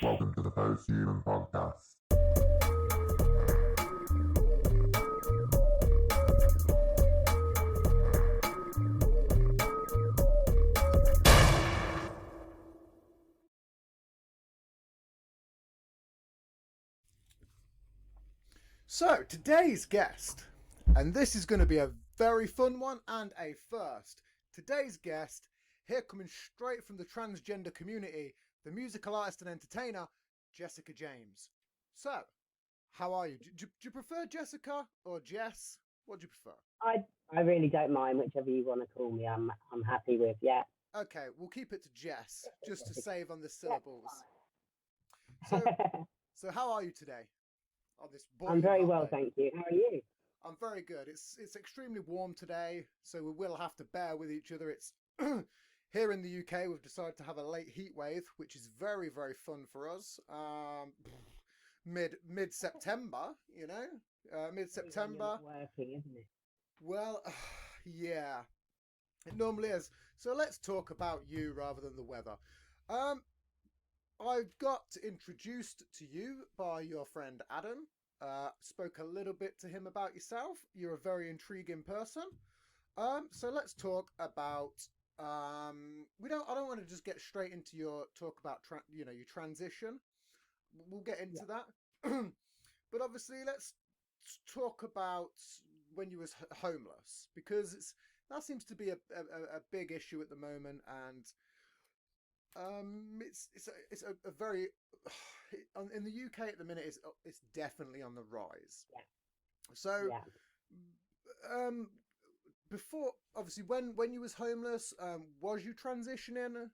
Welcome to the Post-Human Podcast. So, today's guest, and this is going to be a very fun one and a first. Today's guest, here coming straight from the transgender community, the musical artist and entertainer, Jessica James. So, how are you? Do you prefer Jessica or Jess? What do you prefer? I really don't mind whichever you want to call me. I'm happy with. Yeah. Okay, we'll keep it to Jess, just to save on the Yeah. syllables. So how are you today? On this I'm very hot well, day? thank you. How are you? I'm very good. It's extremely warm today, so we will have to bear with each other. It's here in the UK. We've decided to have a late heat wave, which is very fun for us. Mid September, mid September. Working, isn't it? Well, yeah, it normally is. So let's talk about you rather than the weather. Um, I've got introduced to you by your friend Adam. Spoke a little bit to him about yourself. You're a very intriguing person. So let's talk about. I don't want to just get straight into your talk about your transition. We'll get into that. But obviously, let's talk about when you was homeless, because that seems to be a big issue at the moment, and it's a very in the UK at the minute it's definitely on the rise. Yeah. So, Yeah. um, before obviously when you was homeless, was you transitioning?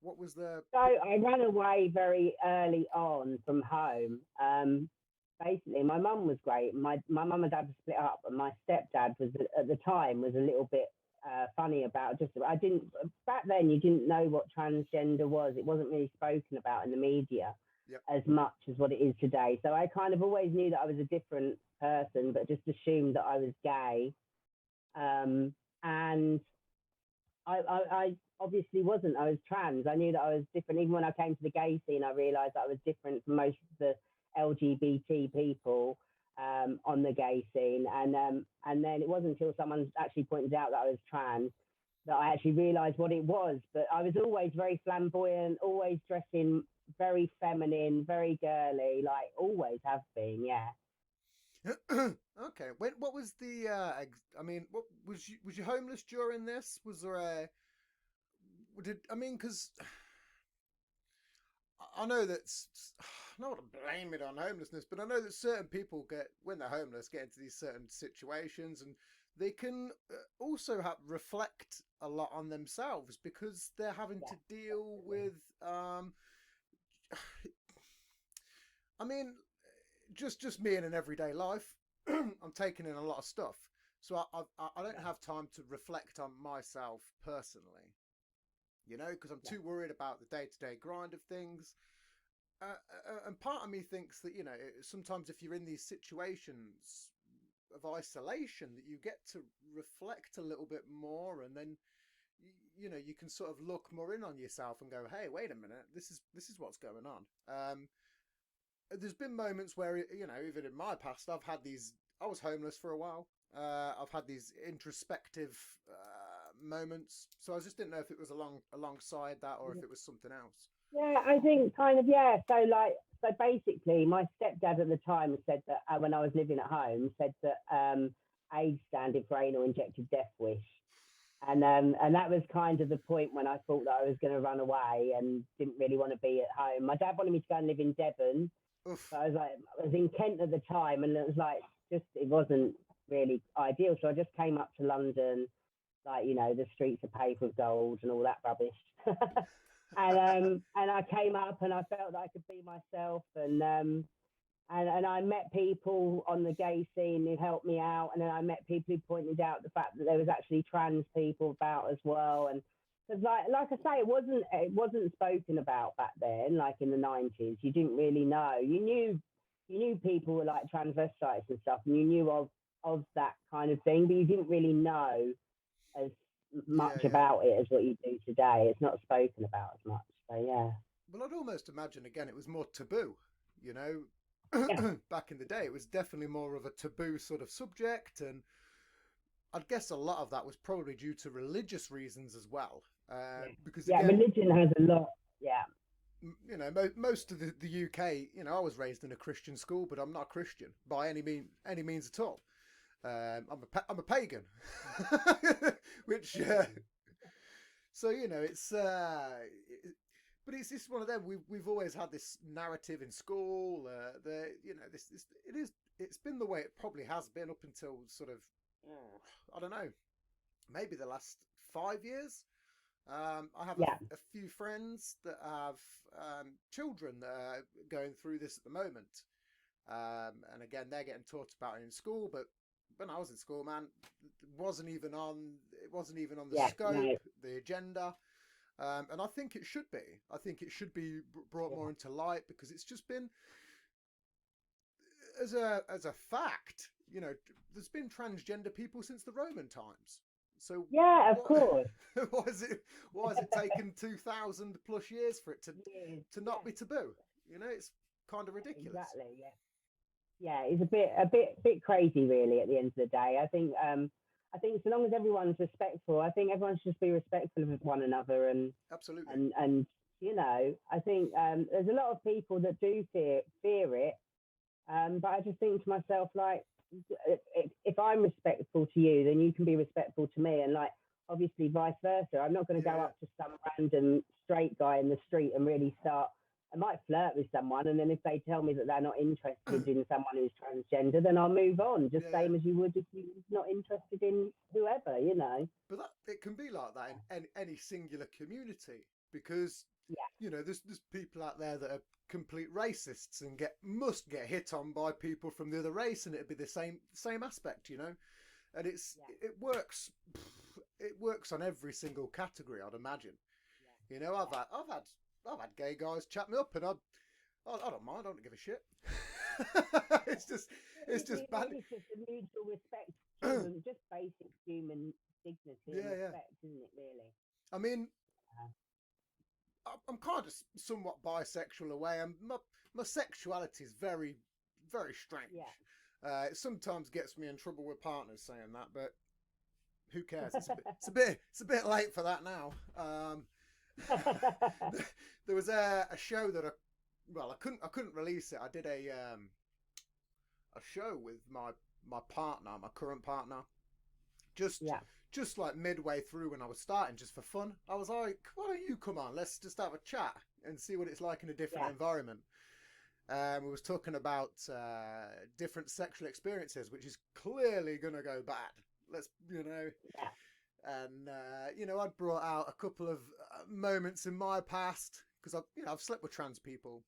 What was the? So I ran away very early on from home. Basically, my mum was great. My mum and dad were split up, and my stepdad was at the time was a little bit funny about just. I didn't back then. You didn't know what transgender was. It wasn't really spoken about in the media Yep. as much as what it is today. So I kind of always knew that I was a different person, but just assumed that I was gay. And I obviously wasn't. I was trans. I knew that I was different. Even when I came to the gay scene, I realised that I was different from most of the LGBT people on the gay scene. And then it wasn't until someone actually pointed out that I was trans that I actually realised what it was. But I was always very flamboyant, always dressing very feminine, very girly, like always have been. Yeah. Okay. What was the? I mean, what was you homeless during this? Was there a? Did I mean? Because I know that I don't want to blame it on homelessness, but I know that certain people when they're homeless, get into these certain situations, and they can also reflect a lot on themselves because they're having Yeah. to deal with. I mean, just me in an everyday life, I'm taking in a lot of stuff, so I don't have time to reflect on myself personally, because I'm too worried about the day-to-day grind of things. And part of me thinks that sometimes if you're in these situations of isolation, that you get to reflect a little bit more, and then you can sort of look more in on yourself and go, hey, wait a minute, this is what's going on. There's been moments where even in my past, I was homeless for a while. I've had these introspective moments, so I just didn't know if it was alongside that or if it was something else. Yeah, I think kind of, yeah. So basically, my stepdad at the time said that when I was living at home, said that AIDS standing for anal injected death wish, and that was kind of the point when I thought that I was going to run away and didn't really want to be at home. My dad wanted me to go and live in Devon, Oof. so I was in Kent at the time, and it was like it wasn't really ideal. So I just came up to London, like the streets are paved with gold and all that rubbish. And I came up and I felt that I could be myself, and I met people on the gay scene who helped me out, and then I met people who pointed out the fact that there was actually trans people about as well. And because like I say, it wasn't spoken about back then, like in the 90s. You didn't really know. You knew people were like transvestites and stuff, and you knew of that kind of thing, but you didn't really know as much yeah. about it as what you do today. It's not spoken about as much. So yeah, Well, I'd almost imagine again it was more taboo, you know. yeah, Back in the day, it was definitely more of a taboo sort of subject, and I'd guess a lot of that was probably due to religious reasons as well. yeah, Because yeah. again, Religion has a lot. Yeah, you know, most of the UK, you know, I was raised in a Christian school, but I'm not a Christian by any means at all. I'm a pagan, which so you know but it's just one of them. We've always had this narrative in school. You know it's been the way it probably has been up until sort of I don't know, maybe the last 5 years. I have yeah, a few friends that have children that are going through this at the moment, and again they're getting taught about it in school. But when I was in school, man, it wasn't even on the yeah. scope, No, the agenda. And I think it should be. I think it should be brought yeah, more into light because it's just been as a fact. You know, there's been transgender people since the Roman times. So yeah. Of what? course. Why has it taken 2,000 plus years for it Yes, to not yeah, be taboo? You know, it's kind of ridiculous. exactly. Yeah. Yeah, it's a bit crazy, really. At the end of the day, I think so long as everyone's respectful, I think everyone should just be respectful of one another, Absolutely. and I think there's a lot of people that do fear it, but I just think to myself, like, if I'm respectful to you, then you can be respectful to me, and like obviously vice versa. I'm not going to Yeah, go yeah, up to some random straight guy in the street and really start. I might flirt with someone, and then if they tell me that they're not interested in someone who's transgender, then I'll move on, just yeah, yeah. same as you would if you're not interested in whoever, you know. But it can be like that in any singular community because Yeah, you know there's people out there that are complete racists and must get hit on by people from the other race, and it'd be the same aspect, you know. And yeah, it works on every single category, I'd imagine. You know, yeah, I've had gay guys chat me up, and I don't mind. I don't give a shit. it's just yeah. it's just You know, bad. it's just a mutual respect, human, just basic human dignity and Yeah, yeah. respect, isn't it? Really? I mean, Uh, I'm kind of somewhat bisexual away, and my sexuality is very, very strange. yeah. It sometimes gets me in trouble with partners saying that, but who cares? It's a bit late for that now. There was a show that I couldn't release it. I did a show with my partner, my current partner, just Yeah, just like midway through when I was starting, just for fun. I was like, why don't you come on? Let's just have a chat and see what it's like in a different yeah, environment. We was talking about different sexual experiences, which is clearly going to go bad. Let's, you know, yeah, and you know, I'd brought out a couple of moments in my past because I've slept with trans people,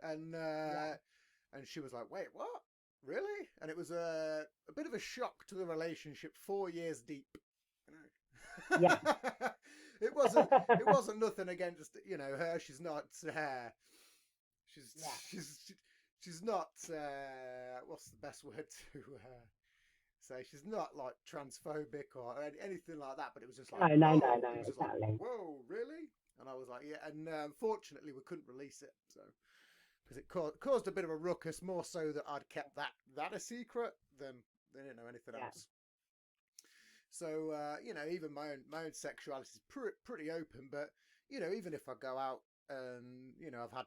and yeah, she was like, "Wait, what? Really?" And it was a bit of a shock to the relationship 4 years deep. You yeah, know? It wasn't nothing against her. She's not. She's yeah. she's not. What's the best word to say? She's not like transphobic or anything like that. But it was just like, No, no, no, whoa! no, It was just like, exactly. whoa, really? And I was like, yeah. And unfortunately, we couldn't release it. So because it caused a bit of a ruckus, more so that I'd kept that a secret than they didn't know anything Yeah, else. So you know, even my own sexuality is pretty open. But you know, even if I go out and you know I've had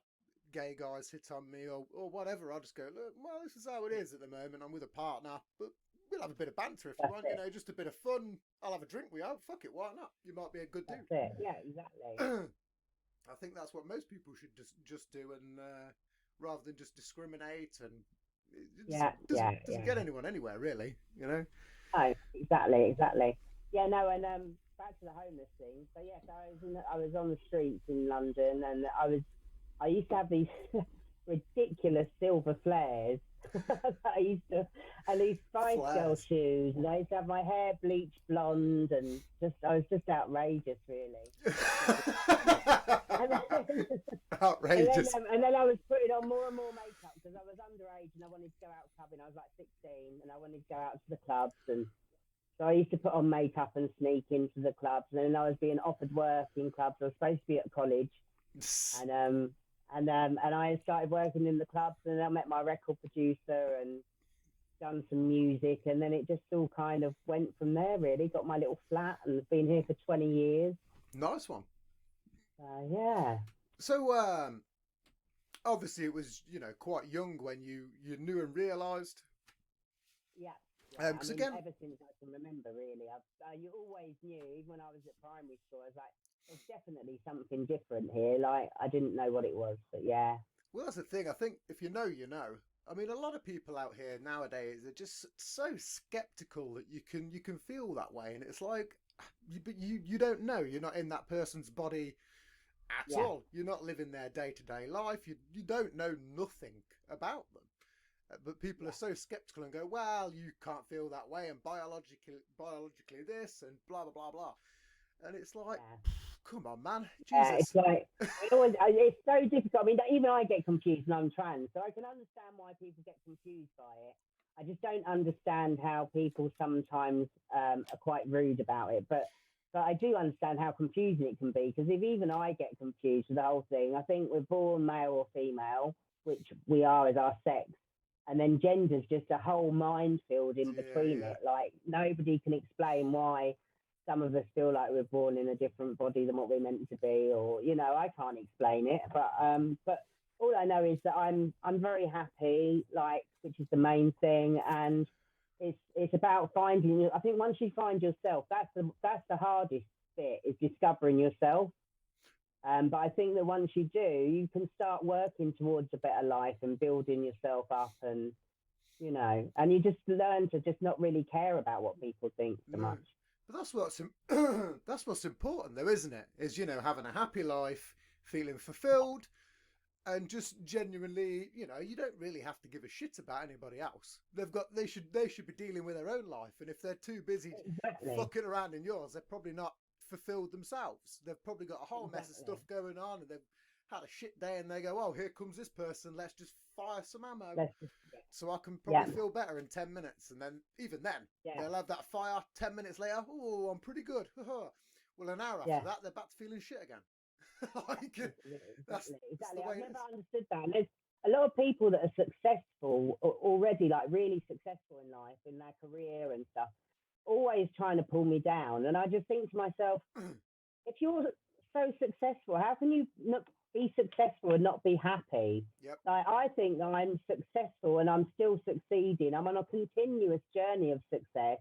gay guys hit on me or whatever, I'll just go, look, well, this is how it is at the moment. I'm with a partner, but we'll have a bit of banter if you that's want. You it. know, just a bit of fun. I'll have a drink with you. Fuck it, why not? You might be a good That's dude. it. Yeah, exactly. I think that's what most people should just do, and rather than just discriminate, and it just Yeah, yeah, doesn't yeah. get anyone anywhere really. You know. No, exactly, exactly. Yeah, no, and back to the homeless thing. So yes, I was on the streets in London, and I used to have these ridiculous silver flares. that I used to, and these Spice Girl Flares. shoes, and I used to have my hair bleached blonde, and I was just outrageous, really. And then, Outrageous. and then I was putting on more and more makeup because I was underage and I wanted to go out clubbing. I was like 16 and I wanted to go out to the clubs and So I used to put on makeup and sneak into the clubs, and then I was being offered work in clubs. I was supposed to be at college, and I started working in the clubs, and I met my record producer and done some music, and then it just all kind of went from there. Really, got my little flat, and I've been here for 20 years. Nice one. Yeah. So, obviously, it was quite young when you knew and realised. Yeah. Because again, ever since I can remember, really, you always knew. Even when I was at primary school, I was like, "There's definitely something different here." Like I didn't know what it was, but yeah. well, that's the thing. I think if you know, you know. I mean, a lot of people out here nowadays are just so skeptical that you can feel that way, and it's like, but you don't know. You're not in that person's body at all. You're not living their day to day life. You don't know nothing about them. But people are so skeptical and go, well, you can't feel that way, and biologically this, and blah blah blah blah. And it's like, come on, man, Jesus. It's like it's so difficult. I mean, even I get confused, and I'm trans, so I can understand why people get confused by it. I just don't understand how people sometimes are quite rude about it. But I do understand how confusing it can be, because if even I get confused with the whole thing, I think we're born male or female, which we are as our sex. And then gender's just a whole minefield in between it. Like nobody can explain why some of us feel like we're born in a different body than what we're meant to be, or I can't explain it. But all I know is that I'm very happy, like, which is the main thing, and it's about finding. I think once you find yourself, that's the hardest bit, is discovering yourself. But I think that once you do, you can start working towards a better life and building yourself up, and and you just learn to just not really care about what people think so much. But that's what's important, though, isn't it? Is having a happy life, feeling fulfilled, and just genuinely, you don't really have to give a shit about anybody else. They should be dealing with their own life, and if they're too busy fucking around in yours, they're probably not fulfilled themselves. They've probably got a whole mess of stuff going on, and they've had a shit day, and they go, oh, here comes this person, let's just fire some ammo so I can probably feel better in 10 minutes. And then even then they'll have that fire. 10 minutes later, oh, I'm pretty good. Well, an hour after that, they're back to feeling shit again. That's the way I've never understood that. And there's a lot of people that are successful already, like really successful in life, in their career and stuff, always trying to pull me down. And I just think to myself, if you're so successful, how can you not be successful and not be happy? Like, I think that I'm successful and I'm still succeeding. I'm on a continuous journey of success,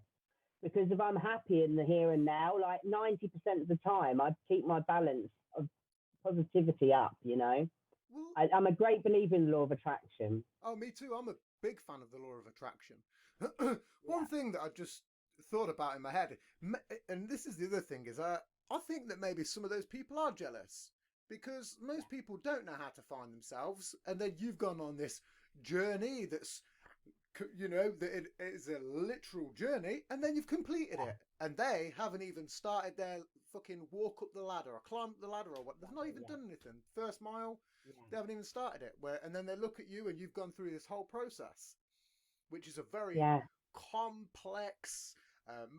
because if I'm happy in the here and now, like 90% of the time, I keep my balance of positivity up. Well, I'm a great believer in the law of attraction. Oh, me too. I'm a big fan of the law of attraction. One thing that I just thought about in my head, and this is the other thing, is I think that maybe some of those people are jealous, because most people don't know how to find themselves, and then you've gone on this journey that's, that it is a literal journey, and then you've completed it, and they haven't even started their fucking walk up the ladder or climb up the ladder or what. They've not even done anything. First mile, they haven't even started it. And then they look at you, and you've gone through this whole process, which is a very complex,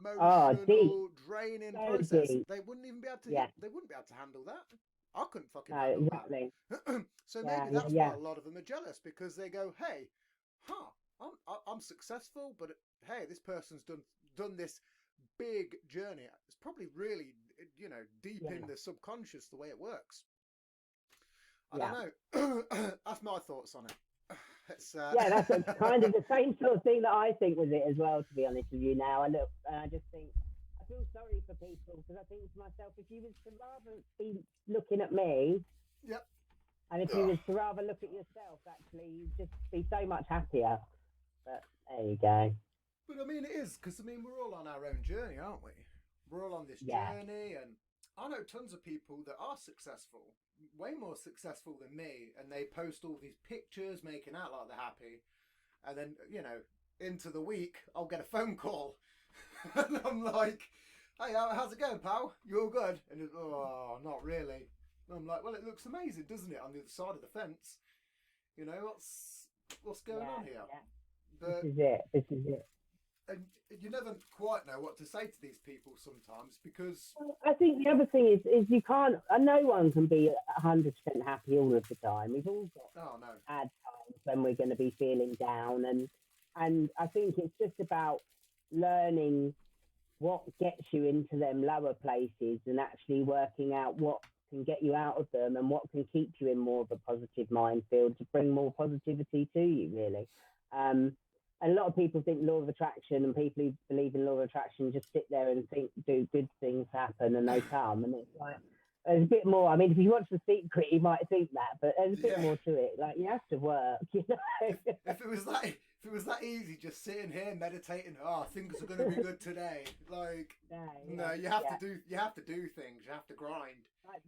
emotional, draining process. Deep. They wouldn't even be able to. They wouldn't be able to handle that. I couldn't fucking handle that. So maybe that's why a lot of them are jealous, because they go, "Hey, I'm successful, but hey, this person's done this big journey. It's probably really, deep in the subconscious, the way it works." I don't know. That's my thoughts on it. That's kind of the same sort of thing that I think with it as well, to be honest with you. Now I look and I just think, I feel sorry for people, because I think to myself, if you was to rather be looking at me, and if you was to rather look at yourself, actually, you'd just be so much happier. But there you go. But I mean, it is, because we're all on our own journey, aren't we? We're all on this journey, and I know tons of people that are successful, way more successful than me, and they post all these pictures making out like they're happy, and then into the week I'll get a phone call and I'm like, "Hey, how's it going, pal? You all good?" And it's, "Oh, not really." And I'm like, "Well, it looks amazing, doesn't it, on the other side of the fence? What's going on here?" But This is it. and you never quite know what to say to these people sometimes because I think the other thing is you can't. No one can be 100% happy all of the time. We've all got oh no, bad times when we're going to be feeling down, and I think it's just about learning what gets you into them lower places and actually working out what can get you out of them and what can keep you in more of a positive minefield to bring more positivity to you, really. And a lot of people think law of attraction, and people who believe in law of attraction just sit there and think do good things happen and they come, and it's like there's a bit more. I mean, if you watch The Secret, you might think that, but there's a bit more to it. Like you have to work, you know. If it was that easy, just sitting here meditating, oh, things are going to be good today. Like, no, you have to do things. You have to grind. Like,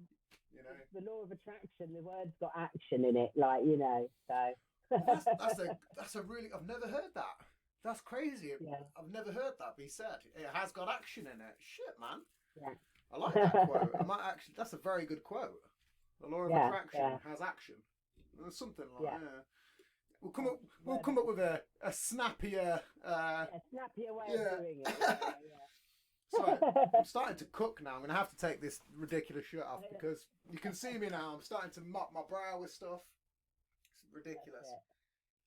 you know, the law of attraction. The word's got action in it, like you know. So that's a really I've never heard that. That's crazy. Yeah. I've never heard that be said. It has got action in it. Shit, man. Yeah. I like that quote. I might actually. That's a very good quote. The law of attraction has action. Something like that. We'll come up with a snappier. A snappier way of doing it. So I'm starting to cook now. I'm going to have to take this ridiculous shirt off because you can see me now. I'm starting to mop my brow with stuff. It's ridiculous.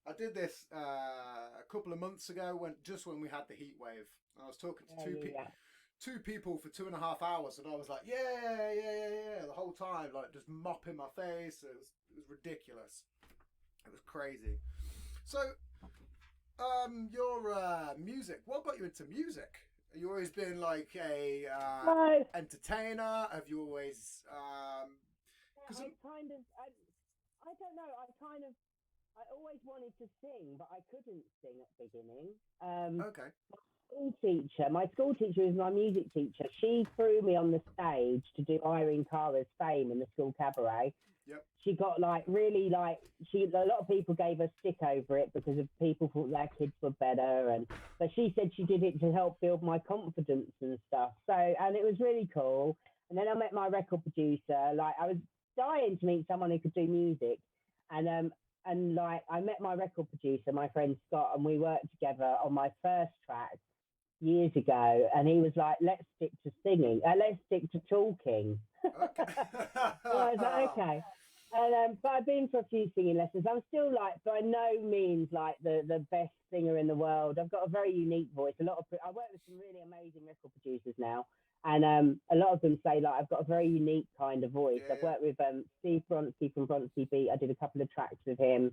I did this a couple of months ago when we had the heat wave. I was talking to two people for 2.5 hours, and I was like, yeah, the whole time, like just mopping my face. It was ridiculous. It was crazy. So, your music. What got you into music? Have you always been like a entertainer? Have you always? I don't know. I always wanted to sing, but I couldn't sing at the beginning. Okay. My school teacher is my music teacher. She threw me on the stage to do Irene Cara's Fame in the school cabaret. Yep. She got a lot of people gave her stick over it because of people thought their kids were better, but she said she did it to help build my confidence and stuff. So, and it was really cool. And then I met my record producer. Like I was dying to meet someone who could do music, and like I met my record producer, my friend Scott, and we worked together on my first track years ago, and he was like, let's stick to singing, let's stick to talking. Okay. So I was like, okay. And but I've been for a few singing lessons. I'm still like by no means like the best singer in the world. I've got a very unique voice. I work with some really amazing record producers now, and a lot of them say like I've got a very unique kind of voice. I've worked with Steve Bronski from Bronski Beat. I did a couple of tracks with him.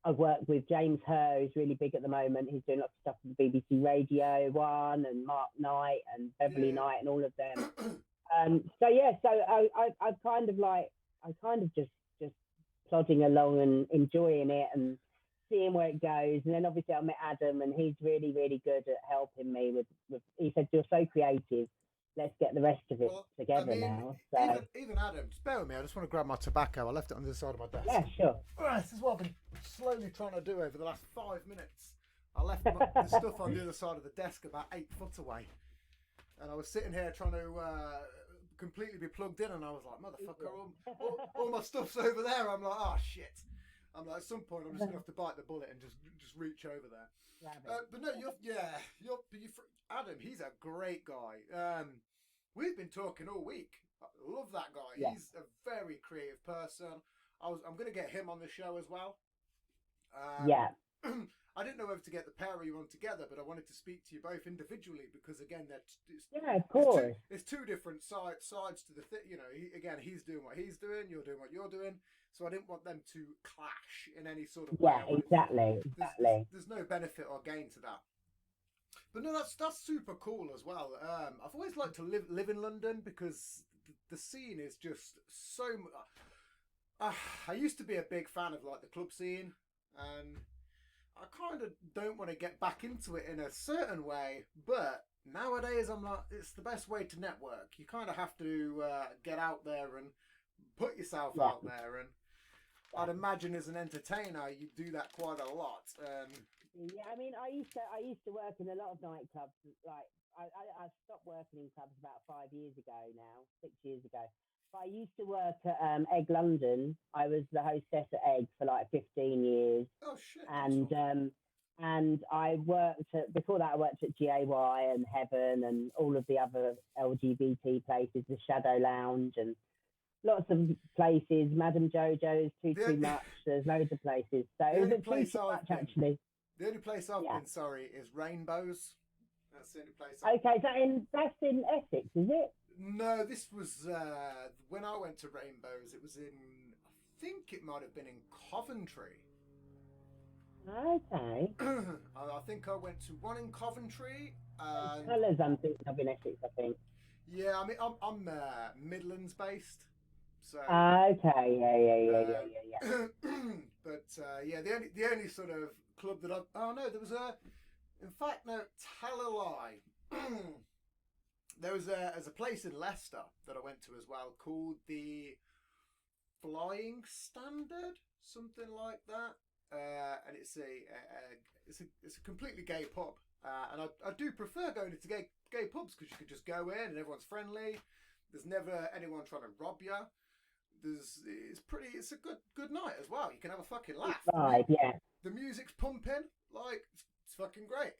I've worked with James Herr, who's really big at the moment. He's doing lots of stuff with the BBC Radio 1 and Mark Knight and Beverly Knight and all of them. So I've kind of just plodding along and enjoying it and seeing where it goes. And then obviously I met Adam, and he's really, really good at helping me with he said, you're so creative. Let's get the rest of it together now. So even Adam, just bear with me. I just want to grab my tobacco. I left it on the other side of my desk. yeah, sure. This is what I've been slowly trying to do over the last 5 minutes. I left the stuff on the other side of the desk about 8 foot away. And I was sitting here trying to completely be plugged in, and I was like, motherfucker, all my stuff's over there. I'm like, oh, shit. I'm like, at some point, I'm just going to have to bite the bullet and just reach over there. But no, Adam, he's a great guy. We've been talking all week. I love that guy. Yeah. He's a very creative person. I'm going to get him on the show as well. I didn't know whether to get the pair of you on together, but I wanted to speak to you both individually because, again, of course. It's two different sides to the thing. You know, he's doing what he's doing, you're doing what you're doing. So I didn't want them to clash in any sort of way. Yeah, exactly. There's no benefit or gain to that. But no, that's super cool as well. I've always liked to live in London because the scene is just so. I used to be a big fan of like the club scene, and I kind of don't want to get back into it in a certain way. But nowadays, I'm like, it's the best way to network. You kind of have to get out there and put yourself out there, and I'd imagine as an entertainer, you do that quite a lot. Yeah, I mean, I used to work in a lot of nightclubs. Like, I stopped working in clubs about 5 years ago now, 6 years ago. But I used to work at Egg London. I was the hostess at Egg for like 15 years. Oh shit! And before that, I worked at GAY and Heaven and all of the other LGBT places, the Shadow Lounge and lots of places, Madame Jojo's, Too Much, there's loads of places. So it was a too much, actually. The only place I've been, sorry, is Rainbows. That's the only place Okay, that's in Essex, is it? No, this was, when I went to Rainbows, it was in, I think it might have been in Coventry. Okay. I think I went to one in Coventry. Colours, I'm thinking of in Essex, I think. Yeah, I mean, I'm Midlands based. So okay, yeah. But yeah, the only sort of club that there was tell a lie. There's a place in Leicester that I went to as well called the Flying Standard, something like that, and it's a completely gay pub, and I do prefer going into gay pubs because you can just go in and everyone's friendly. There's never anyone trying to rob you. It's a good night as well. You can have a fucking laugh. Vibe, yeah. The music's pumping, like it's fucking great.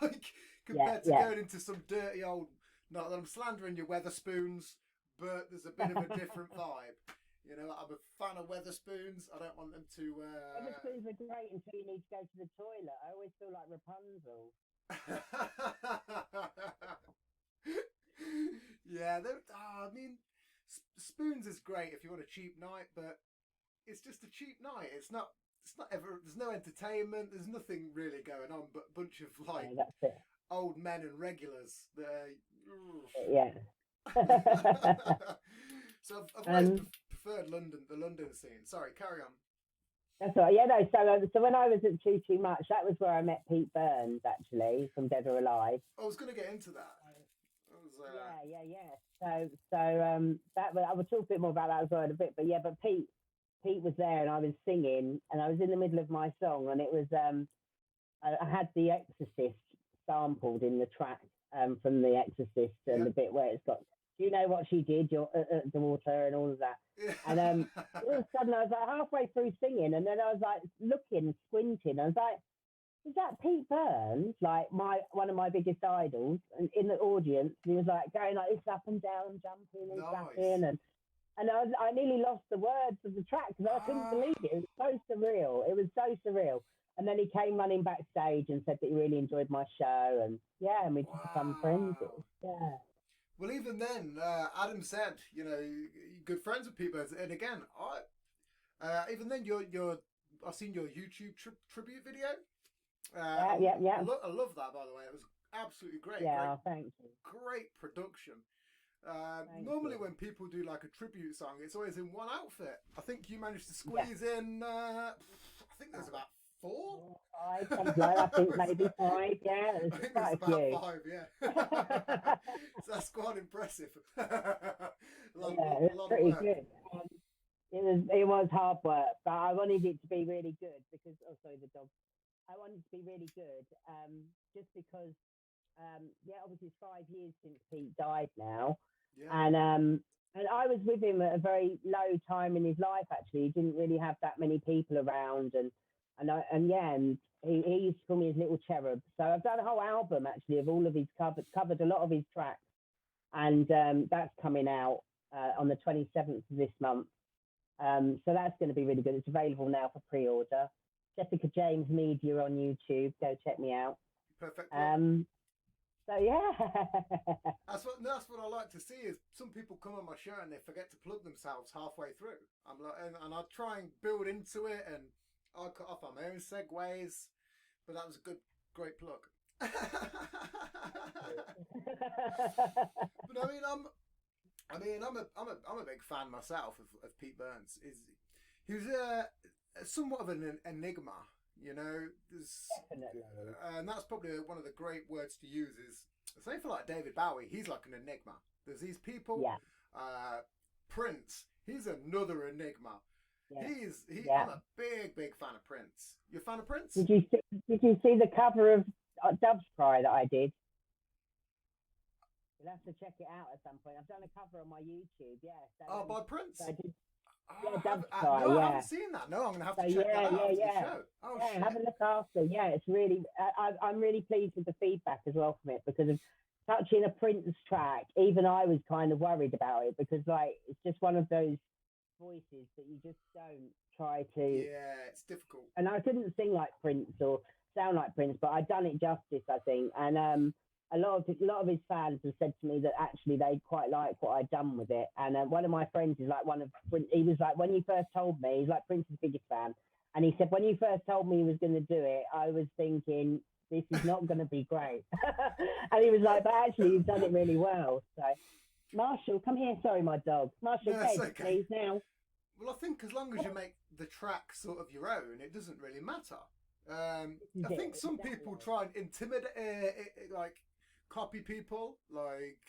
Like compared to going into some dirty old. Not that I'm slandering your Weatherspoons, but there's a bit of a different vibe. You know, I'm a fan of Weatherspoons. I don't want them to. Weatherspoons are great until you need to go to the toilet. I always feel like Rapunzel. Yeah, I mean, Spoons is great if you want a cheap night, but it's just a cheap night. It's not ever. There's no entertainment. There's nothing really going on, but a bunch of like old men and regulars. Yeah. So I've always preferred the London scene. Sorry, carry on. That's right. Yeah, no. So when I was at Too Much, that was where I met Pete Burns, actually, from Dead or Alive. I was going to get into that. Yeah. So that I will talk a bit more about that as well in a bit. But yeah, but Pete was there, and I was singing, and I was in the middle of my song, and it was I had The Exorcist sampled in the track from The Exorcist, and the bit where it's got, do you know what she did, your daughter, and all of that. And all of a sudden I was like halfway through singing, and then I was like looking, squinting. I was like, is that Pete Burns, like one of my biggest idols, and in the audience? And he was like going like this up and down, jumping and clapping, and I nearly lost the words of the track because I couldn't believe it. It was so surreal. It was so surreal. And then he came running backstage and said that he really enjoyed my show, and we just become friends. Yeah. Well, even then, Adam said, you know, you're good friends with people, and again, even then, I've seen your YouTube tribute video. Yeah. I love that, by the way. It was absolutely great. Yeah, thank you. Great production. Normally, when people do like a tribute song, it's always in one outfit. I think you managed to squeeze in. I think there's about 4, 5, something like that. I think maybe 5. Yeah, I think there's about 5. Yeah, so that's quite impressive. It was pretty good. It was hard work, but I wanted it to be really good because the dog. I wanted it to be really good, just because. Obviously it's 5 years since Pete died now, and I was with him at a very low time in his life. Actually, he didn't really have that many people around, and he used to call me his little cherub. So I've done a whole album actually of all of his covered a lot of his tracks, and that's coming out on the 27th of this month. So that's going to be really good. It's available now for pre-order. Jessica James Media on YouTube. Go check me out. Perfect. So yeah. That's what I like to see is some people come on my show and they forget to plug themselves halfway through. I'm like, and I try and build into it, and I cut off on my own segues, but that was a great plug. But I'm a big fan myself of Pete Burns. He was somewhat of an enigma. You know, Definitely. And that's probably one of the great words to use is, say for like David Bowie, he's like an enigma. There's these people, Prince, he's another enigma. Yeah. I'm a big fan of Prince. You a fan of Prince? Did you see the cover of Dove's Cry that I did? You'll have to check it out at some point. I've done a cover on my YouTube. Yeah. By Prince. I did. Yeah, Dove no, Sky, I yeah. haven't seen that. No, I'm gonna have So to check that yeah, out yeah, after the yeah. show. Oh Yeah, shit! have a look after. Yeah, it's really. I'm really pleased with the feedback as well from it because of touching a Prince track. Even I was kind of worried about it because like it's just one of those voices that you just don't try to. Yeah, it's difficult. And I couldn't sing like Prince or sound like Prince, but I'd done it justice, I think. And a lot of his fans have said to me that actually they quite like what I'd done with it. And one of my friends is like one of Prince. He was like when you first told me, he's like Prince's biggest fan, and he said when you first told me he was going to do it, I was thinking this is not going to be great. And he was like, but actually you've done it really well. So Marshall, come here. Sorry, my dog. Marshall, No, it's bed, okay. please now. Well, I think as long as you make the track sort of your own, it doesn't really matter. I think some people try and intimidate, like copy people, like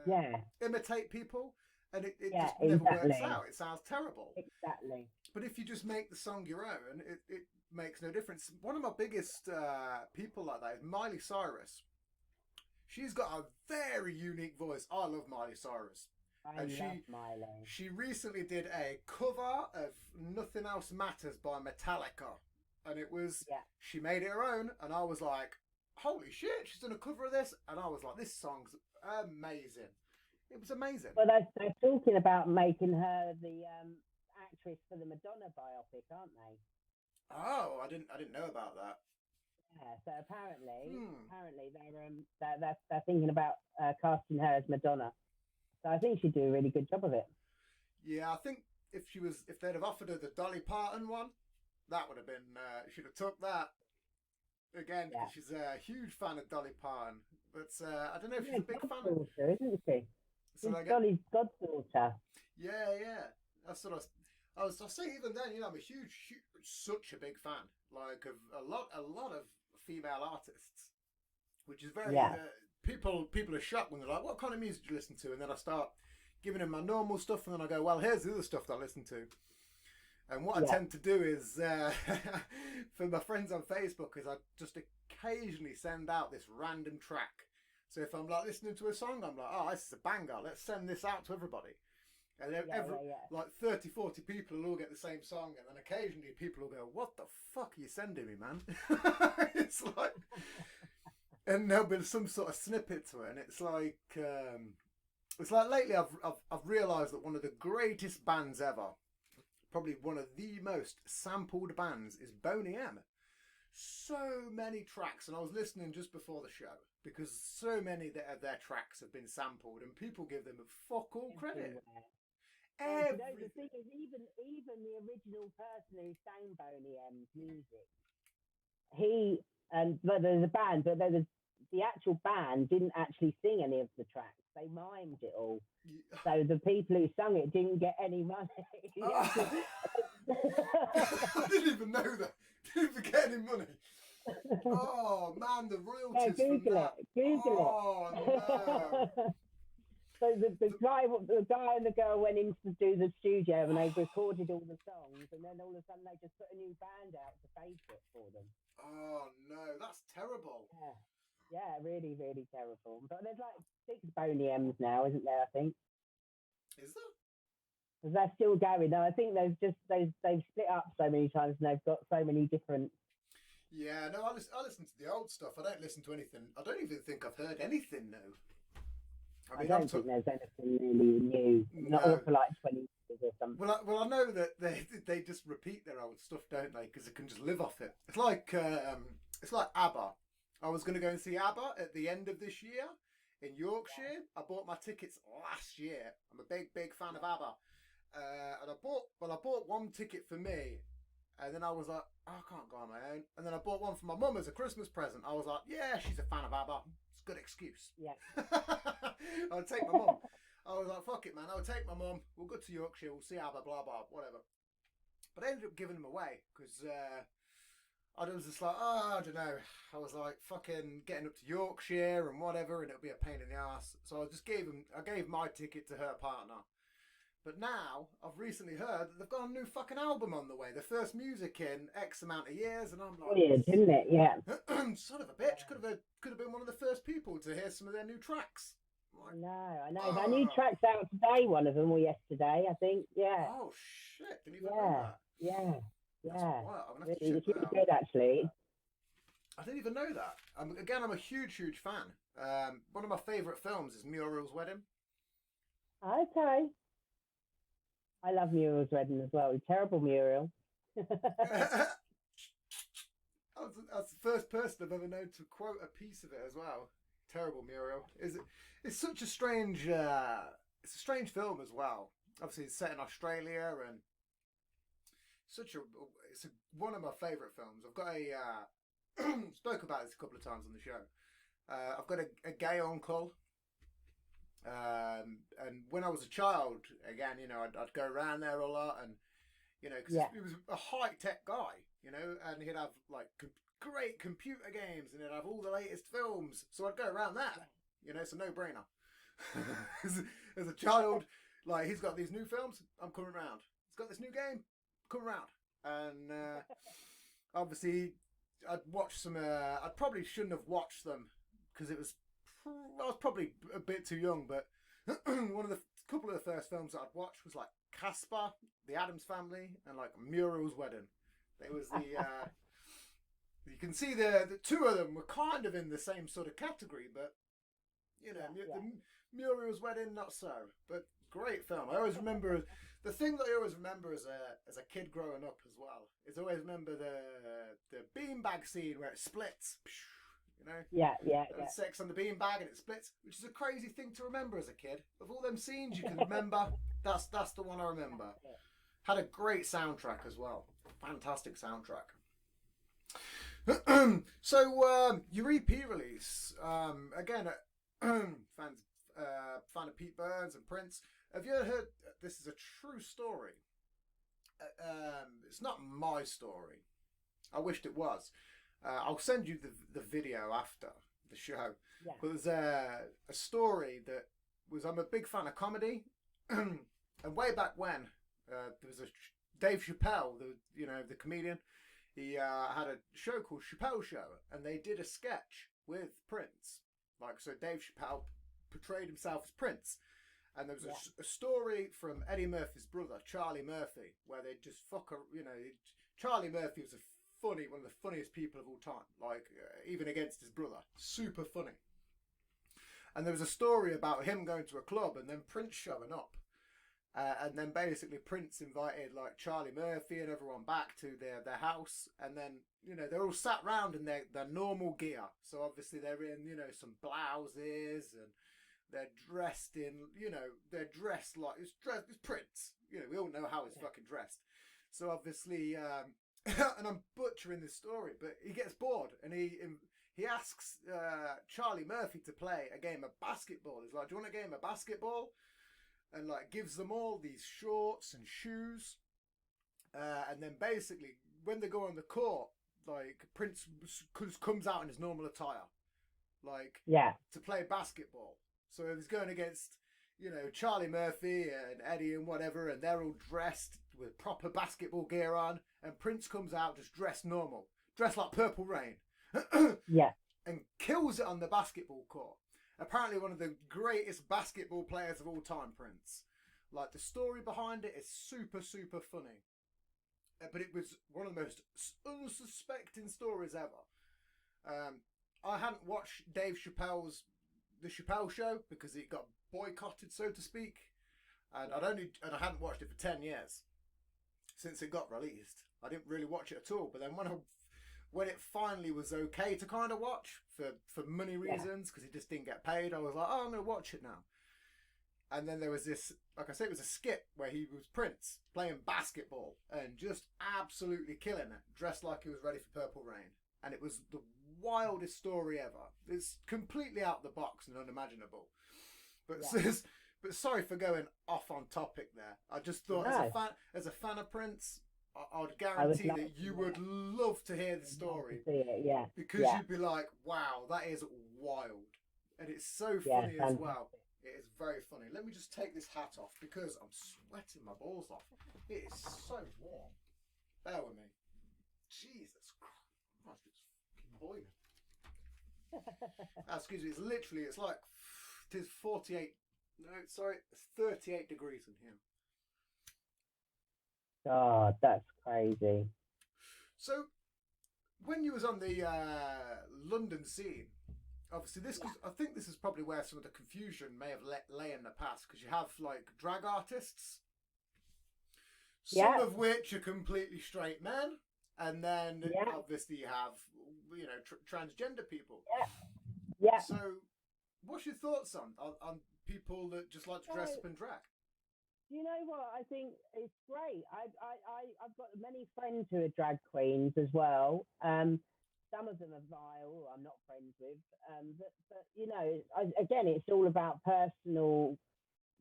Yeah, imitate people, and it yeah, just never works exactly. out. It sounds terrible. Exactly. But if you just make the song your own, it makes no difference. One of my biggest people like that is Miley Cyrus. She's got a very unique voice. I love Miley Cyrus. I And love Milo. she recently did a cover of Nothing Else Matters by Metallica. And it was, Yeah. she made it her own. And I was like, holy shit, she's done a cover of this. And I was like, this song's amazing. It was amazing. Well, they're talking about making her the actress for the Madonna biopic, aren't they? Oh, I didn't know about that. Yeah. So apparently, Hmm. they're thinking about casting her as Madonna. So I think she'd do a really good job of it. Yeah, I think if they'd have offered her the Dolly Parton one, that would have been, she'd have took that again, Yeah. because she's a huge fan of Dolly Parton. But I don't know if she's Yeah, a big fan of. goddaughter, isn't she? So She's I get, Dolly's goddaughter. yeah. That's sort of. I say even then, I'm a such a big fan, like of a lot of female artists, which is very. Yeah. People are shocked when they're like, "What kind of music do you listen to?" And then I start giving them my normal stuff, and then I go, "Well, here's the other stuff that I listen to." And what I Yeah. tend to do is, for my friends on Facebook, is I just occasionally send out this random track. So if I'm like listening to a song, I'm like, oh, this is a banger. Let's send this out to everybody. And then Yeah. like 30, 40 people will all get the same song. And then occasionally people will go, what the fuck are you sending me, man? It's like, and there'll be some sort of snippet to it. And it's like lately I've realised that one of the greatest bands ever, probably one of the most sampled bands, is Boney M. So many tracks, and I was listening just before the show because so many of their tracks have been sampled, and people give them fuck all credit. Everywhere. You know, the thing is, even the original person who sang Boney M's music, but there's a band, but the actual band didn't actually sing any of the tracks. They mimed it all. So the people who sung it didn't get any money. I didn't even know that. Didn't even get any money. Oh man, the royalties from that. Google Oh no. So the guy and the girl went in to do the studio and they recorded all the songs, and then all of a sudden they just put a new band out to pay for it for them. Oh no, that's terrible. Yeah, really, really terrible. But there's like 6 Boney M's now, isn't there? I think. Is there? Because they're still going. No, I think they've split up so many times and they've got so many different. Yeah, no, I listen to the old stuff. I don't listen to anything. I don't even think I've heard anything new. I don't think there's anything really new. Not for like 20 years or something. Well, I know that they just repeat their old stuff, don't they? Because they can just live off it. It's like ABBA. I was going to go and see ABBA at the end of this year in Yorkshire. I bought my tickets last year. I'm a big fan of ABBA, and I bought one ticket for me, and then I was like, oh, I can't go on my own. And then I bought one for my mum as a Christmas present. I was like, yeah, she's a fan of ABBA. It's a good excuse. Yeah. I would take my mum. I was like, fuck it, man. I would take my mum. We'll go to Yorkshire. We'll see ABBA, blah, blah, whatever. But I ended up giving them away because I was just like, oh, I don't know. I was like, fucking getting up to Yorkshire and whatever, and it'll be a pain in the ass. So I just gave my ticket to her partner. But now, I've recently heard that they've got a new fucking album on the way. Their first music in X amount of years, and I'm like, Weird, isn't it? Yeah. son of a bitch, could have been one of the first people to hear some of their new tracks. Like, I know. That new track's out today, one of them, or yesterday, I think. Yeah, oh shit! Didn't even know yeah, that. yeah, That's yeah. wild. I'm gonna have to Really, check it's that really out. good, actually. I didn't even know that. Again, I'm a huge fan. One of my favourite films is Muriel's Wedding. Okay. I love Muriel's Wedding as well. Terrible Muriel. That's the first person I've ever known to quote a piece of it as well. Terrible Muriel. It's such a strange it's a strange film as well. Obviously it's set in Australia and one of my favourite films. I've got a spoke about this a couple of times on the show. I've got a gay uncle. And when I was a child, again, I'd go around there a lot, and because he was a high tech guy, and he'd have like great computer games, and he'd have all the latest films. So I'd go around that. It's a no brainer. as a child, like he's got these new films, I'm coming round. He's got this new game, come round. And obviously, I'd watched some. I probably shouldn't have watched them because I was probably a bit too young, but one of the couple of the first films that I'd watched was like Casper, The Addams Family, and like Muriel's Wedding. It was the you can see the two of them were kind of in the same sort of category, but the Muriel's Wedding not so. But great film. I always remember the thing that I always remember as a kid growing up as well is I always remember the beanbag scene where it splits. Yeah. Sex on the beanbag and it splits, which is a crazy thing to remember as a kid. Of all them scenes you can remember, that's the one I remember. Had a great soundtrack as well. Fantastic soundtrack. So your EP release, again, fan of Pete Burns and Prince. Have you ever heard? This is a true story. It's not my story. I wished it was. I'll send you the video after the show. Yeah. But there's a story that was. I'm a big fan of comedy, and way back when there was a Dave Chappelle, the comedian. He had a show called Chappelle Show, and they did a sketch with Prince. Like, so Dave Chappelle portrayed himself as Prince, and there was a story from Eddie Murphy's brother, Charlie Murphy, where they just Charlie Murphy was one of the funniest people of all time, like even against his brother, super funny. And there was a story about him going to a club and then Prince showing up, and then basically Prince invited like Charlie Murphy and everyone back to their house, and then they're all sat round in their normal gear. So obviously they're in some blouses, and they're dressed in they're dressed like it's Prince. We all know how he's fucking dressed. So obviously. And I'm butchering this story, but he gets bored and he asks Charlie Murphy to play a game of basketball. He's like, "Do you want a game of basketball?" And like gives them all these shorts and shoes, and then basically when they go on the court, like Prince comes out in his normal attire, like to play basketball. So he was going against Charlie Murphy and Eddie and whatever, and they're all dressed with proper basketball gear on, and Prince comes out just dressed normal, dressed like Purple Rain, and kills it on the basketball court. Apparently one of the greatest basketball players of all time, Prince. Like, the story behind it is super, super funny. But it was one of the most unsuspecting stories ever. I hadn't watched Dave Chappelle's The Chappelle Show because it got boycotted, so to speak. And I hadn't watched it for 10 years since it got released. I didn't really watch it at all. But then when it finally was okay to kind of watch for money reasons, because it just didn't get paid, I was like, oh, I'm going to watch it now. And then there was this, like I said, it was a skit where he was Prince playing basketball and just absolutely killing it, dressed like he was ready for Purple Rain. And it was the wildest story ever. It's completely out the box and unimaginable. But but sorry for going off on topic there. I just thought as a fan of Prince, I'd guarantee that you would love to hear the story. Because you'd be like, wow, that is wild. And it's so funny as well. It is very funny. Let me just take this hat off because I'm sweating my balls off. It is so warm. Bear with me. Jesus Christ, it's fucking boiling. Excuse me, it's like it is 48. No, sorry, it's 38 degrees in here. God, that's crazy. So, when you was on the London scene, obviously I think this is probably where some of the confusion may have lay in the past, because you have like drag artists, some of which are completely straight men, and then obviously you have transgender people. Yeah. So, what's your thoughts on people that just like to dress up in drag? You know what? I think it's great. I've got many friends who are drag queens as well. Some of them are vile, who I'm not friends with. But you know, again, it's all about personal.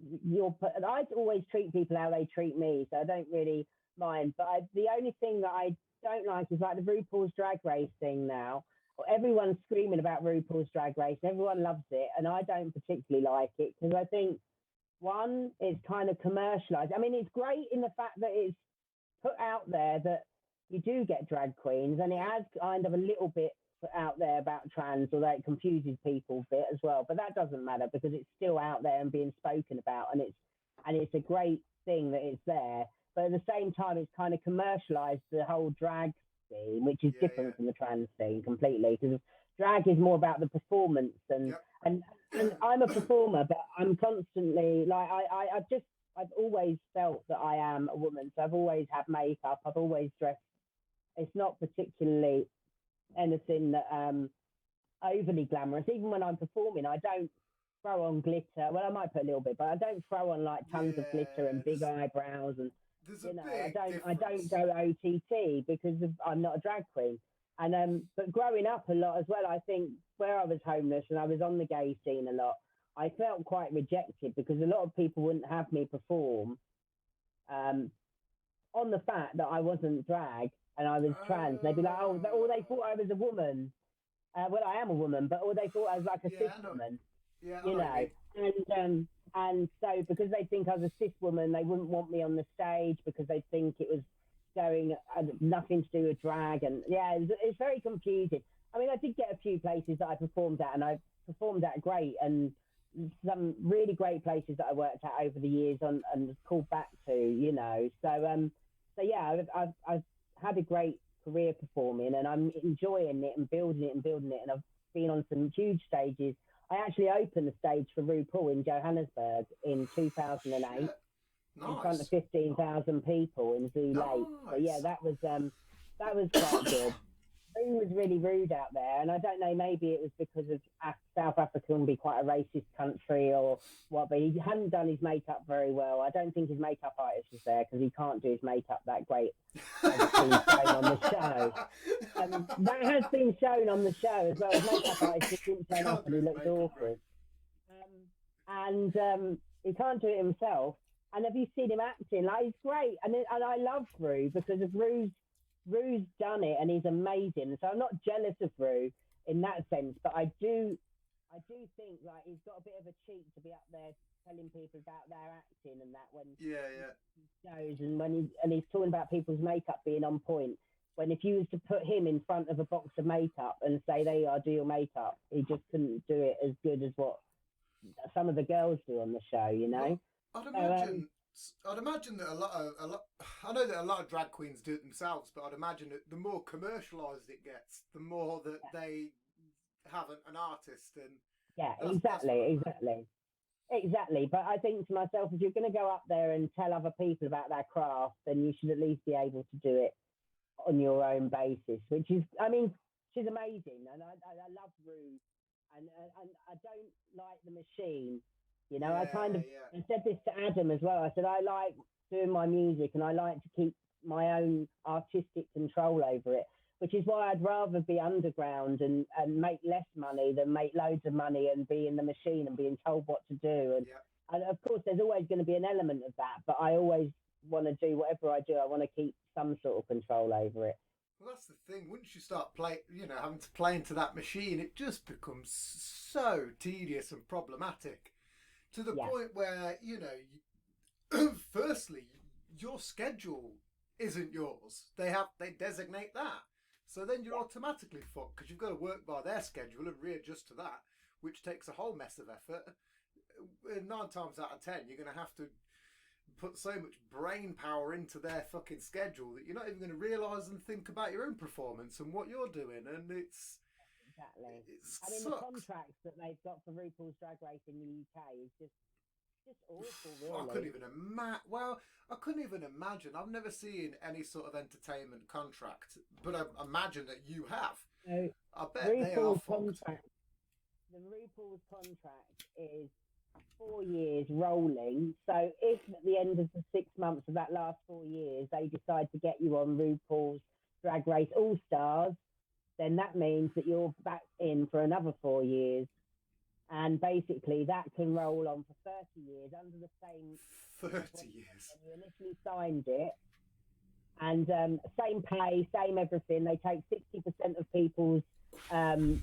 I always treat people how they treat me, so I don't really mind. But the only thing that I don't like is like the RuPaul's Drag Race thing now. Everyone's screaming about RuPaul's Drag Race. Everyone loves it, and I don't particularly like it because I think, one, it's kind of commercialized. I mean, it's great in the fact that it's put out there that you do get drag queens, and it has kind of a little bit put out there about trans, although it confuses people a bit as well. But that doesn't matter because it's still out there and being spoken about, and it's a great thing that it's there. But at the same time, it's kind of commercialized the whole drag scene, which is different from the trans scene completely, because drag is more about the performance and I'm a performer, but I'm constantly like I've always felt that I am a woman, so I've always had makeup, I've always dressed. It's not particularly anything that overly glamorous. Even when I'm performing, I don't throw on glitter. Well, I might put a little bit, but I don't throw on like tons of glitter and big eyebrows and I don't go OTT because I'm not a drag queen. And but growing up a lot as well, I think where I was homeless and I was on the gay scene a lot, I felt quite rejected because a lot of people wouldn't have me perform on the fact that I wasn't drag and I was trans. They'd be like, oh, they thought I was a woman. Well, I am a woman, but or they thought I was like a cis woman. Yeah, you know. And so because they think I was a cis woman, they wouldn't want me on the stage because they think it was going nothing to do with drag. And yeah, it's very confusing. I mean, I did get a few places that I performed at, and I performed at great, and some really great places that I worked at over the years and called back to, you know. So yeah, I've had a great career performing, and I'm enjoying it and building it, and I've been on some huge stages. I actually opened the stage for RuPaul in Johannesburg in 2008 Nice. in front of 15,000 people in Zoo Lake. So yeah, that was quite good. Ru was really rude out there, and I don't know, maybe it was because of South Africa can be quite a racist country or what, but he hadn't done his makeup very well. I don't think his makeup artist was there because he can't do his makeup that great. As been shown on the show. That has been shown on the show as well. His makeup artist just didn't turn up and he looked awkward. And he can't do it himself. And have you seen him acting? Like, he's great. And I love Ru because of Ru's done it and he's amazing. So I'm not jealous of Ru in that sense, but I do think like he's got a bit of a cheek to be up there telling people about their acting and that when he shows and he's talking about people's makeup being on point. When if you was to put him in front of a box of makeup and say they are do your makeup, he just couldn't do it as good as what some of the girls do on the show, you know. Well, I'd imagine that a lot. I know that a lot of drag queens do it themselves, but I'd imagine that the more commercialised it gets, the more that they have an artist. And exactly. But I think to myself, if you're going to go up there and tell other people about their craft, then you should at least be able to do it on your own basis. Which is, I mean, she's amazing, and I love Ru, and I don't like the machine. You know, I said this to Adam as well. I said, I like doing my music and I like to keep my own artistic control over it, which is why I'd rather be underground and make less money than make loads of money and be in the machine and being told what to do. And of course, there's always going to be an element of that, but I always want to do whatever I do. I want to keep some sort of control over it. Well, that's the thing. Once you start having to play into that machine, it just becomes so tedious and problematic. To the point where, firstly, your schedule isn't yours. They designate that. So then you're automatically fucked because you've got to work by their schedule and readjust to that, which takes a whole mess of effort. 9 times out of 10, you're going to have to put so much brain power into their fucking schedule that you're not even going to realise and think about your own performance and what you're doing, and it's Exactly. it I mean, the sucks. contracts that they've got for RuPaul's Drag Race in the UK is just awful, I really. couldn't even I couldn't even imagine. I've never seen any sort of entertainment contract, but I imagine that you have. So I bet they are fucked. The RuPaul's contract is 4 years rolling. So if at the end of the 6 months of that last 4 years they decide to get you on RuPaul's Drag Race All Stars, then that means that you're back in for another 4 years. And basically that can roll on for 30 years under the same 30 years. when you initially signed it. And same pay, same everything. They take 60% of people's 50%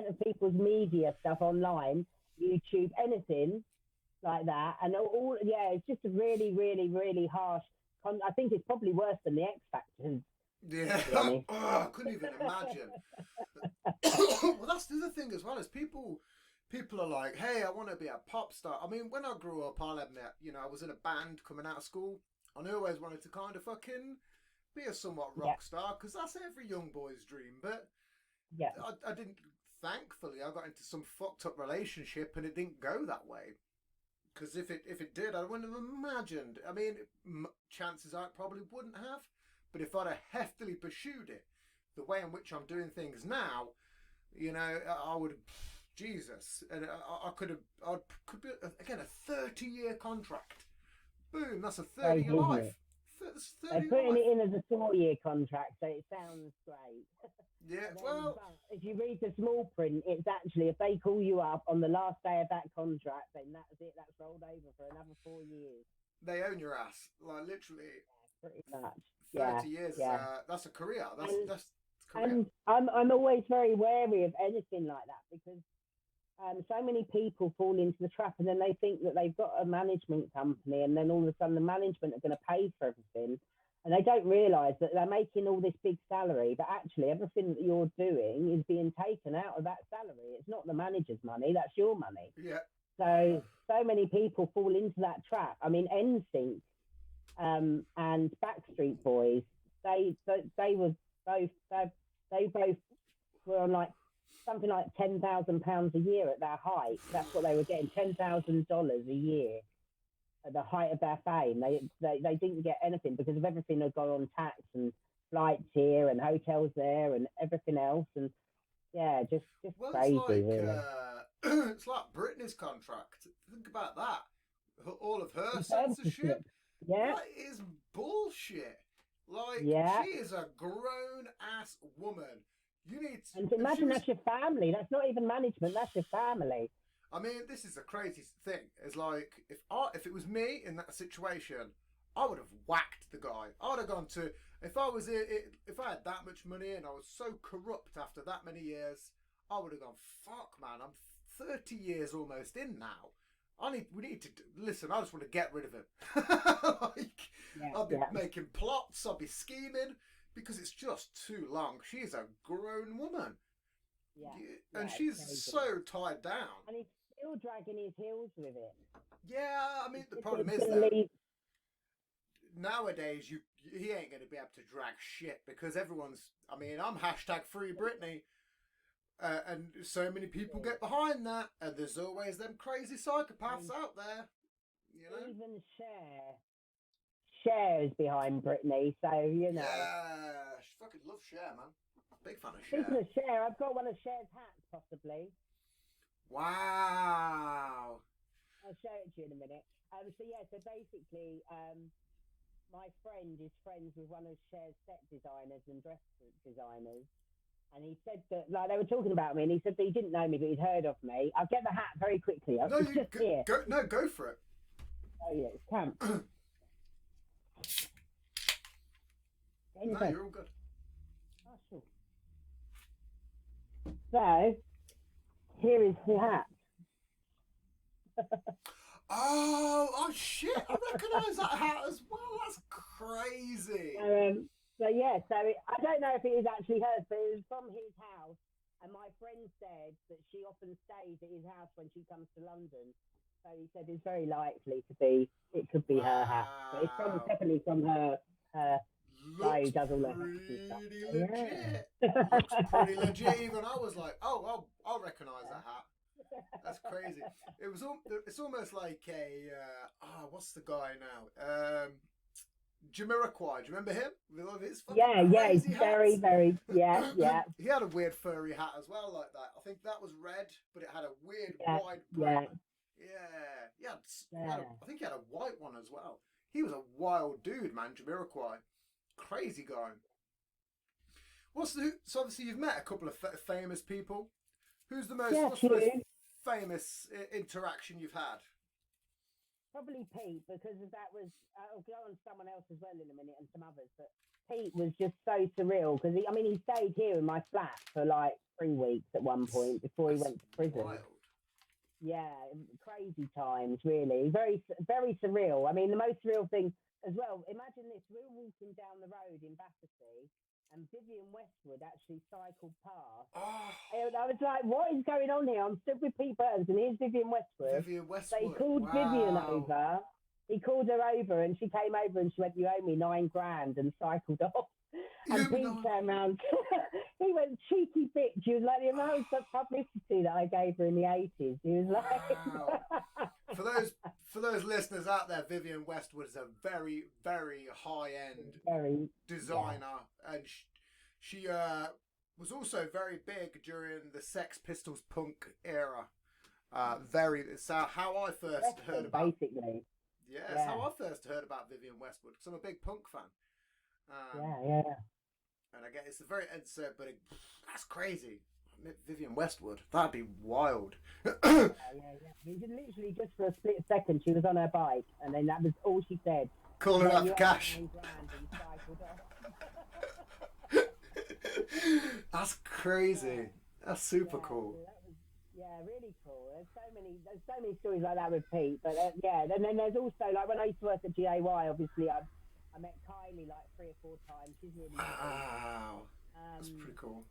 of people's media stuff online, YouTube, anything like that. And it's just a really, really, really harsh. I think it's probably worse than the X Factor. Yeah, I couldn't even imagine. Well, that's the other thing as well, is people are like, hey, I want to be a pop star. I mean, when I grew up, I'll admit, I was in a band coming out of school, and I always wanted to kind of fucking be a somewhat rock star, because that's every young boy's dream. But yeah, I didn't. Thankfully, I got into some fucked up relationship, and it didn't go that way. Because if it did, I wouldn't have imagined. I mean, chances are it probably wouldn't have. But if I'd have heftily pursued it, the way in which I'm doing things now, I would, Jesus, and I could be again a 30-year contract. Boom, that's a 30-year life. They're putting it in as a 4-year contract, so it sounds great. Yeah, But if you read the small print, it's actually, if they call you up on the last day of that contract, then that's it. That's rolled over for another 4 years. They own your ass, like literally. Pretty much. 30 years. That's a career. That's a career. And I'm always very wary of anything like that, because so many people fall into the trap, and then they think that they've got a management company, and then all of a sudden the management are going to pay for everything, and they don't realise that they're making all this big salary, but actually everything that you're doing is being taken out of that salary. It's not the manager's money, that's your money. Yeah. So many people fall into that trap. I mean, NSYNC and Backstreet Boys, they both were on like something like £10,000 a year at their height. That's what they were getting, $10,000 a year at the height of their fame. They didn't get anything because of everything had gone on tax and flights here and hotels there and everything else. And yeah, just crazy. It's like, really. it's like Britney's contract. Think about that. All of her censorship. Yeah, That is bullshit. Like, she is a grown ass woman. You need to, and imagine that's your family. That's not even management. That's your family. I mean, this is the craziest thing. It's like, if it was me in that situation, I would have whacked the guy. I would have gone to, if I had that much money and I was so corrupt after that many years, I would have gone, fuck man, I'm 30 years almost in now. We need to listen. I just want to get rid of him. I'll be making plots. I'll be scheming because it's just too long. She's a grown woman, and she's so tied down. And he's still dragging his heels with it. Yeah, I mean the problem is that nowadays he ain't going to be able to drag shit because everyone's. I mean, I'm #Free Britney. And so many people get behind that, and there's always them crazy psychopaths out there, Even Cher is behind Britney, so Yeah, she fucking loves Cher, man. Big fan of Cher. Speaking of Cher, I've got one of Cher's hats, possibly. Wow. I'll show it to you in a minute. So basically, my friend is friends with one of Cher's set designers and dress designers. And he said that, like, they were talking about me, and he said that he didn't know me, but he'd heard of me. I'll get the hat very quickly. It's just here. Go for it. Oh, yeah, it's camp. No, you're all good. Oh, sure. So, here is the hat. Oh, shit. I recognise that hat as well. That's crazy. So I don't know if it is actually hers, but it was from his house. And my friend said that she often stays at his house when she comes to London. So he said it's very likely to be, it could be her hat. But it's Wow. definitely from her guy who Looks does all the hats and pretty stuff. legit. Yeah. Looks pretty legit. Even I was like, oh, I'll recognise that hat. That's crazy. It's almost like a what's the guy now? Jamiroquai. Do you remember him with all of his fucking Yeah, crazy it's very, hats? very, yeah. He had a weird furry hat as well, like that. I think that was red, but it had a weird Yeah, wide brim. yeah. Yeah, I think he had a white one as well. He was a wild dude, man. Jamiroquai, crazy guy. So obviously you've met a couple of famous people. Who's the most? Yeah, What's the most few. famous interaction you've had? Probably Pete, because that was, I'll go on to someone else as well in a minute and some others, but Pete was just so surreal because he stayed here in my flat for like 3 weeks at one point before he went to prison. Wild. Yeah, crazy times, really. Very, very surreal. I mean, the most surreal thing as well, imagine this, we were walking down the road in Battersea and Vivian Westwood actually cycled past. Oh, And I was like, what is going on here? I'm stood with Pete Burns and here's Vivian Westwood. Vivian So Westwood. he called Vivian over. He called her over and she came over and she went, you owe me $9,000 and cycled off. And You Pete know- turned around. He went, cheeky bitch. He was like, the amount of publicity that I gave her in the 80s. He was like... Wow. For those listeners out there, Vivian Westwood is a very, very high end Very, designer, and she was also very big during the Sex Pistols punk era. It's how I first heard about. basically. Yeah, it's how I first heard about Vivian Westwood because I'm a big punk fan. Yeah. And I guess that's crazy. Vivian Westwood, that'd be wild. Yeah. He did literally just for a split second, she was on her bike, and then that was all she said. Calling her out You for owe me cash. $9,000 and cycled off. That's crazy. That's super cool. So that was, really cool. There's so many stories like that with Pete. But and then there's also like when I used to work at GAY, obviously I met Kylie like 3 or 4 times. She's really Wow. That's pretty cool.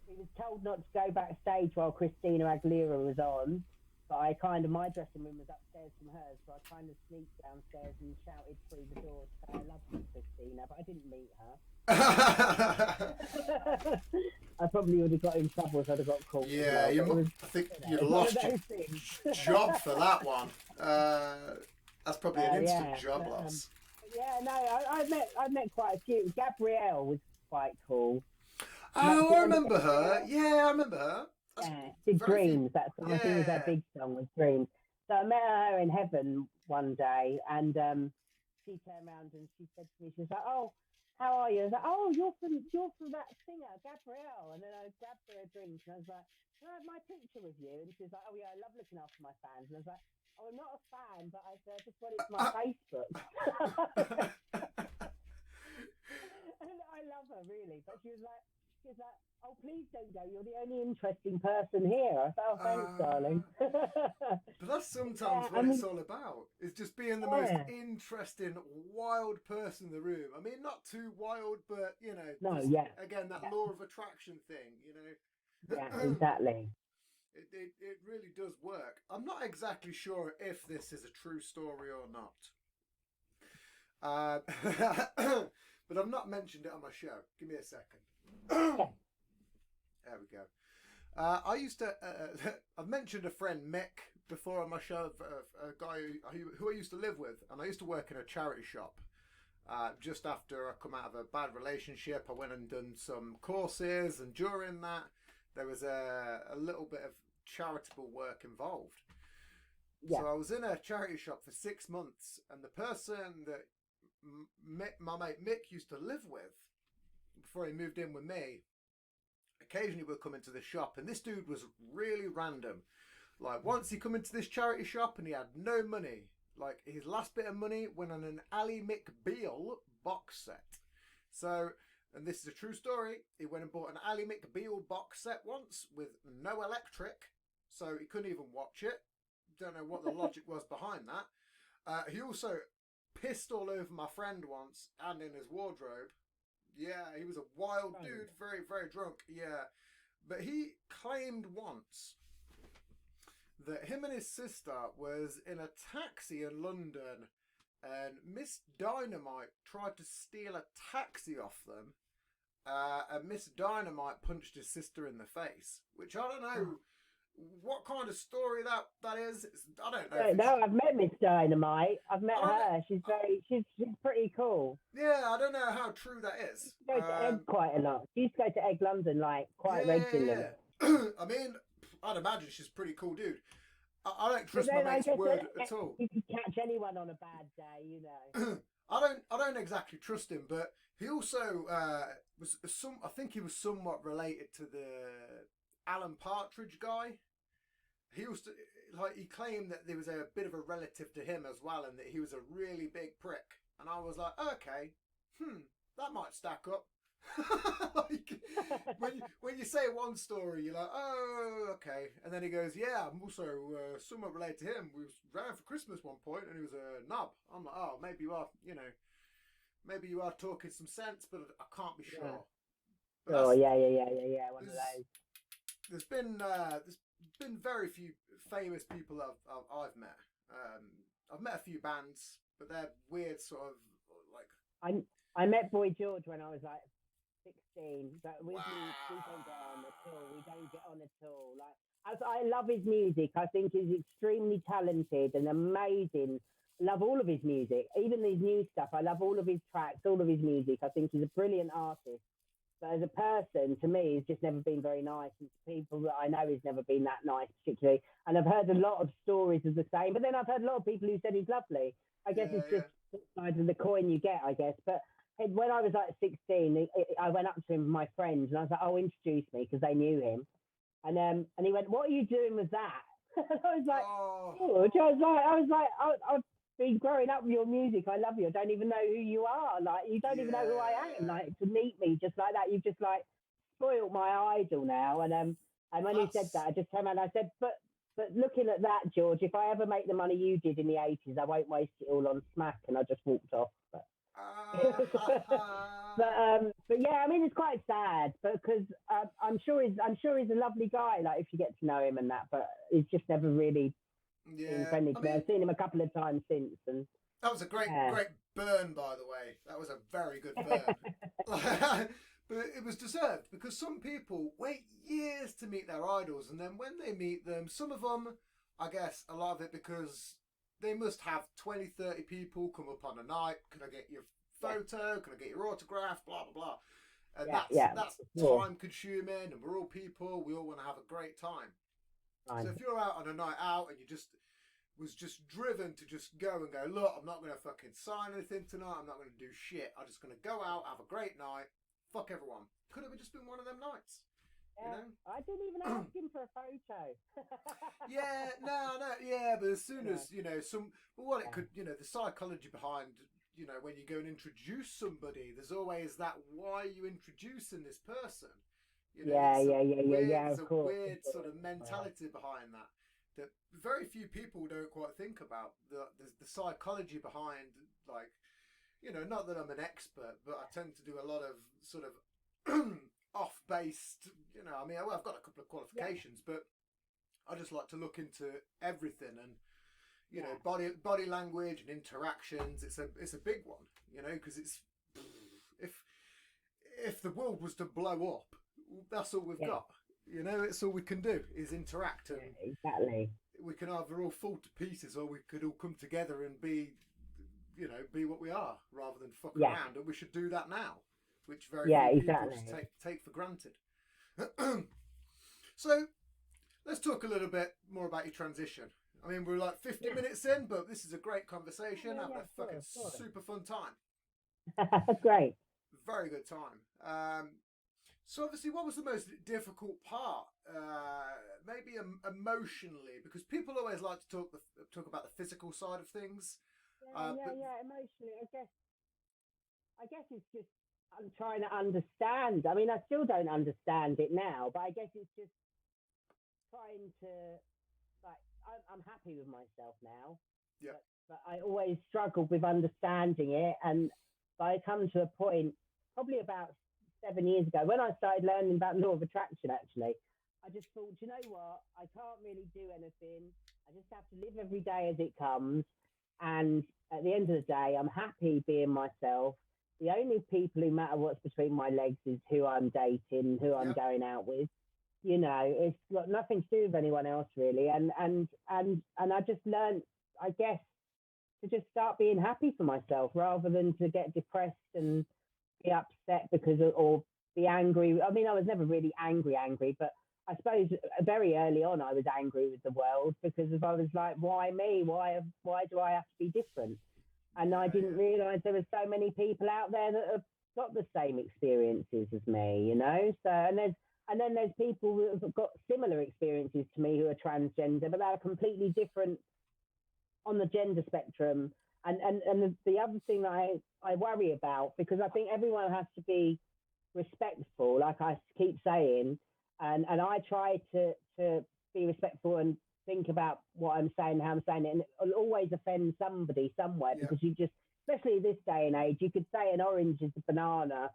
He was told not to go backstage while Christina Aguilera was on, but my dressing room was upstairs from hers, so I kind of sneaked downstairs and shouted through the door to say I love you, Christina, but I didn't meet her. I probably would have got in trouble if I'd have got caught. Yeah, I think you'd have lost your job for that one. That's probably an instant job loss. Yeah, no, I met quite a few. Gabrielle was quite cool. Oh, I remember her. Yeah, I remember her. Did Dreams. That's I think it was her big song was Dreams. So I met her in heaven one day, and she turned around and she said to me, she was like, "Oh, how are you?" I was like, "Oh, you're from that singer, Gabrielle." And then I grabbed her a drink, and I was like, "Can I have my picture with you?" And she was like, "Oh yeah, I love looking after my fans." And I was like, "Oh, I'm not a fan, but I just wanted my Facebook." And I love her really, but she was like, "Oh, please don't go. You're the only interesting person here." I thought, "Oh, thanks, darling." But that's sometimes what it's all about. Is just being the most interesting, wild person in the room. I mean, not too wild, but again, that law of attraction thing. Yeah, exactly. It really does work. I'm not exactly sure if this is a true story or not. But I've not mentioned it on my show. Give me a second. There we go. I used to. I've mentioned a friend Mick before on my show. A guy who I used to live with, and I used to work in a charity shop. Just after I come out of a bad relationship, I went and done some courses, and during that, there was a little bit of charitable work involved. Yeah. So I was in a charity shop for 6 months, and the person that my mate Mick used to live with before he moved in with me, occasionally would come into the shop, and this dude was really random. Like once he come into this charity shop and he had no money. Like his last bit of money went on an Ally McBeal box set. So, and this is a true story, he went and bought an Ally McBeal box set once with no electric, so he couldn't even watch it. Don't know what the logic was behind that. He also pissed all over my friend once and in his wardrobe. Yeah, he was a wild dude, very, very drunk. Yeah. but he claimed once that him and his sister was in a taxi in London, and Miss Dynamite tried to steal a taxi off them, and Miss Dynamite punched his sister in the face. Which I don't know what kind of story that is. I don't know. No, I've met Miss Dynamite. I've met I don't her. She's pretty cool. Yeah, I don't know how true that is. She goes to Egg quite a lot. She used to go to Egg London like quite regularly. Yeah. I mean, I'd imagine she's a pretty cool dude. I don't trust my mate's word at all. You can catch anyone on a bad day, you know. I don't exactly trust him, but he also was I think he was somewhat related to the Alan Partridge guy. He used to, like, he claimed that there was a bit of a relative to him as well, and that he was a really big prick. And I was like, okay, that might stack up. Like, when you say one story, you're like, oh, okay. And then he goes, yeah, I'm also somewhat related to him. We was round for Christmas one point, and he was a knob. I'm like, oh, maybe you are talking some sense, but I can't be sure. Yeah. Oh, yeah. One of those. There's been very few famous people I've met. I've met a few bands, but they're weird sort of like. I met Boy George when I was like 16, but we don't get on at all. We don't get on at all. Like, as I love his music, I think he's extremely talented and amazing. Love all of his music, even his new stuff. I love all of his tracks, all of his music. I think he's a brilliant artist. But as a person, to me, he's just never been very nice. And to people that I know, he's never been that nice, particularly. And I've heard a lot of stories of the same. But then I've heard a lot of people who said he's lovely. I guess it's just the side of the coin you get, I guess. But when I was like 16, I went up to him with my friends, and I was like, "Oh, introduce me," because they knew him. And he went, "What are you doing with that?" And I was like, "George," I was like, I've been growing up with your music. I love you. I don't even know who you are. Like, you don't even know who I am. Like, to meet me just like that, you've just like spoiled my idol now." And when he said that, I just came out and I said, but looking at that, George, if I ever make the money you did in the 80s, I won't waste it all on smack. And I just walked off. But yeah, I mean, it's quite sad because I'm sure he's a lovely guy. Like, if you get to know him and that, but he's just never really been friendly to me. I've seen him a couple of times since, and that was a great burn, by the way. That was a very good burn. But it was deserved, because some people wait years to meet their idols, and then when they meet them, some of them, I guess, a lot of it because they must have 20, 30 people come up on a night. Can I get your photo? Can I get your autograph? Blah, blah, blah. And that's time consuming, and we're all people. We all want to have a great time. Right. So if you're out on a night out and you was just driven to just go and go, look, I'm not going to fucking sign anything tonight. I'm not going to do shit. I'm just going to go out, have a great night, fuck everyone. Could have just been one of them nights. Yeah, you know? I didn't even ask him for a photo. But as soon as, you know, it could, you know, the psychology behind, you know, when you go and introduce somebody, there's always that, why are you introducing this person? You know, there's a weird sort of mentality behind that very few people don't quite think about. The psychology behind, like, you know, not that I'm an expert, but I tend to do a lot of sort of off-based, you know, I mean, I've got a couple of qualifications, but I just like to look into everything, and, you know, body language and interactions. It's a big one, you know, because it's, if the world was to blow up, that's all we've got. You know, it's all we can do is interact. And exactly. We can either all fall to pieces, or we could all come together and be, you know, be what we are, rather than fuck around. And we should do that now, which very few people just take for granted. So let's talk a little bit more about your transition. I mean, we're like 50 minutes in, but this is a great conversation. Having a fucking super fun time. Great. Very good time. So obviously, what was the most difficult part? Maybe emotionally, because people always like to talk about the physical side of things. Emotionally, I guess it's just, I'm trying to understand. I mean, I still don't understand it now, but I guess it's just trying to, like, I'm happy with myself now. Yeah. But I always struggled with understanding it, and I come to a point, probably about 7 years ago when I started learning about law of attraction. Actually, I just thought, you know what? I can't really do anything. I just have to live every day as it comes. And at the end of the day, I'm happy being myself. The only people who matter what's between my legs is who I'm dating, who I'm Yep. going out with. You know, it's got nothing to do with anyone else really. And I just learned, I guess, to just start being happy for myself rather than to get depressed and be upset because or be angry. I mean, I was never really angry, but I suppose very early on I was angry with the world because I was like, why me? Why do I have to be different? And I didn't realise there were so many people out there that have got the same experiences as me, you know. So and then there's people who have got similar experiences to me who are transgender, but they're completely different on the gender spectrum. And the other thing that I worry about, because I think everyone has to be respectful, like I keep saying, and I try to be respectful and think about what I'm saying, how I'm saying it, and it'll always offend somebody somewhere Yeah. because you just, especially this day and age, you could say an orange is a banana,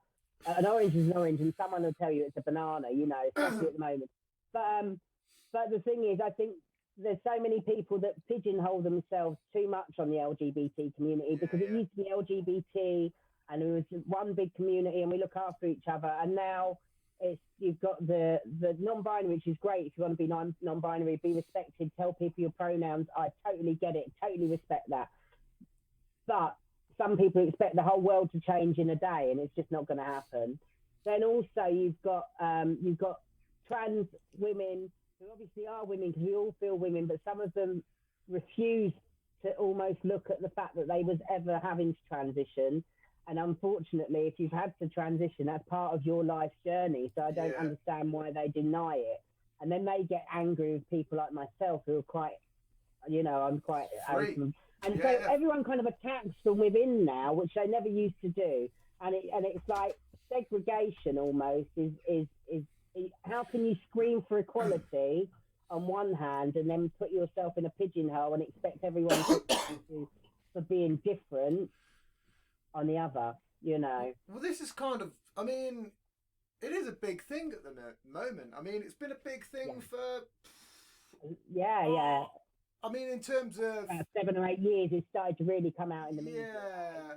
an orange is an orange, and someone will tell you it's a banana, you know, especially at the moment. But the thing is, I think there's so many people that pigeonhole themselves too much on the LGBT community because it used to be LGBT and it was one big community and we look after each other. And now you've got the non-binary, which is great. If you want to be non-binary, be respected, tell people your pronouns. I totally get it, totally respect that. But some people expect the whole world to change in a day, and it's just not going to happen. Then also you've got trans women who obviously are women because we all feel women, but some of them refuse to almost look at the fact that they was ever having to transition. And unfortunately, if you've had to transition, that's part of your life's journey. So I don't understand why they deny it. And then they get angry with people like myself who are quite, you know, I'm quite open. And so everyone kind of attacks from within now, which they never used to do. And it's like segregation almost is how can you scream for equality on one hand and then put yourself in a pigeonhole and expect everyone to for being different on the other, you know? Well, this is kind of, I mean, it is a big thing at the moment. I mean, it's been a big thing for... Yeah. I mean, in terms of... 7 or 8 years, it started to really come out in the media. Yeah.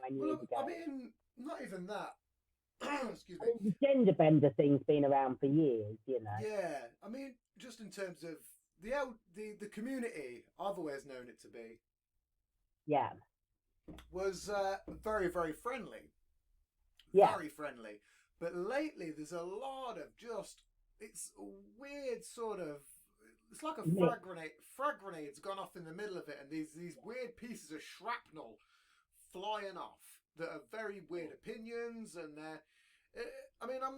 9 years ago. I mean, not even that. Excuse me. I mean, the gender bender thing's been around for years, you know. Yeah, I mean, just in terms of the community, I've always known it to be. Yeah. Was very, very friendly. Yeah. Very friendly. But lately, there's a lot of it's a weird sort of, it's like a frag grenade's gone off in the middle of it, and these weird pieces of shrapnel flying off that are very weird opinions, and I mean, I'm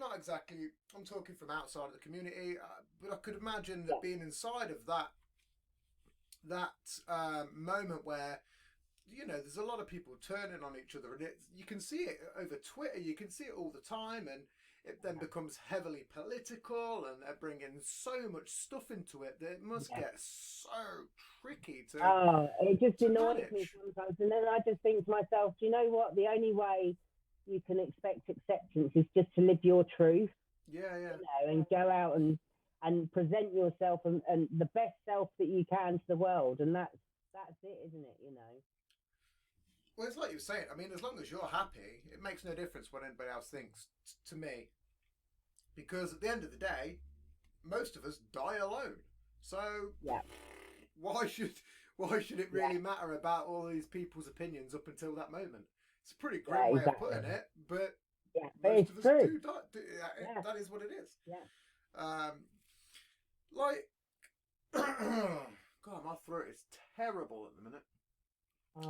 talking from outside of the community, but I could imagine that being inside of that moment where, you know, there's a lot of people turning on each other, and you can see it over Twitter, you can see it all the time, and it then becomes heavily political, and they're bringing so much stuff into it that it must get so tricky to... Oh, it just annoys me sometimes. And then I just think to myself, do you know what? The only way you can expect acceptance is just to live your truth. Yeah. You know, and go out and present yourself and the best self that you can to the world. And that's it, isn't it? You know? Well, it's like you were saying. I mean, as long as you're happy, it makes no difference what anybody else thinks to me. Because at the end of the day, most of us die alone. So why should it really matter about all these people's opinions up until that moment? It's a pretty grim way of putting it, but most of us do die. That is what it is. Yeah. Like, God, my throat is terrible at the minute.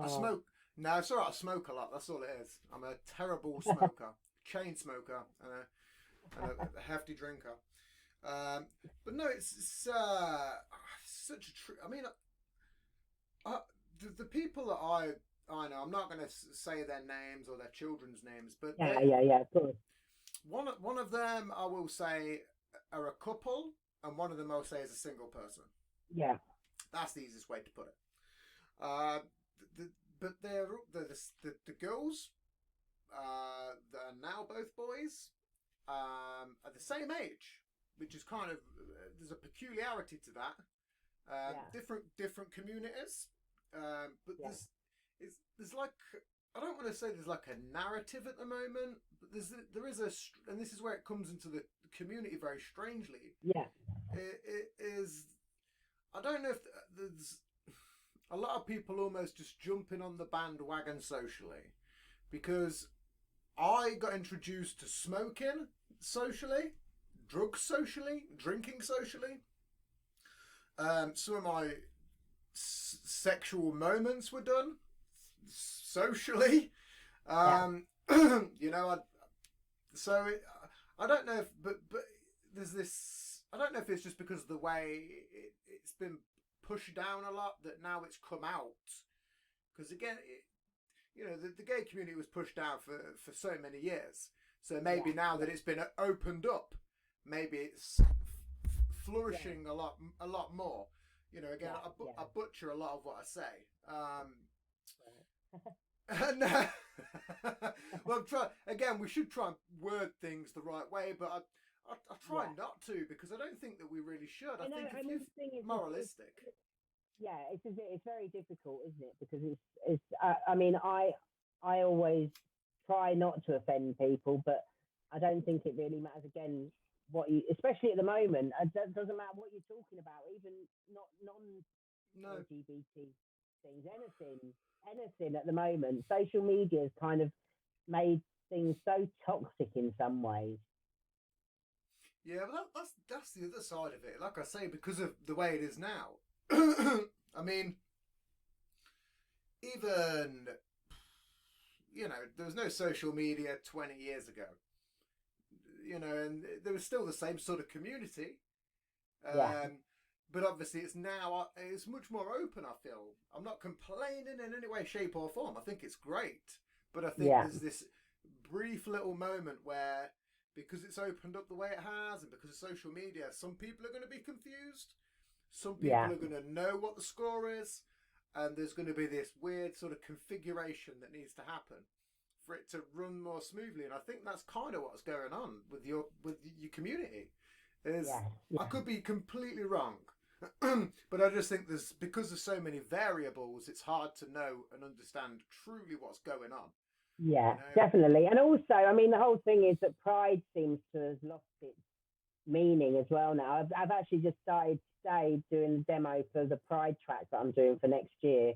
I smoke. No, it's all right. I smoke a lot. That's all it is. I'm a terrible smoker, chain smoker, and a hefty drinker. But no, it's such a I mean, the people that I know, I'm not going to say their names or their children's names, but yeah, of course. One of them I will say are a couple, and one of them I'll say is a single person. Yeah, that's the easiest way to put it. But the girls, that are now both boys are the same age, which is kind of there's a peculiarity to that. Different communities, but there's like I don't want to say there's like a narrative at the moment, but there is and this is where it comes into the community very strangely. Yeah, it is. I don't know if there's a lot of people almost just jumping on the bandwagon socially, because I got introduced to smoking socially, drugs socially, drinking socially. Some of my sexual moments were done socially. You know, I don't know if, but there's this. I don't know if it's just because of the way it's been pushed down a lot that now it's come out. Because again, you know, the gay community was pushed down for so many years. So maybe now that it's been opened up, maybe it's flourishing a lot more. You know, again, I butcher a lot of what I say. Well, we should try and word things the right way, but I try not to, because I don't think that we really should. I think if you're moralistic. It's very difficult, isn't it? Because it's. I mean, I always try not to offend people, but I don't think it really matters. Again, especially at the moment, it doesn't matter what you're talking about, even not non-LGBT things, anything at the moment. Social media has kind of made things so toxic in some ways. Yeah, but that's the other side of it. Like I say, because of the way it is now. I mean, even, you know, there was no social media 20 years ago. You know, and there was still the same sort of community. But obviously it's much more open, I feel. I'm not complaining in any way, shape or form. I think it's great. But I think there's this brief little moment where, because it's opened up the way it has, and because of social media, some people are going to be confused. Some people are going to know what the score is. And there's going to be this weird sort of configuration that needs to happen for it to run more smoothly. And I think that's kind of what's going on with your community. I could be completely wrong. But I just think because there's so many variables, it's hard to know and understand truly what's going on. Yeah, you know? Definitely. And also, I mean, the whole thing is that Pride seems to have lost its meaning as well now. I've actually just started today doing the demo for the Pride track that I'm doing for next year.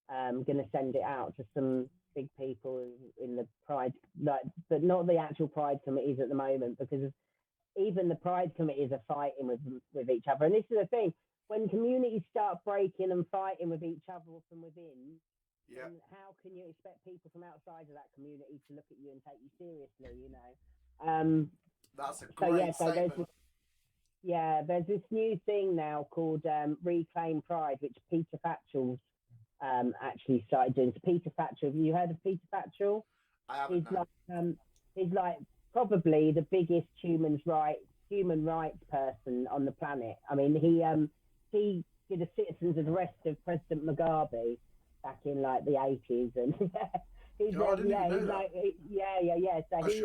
I'm going to send it out to some big people in the Pride, but not the actual Pride committees at the moment, because even the Pride committees are fighting with each other. And this is the thing, when communities start breaking and fighting with each other from within, then how can you expect people from outside of that community to look at you and take you seriously, you know? That's a great statement. There's this new thing now called Reclaim Pride, which Peter Fatchell's actually started doing. So Peter Fatchell, have you heard of Peter Fatchell? I haven't. He's like probably the biggest human rights person on the planet. I mean, he did a citizen's arrest of President Mugabe back in like the 80s, and So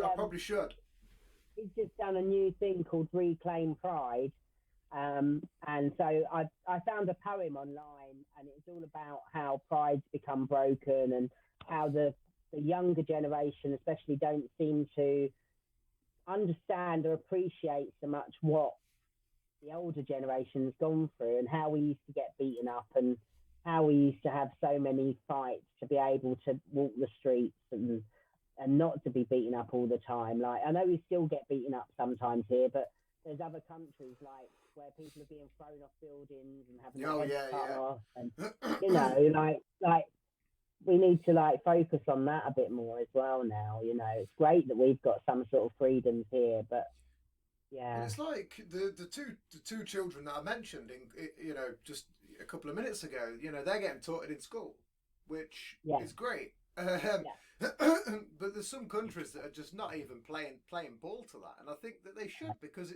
I probably should. He's just done a new thing called Reclaim Pride, and so I found a poem online, and it's all about how pride's become broken and how the younger generation especially don't seem to understand or appreciate so much what the older generation has gone through, and how we used to get beaten up, and how we used to have so many fights to be able to walk the streets and not to be beaten up all the time. Like, I know we still get beaten up sometimes here, but there's other countries like where people are being thrown off buildings and having their heads cut off, and you know, like we need to like focus on that a bit more as well now. You know, it's great that we've got some sort of freedoms here, but and it's like the two children that I mentioned you know, just a couple of minutes ago. You know, they're getting taught it in school, which is great. But there's some countries that are just not even playing ball to that, and I think that they should, because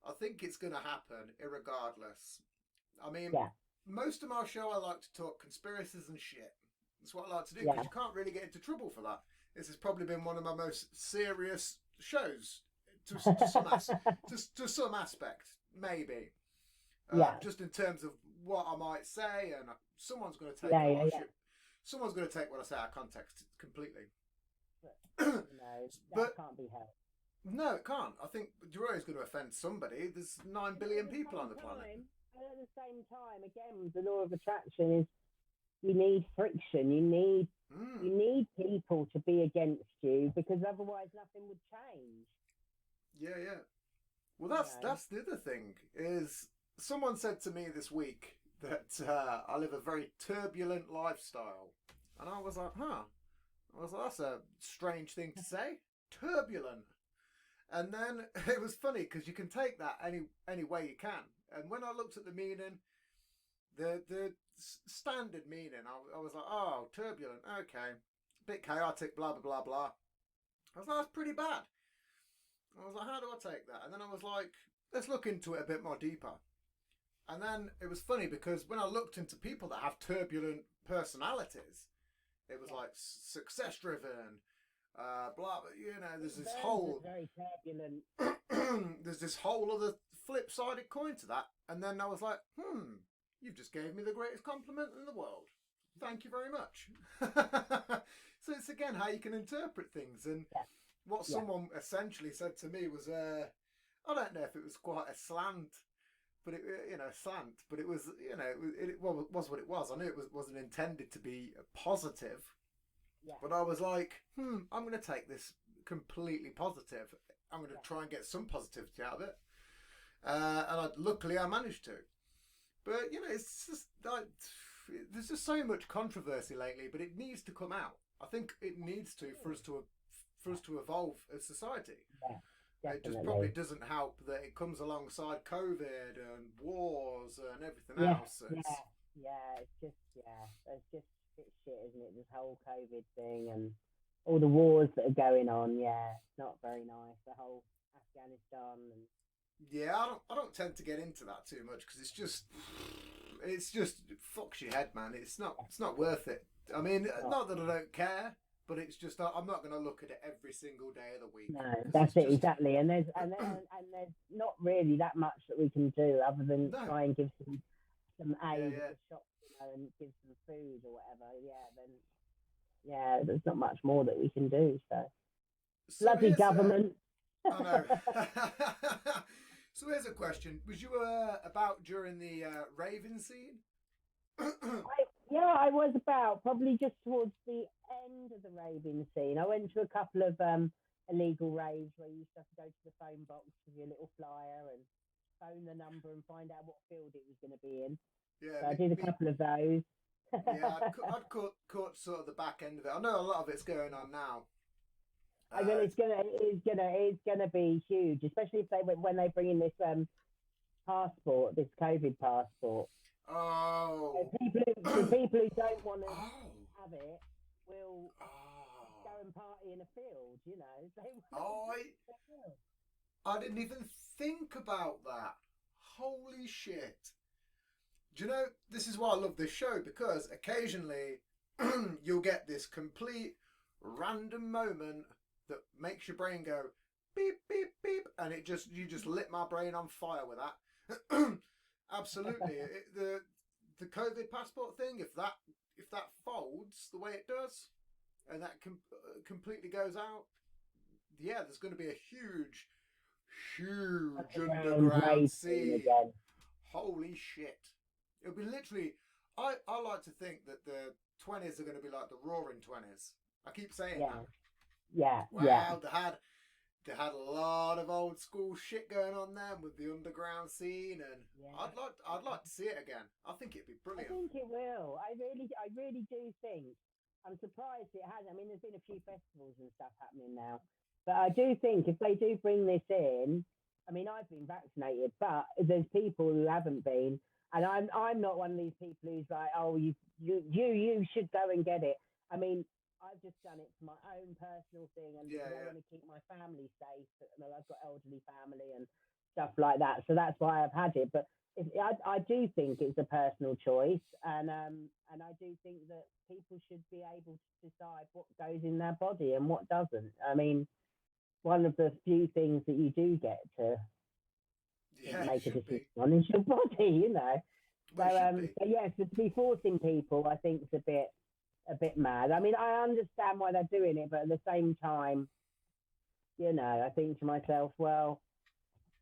I think it's going to happen irregardless. I mean, most of my show I like to talk conspiracies and shit. That's what I like to do, because you can't really get into trouble for that. This has probably been one of my most serious shows to some aspect, maybe. Just in terms of what I might say, and someone's going to take shit. Someone's going to take what I say out of context completely. That can't be helped. No, it can't. I think you're always going to offend somebody. There's 9 billion people on the planet. And at the same time, again, the law of attraction is you need friction. You need people to be against you, because otherwise nothing would change. Yeah. Well, that's the other thing is someone said to me this week that I live a very turbulent lifestyle, and I was like, I was like, that's a strange thing to say, turbulent. And then it was funny because you can take that any way you can. And when I looked at the meaning, the standard meaning, I was like, oh, turbulent, okay, bit chaotic, blah blah blah blah. I was like, that's pretty bad. I was like, how do I take that? And then I was like, let's look into it a bit more deeper. And then it was funny because when I looked into people that have turbulent personalities, it was like success driven, blah. There's this whole very turbulent. there's this whole other flip sided coin to that. And then I was like, you've just gave me the greatest compliment in the world. Thank you very much. So it's again how you can interpret things, and what someone essentially said to me was, I don't know if it was quite a slant, but it was, it was what it was. I knew it wasn't intended to be positive, but I was like, I'm going to take this completely positive. I'm going to try and get some positivity out of it, and luckily I managed to. But it's just like there's just so much controversy lately, but it needs to come out. I think it needs to for us to evolve as society. It just probably doesn't help that it comes alongside COVID and wars and everything else. It's just shit, isn't it? This whole COVID thing and all the wars that are going on. Yeah, it's not very nice. The whole Afghanistan and. Yeah, I don't tend to get into that too much because it's just fucks your head, man. It's not worth it. I mean, not that I don't care, but it's just I'm not going to look at it every single day of the week. No, that's it, exactly. And there's not really that much that we can do other than try and give some aid to the shops, and give some food or whatever. Then there's not much more that we can do. So bloody government. I know. So here's a question: was you about during the raving scene? I was about, probably just towards the end of the raving scene. I went to a couple of illegal raves where you used to have to go to the phone box with your little flyer and phone the number and find out what field it was going to be in. Yeah, so I did a couple of those. I'd caught sort of the back end of it. I know a lot of it's going on now. I mean, it's gonna be huge, especially if when they bring in this passport, this COVID passport. Oh. The people who don't want to have it will go and party in a field. I didn't even think about that. Holy shit! Do you know, this is why I love this show, because occasionally you'll get this complete random moment that makes your brain go beep beep beep, and you just lit my brain on fire with that. Absolutely. The COVID passport thing, if that folds the way it does, and that completely goes out, there's going to be a huge underground scene. Holy shit! It'll be literally. I like to think that the 20s are going to be like the Roaring 20s. I keep saying that. Wow, they had a lot of old school shit going on there with the underground scene, and I'd like to see it again. I think it'd be brilliant. I think it will. I really do think. I'm surprised it has. I mean, there's been a few festivals and stuff happening now, but I do think if they do bring this in, I mean, I've been vaccinated, but there's people who haven't been, and I'm not one of these people who's like, oh, you should go and get it. I mean, I've just done it for my own personal thing, and I want to keep my family safe. I've got elderly family and stuff like that, so that's why I've had it. But I do think it's a personal choice, and I do think that people should be able to decide what goes in their body and what doesn't. I mean, one of the few things that you do get to Yeah, it make a should decision be. on is your body, you know. So Well, it should be. so yes, to be forcing people, I think is a bit mad. I mean, I understand why they're doing it, but at the same time, you know, I think to myself, well,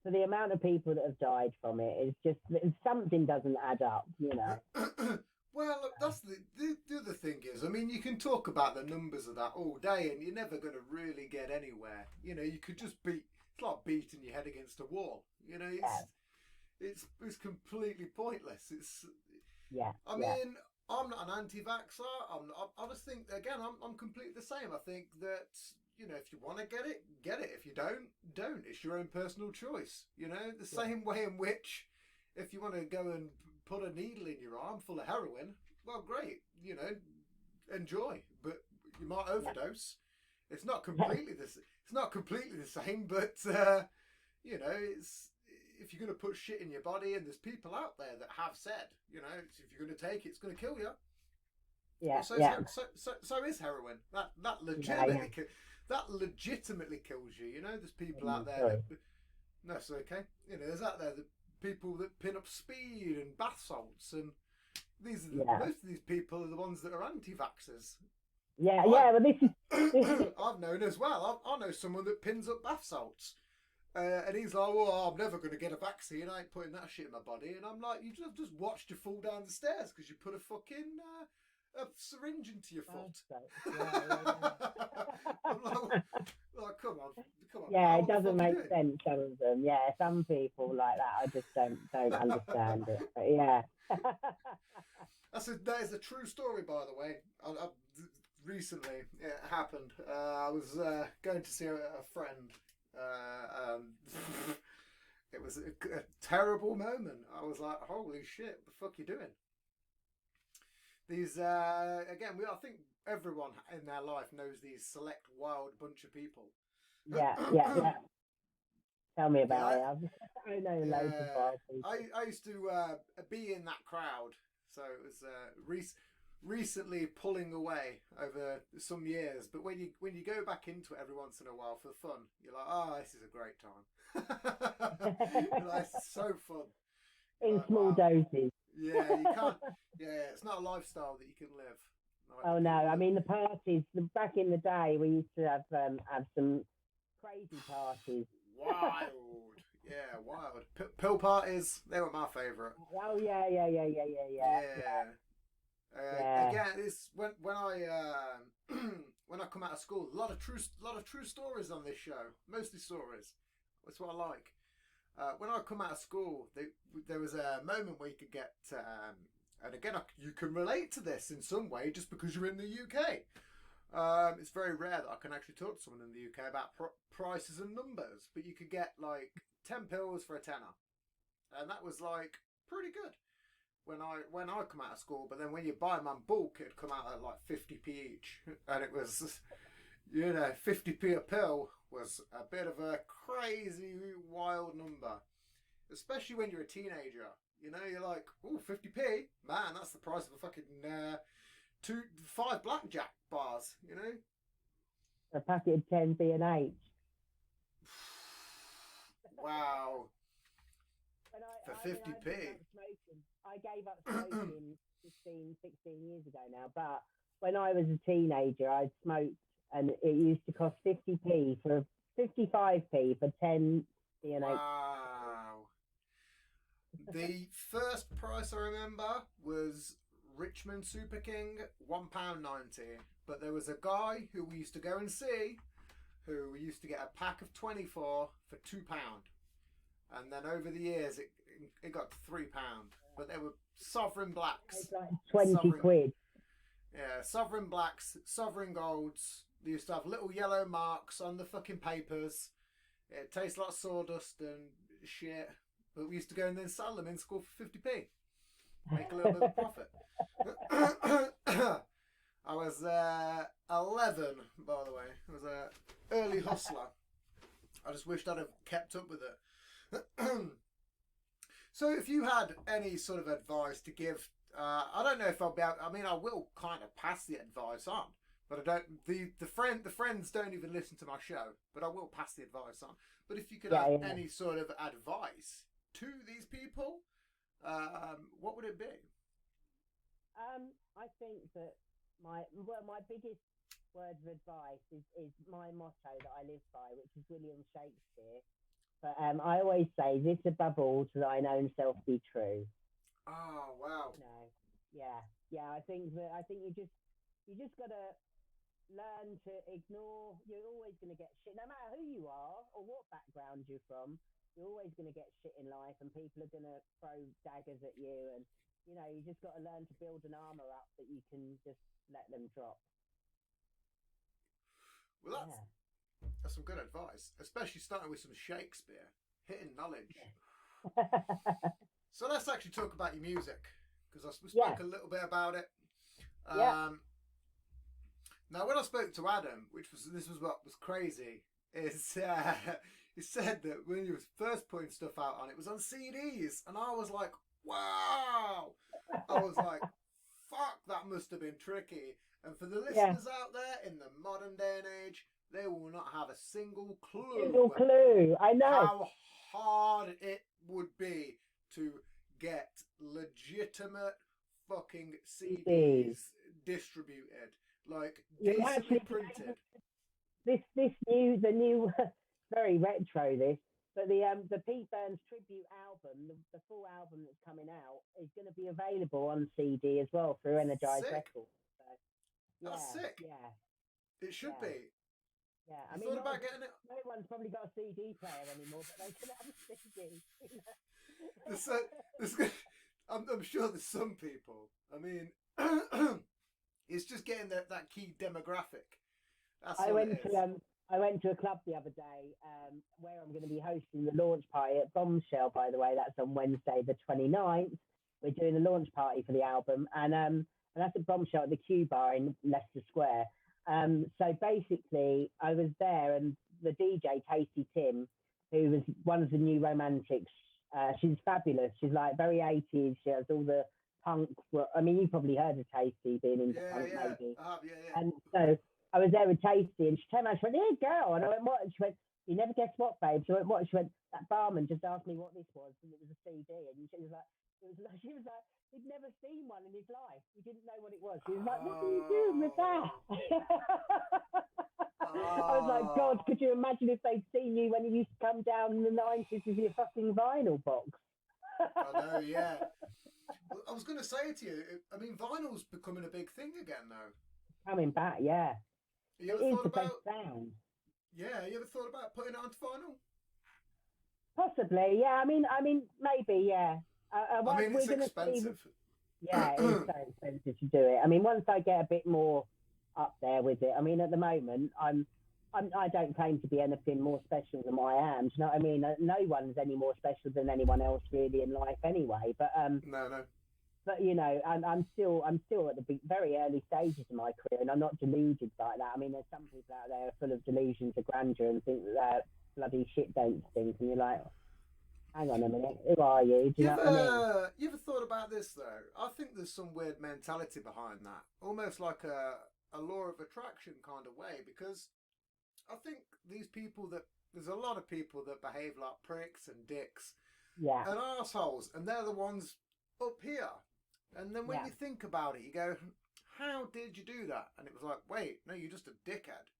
for the amount of people that have died from it, it's just something doesn't add up, you know. Well, look, that's the other thing is, I mean, you can talk about the numbers of that all day, and you're never going to really get anywhere. You know, you could just beat. It's like beating your head against a wall. You know, Yeah, it's completely pointless. It's. yeah, I yeah, mean, I'm not an anti-vaxxer. I just think again, I'm completely the same. I think that you know, if you want to get it, get it. If you don't. It's your own personal choice. You know, the yeah, same way in which, if you want to go and put a needle in your arm full of heroin, well, great. You know, enjoy, but you might yeah. overdose. It's not completely this. It's not completely the same, but you know, it's if you're going to put shit in your body, and there's people out there that have said, you know, if you're going to take it, it's going to kill you. Yeah, Well, yeah, so is heroin. yeah. That legitimately kills you. You know, there's people out there Sorry. that no, it's okay. You know, there's out there that people that pin up speed and bath salts, and Yeah, most of these people are the ones that are anti-vaxxers. yeah, I yeah. But this is I've known as well. I know someone that pins up bath salts. And he's like, "Well, I'm never going to get a vaccine. I ain't putting that shit in my body." And I'm like, "You just watched you fall down the stairs because you put a fucking a syringe into your foot." yeah, yeah, I'm yeah. like, come on, Yeah, pal, it what the doesn't fuck are you make doing? sense. Some of them, yeah, some people like that. I just don't understand it. But yeah, That is a true story, by the way. Recently, it happened. I was going to see a friend. It was a terrible moment. I was like, "Holy shit! What the fuck you doing?" These again, I think everyone in their life knows these select wild bunch of people. yeah, yeah, yeah. Tell me Yeah, about it. I know loads of yeah. wild people. I used to be in that crowd, so it was recently pulling away over some years. But when you go back into it every once in a while for fun, you're like, oh, this is a great time. You're like, it's so fun. You're In like, small wow. doses. Yeah, you can't. Yeah, it's not a lifestyle that you can live. Like Oh the no, people I that mean the parties. Back in the day, we used to have some crazy parties. wild. Yeah, wild. Pill parties, they were my favourite. Oh yeah, yeah, yeah, yeah, yeah, yeah, yeah, Yeah. yeah. Again, it's when I when I come out of school, a lot of true stories on this show. Mostly stories. That's what I like. When I come out of school, there was a moment where you could get, and again, you can relate to this in some way just because you're in the UK. It's very rare that I can actually talk to someone in the UK about prices and numbers, but you could get like 10 pills for a tenner, and that was like pretty good when I come out of school. But then when you buy them in bulk, it'd come out at like 50p each, and it was, you know, 50p a pill was a bit of a crazy wild number, especially when you're a teenager. You know, you're like, oh, 50p, man, that's the price of a fucking 5 blackjack bars. You know, A packet of 10 B&H. wow, for I mean, I 50p. gave up smoking. I gave up smoking 15, 16 years ago now. But when I was a teenager, I smoked, and it used to cost 50p for 55p for 10 B&H. Wow. The first price I remember was Richmond Super King, £1.90. But there was a guy who we used to go and see who used to get a pack of 24 for £2. And then over the years, it got to £3. But they were sovereign blacks, It's like 20 sovereign, quid. yeah, sovereign blacks, sovereign golds. They used to have little yellow marks on the fucking papers. It tastes like sawdust and shit. But we used to go and then sell them in school for 50p. Make a little bit of profit. I was 11, by the way. I was an early hustler. I just wished I'd have kept up with it. So if you had any sort of advice to give, I don't know if I'll be able, I mean, I will kind of pass the advice on, but I don't, the friends don't even listen to my show, but I will pass the advice on. But if you could have any sort of advice to these people, what would it be? I think that my biggest word of advice is my motto that I live by, which is William Shakespeare. But I always say, "This above all, to thine own self be true." Oh wow! Yeah. I think you just gotta learn to ignore. You're always gonna get shit, no matter who you are or what background you're from. You're always gonna get shit in life, and people are gonna throw daggers at you, and you just got to learn to build an armor up that you can just let them drop. Well, that's some good advice, especially starting with some Shakespeare, hitting knowledge. So let's actually talk about your music, because we spoke a little bit about it. Now, when I spoke to Adam, this was what was crazy, is he said that when he was first putting stuff out on it was on CDs, and I was like, wow! I was like, fuck, that must have been tricky. And for the listeners out there in the modern day and age, they will not have a single clue. I know how hard it would be to get legitimate fucking CDs distributed, like decently printed. The new very retro this, but the Pete Burns tribute album, the full album that's coming out, is going to be available on CD as well through Energized Records. So, that's sick. Yeah, it should be. Yeah, I mean, thought about getting it. No one's probably got a CD player anymore, but they can have a CD. I'm sure there's some people. I mean, it's just getting that key demographic. That's I went to a club the other day where I'm going to be hosting the launch party at Bombshell, by the way. That's on Wednesday the 29th. We're doing the launch party for the album, and that's at Bombshell at the Q Bar in Leicester Square. So basically, I was there, and the DJ, Tasty Tim, who was one of the New Romantics, she's fabulous. She's like very 80s. She has all the punk. I mean, you probably heard of Tasty being into punk, maybe. And so I was there with Tasty, and she came out, she went, "Here, girl." And I went, "What?" And she went, "You never guess what, babe." She went, "What?" She went, "That barman just asked me what this was, and it was a CD." And she was like, she was like, he'd never seen one in his life. He didn't know what it was. He was like, "What are you doing with that?" I was like, God, could you imagine if they'd seen you when you used to come down in the 90s with your fucking vinyl box? I know, yeah. I was going to say to you, I mean, vinyl's becoming a big thing again now. Coming back, yeah. You ever thought about sound? Yeah, you ever thought about putting it onto vinyl? Possibly, yeah. I mean, maybe, yeah. I mean, it's expensive. Yeah, it is so expensive to do it. I mean, once I get a bit more up there with it, I mean, at the moment, I don't claim to be anything more special than I am. Do you know what I mean? No one's any more special than anyone else really in life, anyway. But no. But I'm still at the very early stages of my career, and I'm not deluded like that. I mean, there's some people out there full of delusions of grandeur and think that bloody shit don't stink, and you're like, hang on a minute, who are you? Do you know what I mean? You ever thought about this though? I think there's some weird mentality behind that, almost like a law of attraction kind of way, because I think there's a lot of people that behave like pricks and dicks and assholes, and they're the ones up here. And then when you think about it, you go, how did you do that? And it was like, wait, no, you're just a dickhead.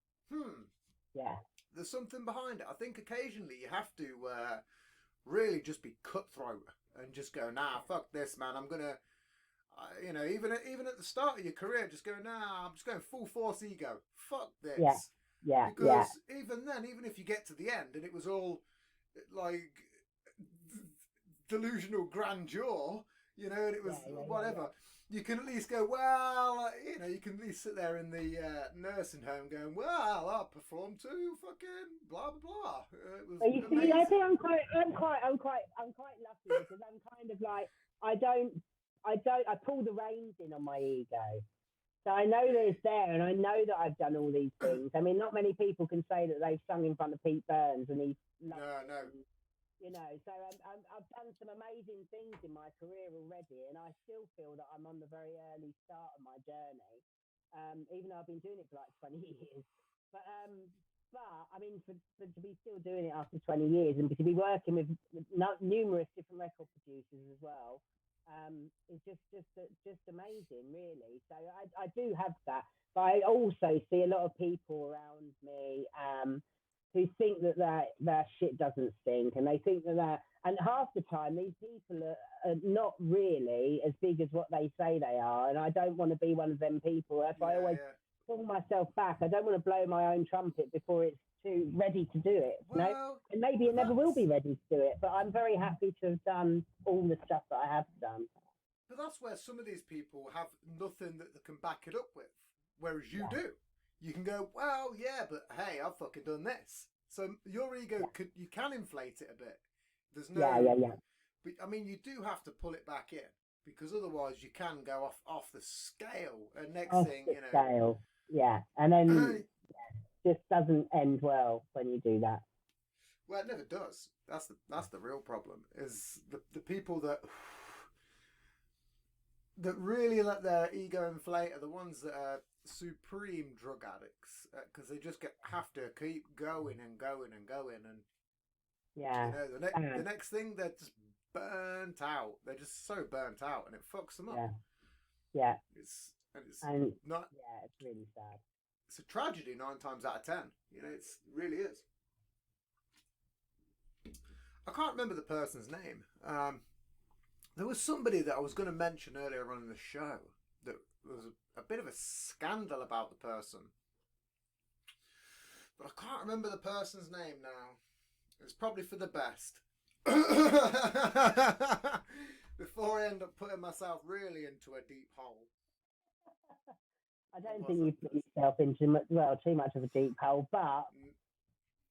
Yeah. There's something behind it. I think occasionally you have to really just be cutthroat and just go, nah, fuck this, man. I'm going to, even at the start of your career, just go, nah, I'm just going full force ego. Fuck this. Yeah. Because even then, even if you get to the end and it was all like delusional grandeur, and it was whatever, you can at least go, well, you can at least sit there in the nursing home going, well, I performed to fucking blah blah blah. It was amazing. I think I'm quite lucky because I'm kind of like I pull the reins in on my ego. So I know that it's there, and I know that I've done all these things. I mean, not many people can say that they've sung in front of Pete Burns and he's no. you know. So I've done some amazing things in my career already, and I still feel that I'm on the very early start of my journey, even though I've been doing it for like 20 years. But I mean, for to be still doing it after 20 years and to be working with numerous different record producers as well, is just amazing, really. So I do have that, but I also see a lot of people around me who think that their shit doesn't stink, and they think that and half the time these people are not really as big as what they say they are, and I don't want to be one of them people. That's why I always pull myself back. I don't want to blow my own trumpet before it's too ready to do it. Well, you know? And maybe it never will be ready to do it, but I'm very happy to have done all the stuff that I have done. But that's where some of these people have nothing that they can back it up with, whereas you do. You can go, well, yeah, but hey, I've fucking done this. So your ego, you can inflate it a bit. There's no, but I mean, you do have to pull it back in, because otherwise you can go off the scale. And next thing, you know, scale. Yeah, and then just doesn't end well when you do that. Well, it never does. That's the real problem. Is the people that really let their ego inflate are the ones that are supreme drug addicts, because they just have to keep going and going and going, and you know the next thing they're just burnt out. They're just so burnt out, and it fucks them up. Yeah. It's not. Yeah, it's really sad. It's a tragedy 9 times out of 10. You know, it really is. I can't remember the person's name. There was somebody that I was going to mention earlier on in the show that was a bit of a scandal about the person. But I can't remember the person's name now. It's probably for the best. Before I end up putting myself really into a deep hole. I don't think you put yourself into too much of a deep hole, but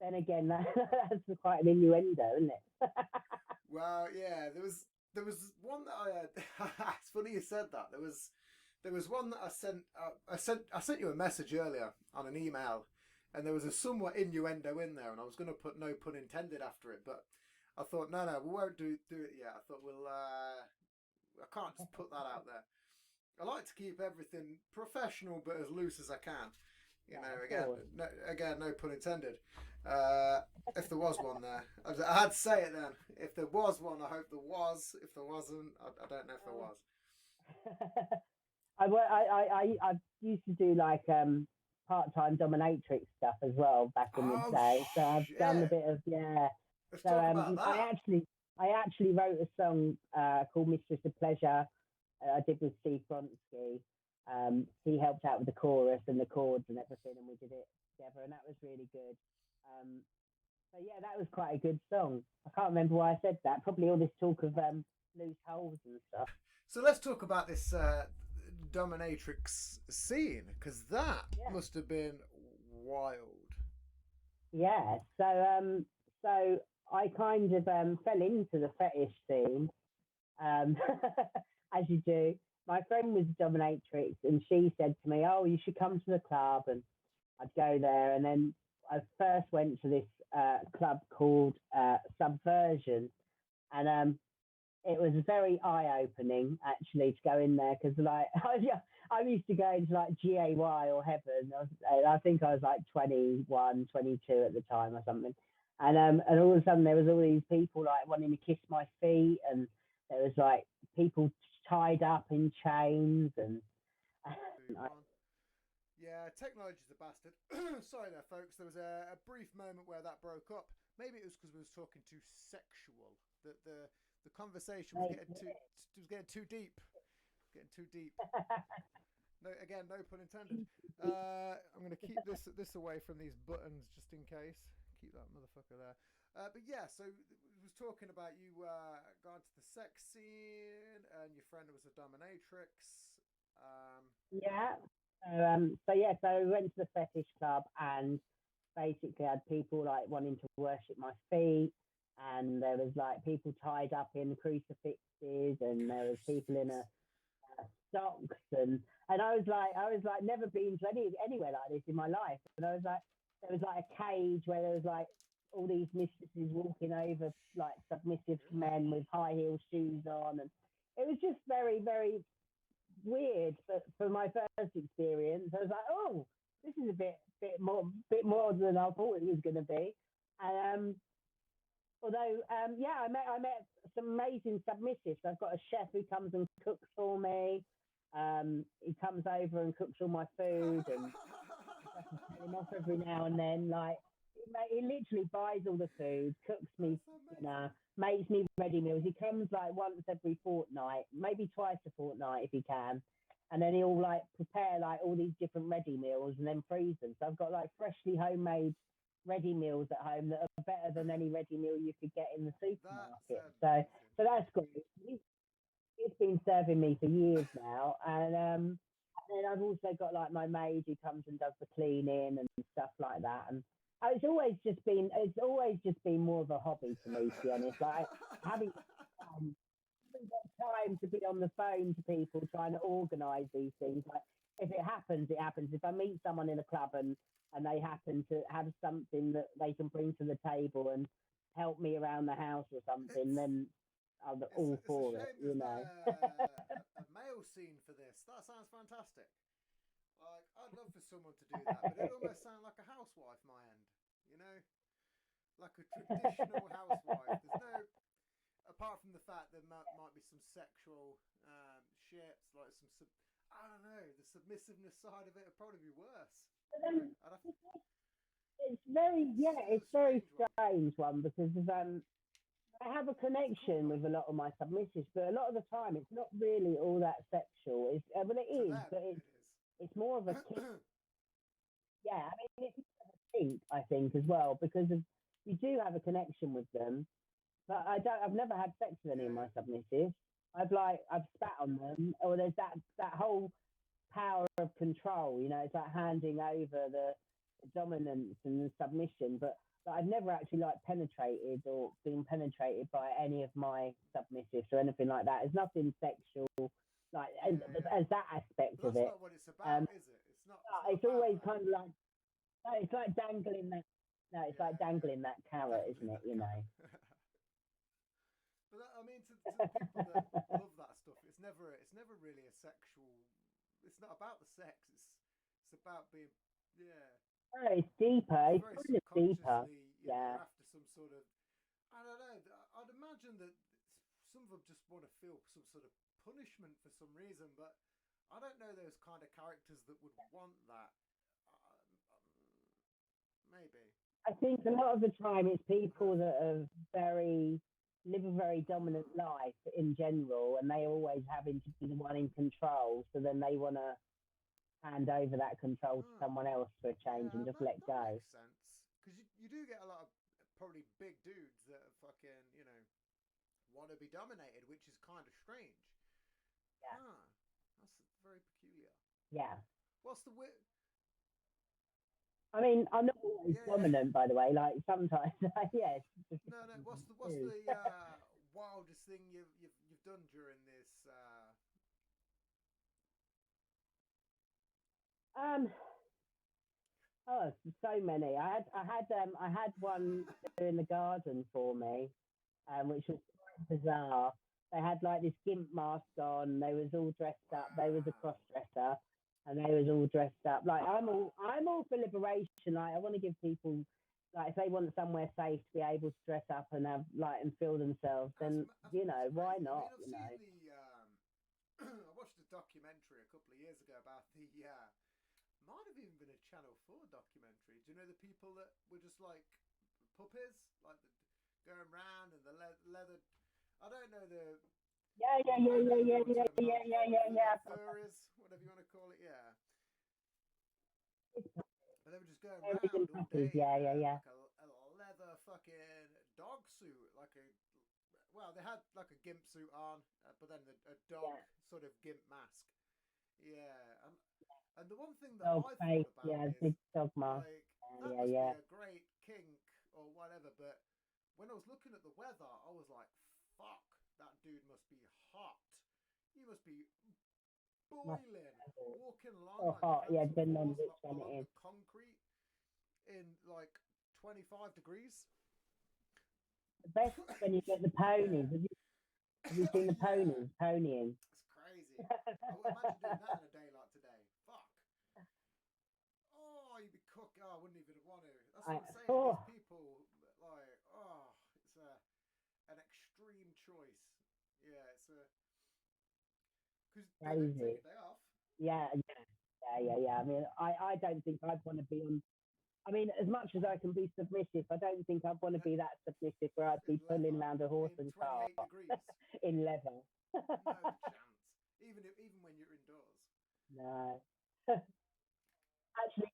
then again, that's quite an innuendo, isn't it? Well, yeah, there was one that I had. It's funny you said that. There was one that I sent you a message earlier on an email, and there was a somewhat innuendo in there, and I was going to put no pun intended after it, but I thought no, we won't do it yet. I thought I can't just put that out there. I like to keep everything professional but as loose as I can. You know, again, no pun intended. If there was one there, I had to say it then. If there was one, I hope there was. If there wasn't, I don't know if there was. I used to do like part-time dominatrix stuff as well back in the day. So I've done a bit of Let's talk about that. I actually wrote a song called Mistress of Pleasure. I did with Steve Bronsky. He helped out with the chorus and the chords and everything, and we did it together, and that was really good. So yeah, that was quite a good song. I can't remember why I said that. Probably all this talk of loose holes and stuff. So let's talk about this dominatrix scene, because that must have been wild. Yeah. So I kind of fell into the fetish scene, as you do. My friend was a dominatrix, and she said to me, "Oh, you should come to the club." And I'd go there, and then I first went to this club called Subversion, and it was very eye-opening actually to go in there, because like I used to go into like GAY or Heaven. I think I was like 21, 22 at the time or something, and all of a sudden there was all these people like wanting to kiss my feet, and there was like people tied up in chains, and yeah, technology's a bastard. Sorry there, folks. There was a brief moment where that broke up. Maybe it was because we was talking too sexual. That the conversation was getting too deep. Getting too deep. No, again, no pun intended. I'm going to keep this away from these buttons just in case. Keep that motherfucker there. But yeah, so we was talking about you going to the sex scene, and your friend was a dominatrix. So we went to the fetish club, and basically had people like wanting to worship my feet, and there was like people tied up in crucifixes, and there was people in a stocks, and I was like never been to anywhere like this in my life, and I was like, there was like a cage where there was like all these mistresses walking over like submissive men with high heel shoes on, and it was just very, very weird. But for my first experience, I was like, oh, this is a bit more than I thought it was going to be. And although, yeah, I met some amazing submissives. I've got a chef who comes and cooks for me. He comes over and cooks all my food, and I can tell him off every now and then. Like he literally buys all the food, cooks me dinner, makes me ready meals. He comes like once every fortnight, maybe twice a fortnight if he can, and then he'll like prepare like all these different ready meals and then freeze them. So I've got like freshly homemade ready meals at home that are better than any ready meal you could get in the supermarket. So that's great. He's been serving me for years now, and then I've also got like my maid who comes and does the cleaning and stuff like that. And it's always just been more of a hobby for me, to be honest. Like having got time to be on the phone to people trying to organise these things. Like if it happens, it happens. If I meet someone in a club and they happen to have something that they can bring to the table and help me around the house or something, then I'm all for it, you know. A male scene for this. That sounds fantastic. Like, I'd love for someone to do that, but it almost sounds like a housewife, my end. You know, like a traditional housewife. There's no, apart from the fact there might be some sexual shits, like I don't know, the submissiveness side of it would probably be worse. It's very strange one because of, I have a connection with a lot of my submissives, but a lot of the time it's not really all that sexual. Well, it is, but it's more of a kink. Yeah, I mean, it's more of a kink, I think, as well, because you do have a connection with them. But I've never had sex with any of my submissives. I've spat on them, or there's that whole power of control. You know, it's like handing over the dominance and the submission, but I've never actually like penetrated or been penetrated by any of my submissives or anything like that. There's nothing sexual like as that aspect of it. That's not what it's about, is it? It's not. It's always kind of like it's like dangling that. No, it's like dangling that carrot, isn't it? You know. But I mean, to the people that love that stuff, it's never really a sexual. It's not about the sex. It's about being, yeah. No, it's deeper. It's kind of deeper. Yeah. After some sort of, I don't know. I'd imagine that some of them just want to feel some sort of punishment for some reason, but I don't know those kind of characters that would want that. Maybe. I think a lot of the time it's people that are live a very dominant life in general, and they always having to be the one in control. So then they want to hand over that control to someone else for a change and just let go. Makes sense, because you do get a lot of probably big dudes that are fucking, you know, want to be dominated, which is kind of strange. Yeah, that's very peculiar. Yeah. What's the I mean, I'm not always dominant, by the way. Like sometimes, yeah. No. What's the wildest thing you've done during this? Oh, so many. I had one doing the garden for me, which was quite bizarre. They had like this gimp mask on. They was all dressed up. They was a cross dresser. And they was all dressed up. Like I'm all for liberation. Like I want to give people, like if they want somewhere safe to be able to dress up and have and feel themselves, then why not? I mean, I've seen I watched a documentary a couple of years ago about might have even been a Channel 4 documentary. Do you know the people that were just like puppies, like going round and the leather? I don't know the. Yeah. Furries, whatever you want to call it, yeah. But they were just going around all day. Yeah. Like a leather fucking dog suit, they had like a gimp suit on, but then a dog sort of gimp mask. Yeah, and the one thing that I thought about is big dog mask. That must be a great kink or whatever. But when I was looking at the weather, I was like, fuck. That dude must be hot. He must be boiling, walking along depending on which one it is. Concrete in like 25 degrees. The best is when you get the ponies. Have you seen the Yeah. ponies ponying? It's crazy. I would imagine doing that on a day like today. Fuck. Oh, you'd be cooking. Oh, I wouldn't even want to. That's what I'm saying. Oh, These people, like, oh, it's an extreme choice. Yeah, it's a because they don't crazy. take a day off. Yeah. I mean, I don't think I'd want to be on. I mean, as much as I can be submissive, I don't think I'd want to be that submissive where I'd be In pulling leather, around a horse in and cart 28 degrees. in leather. No chance. Even when you're indoors. No. Actually,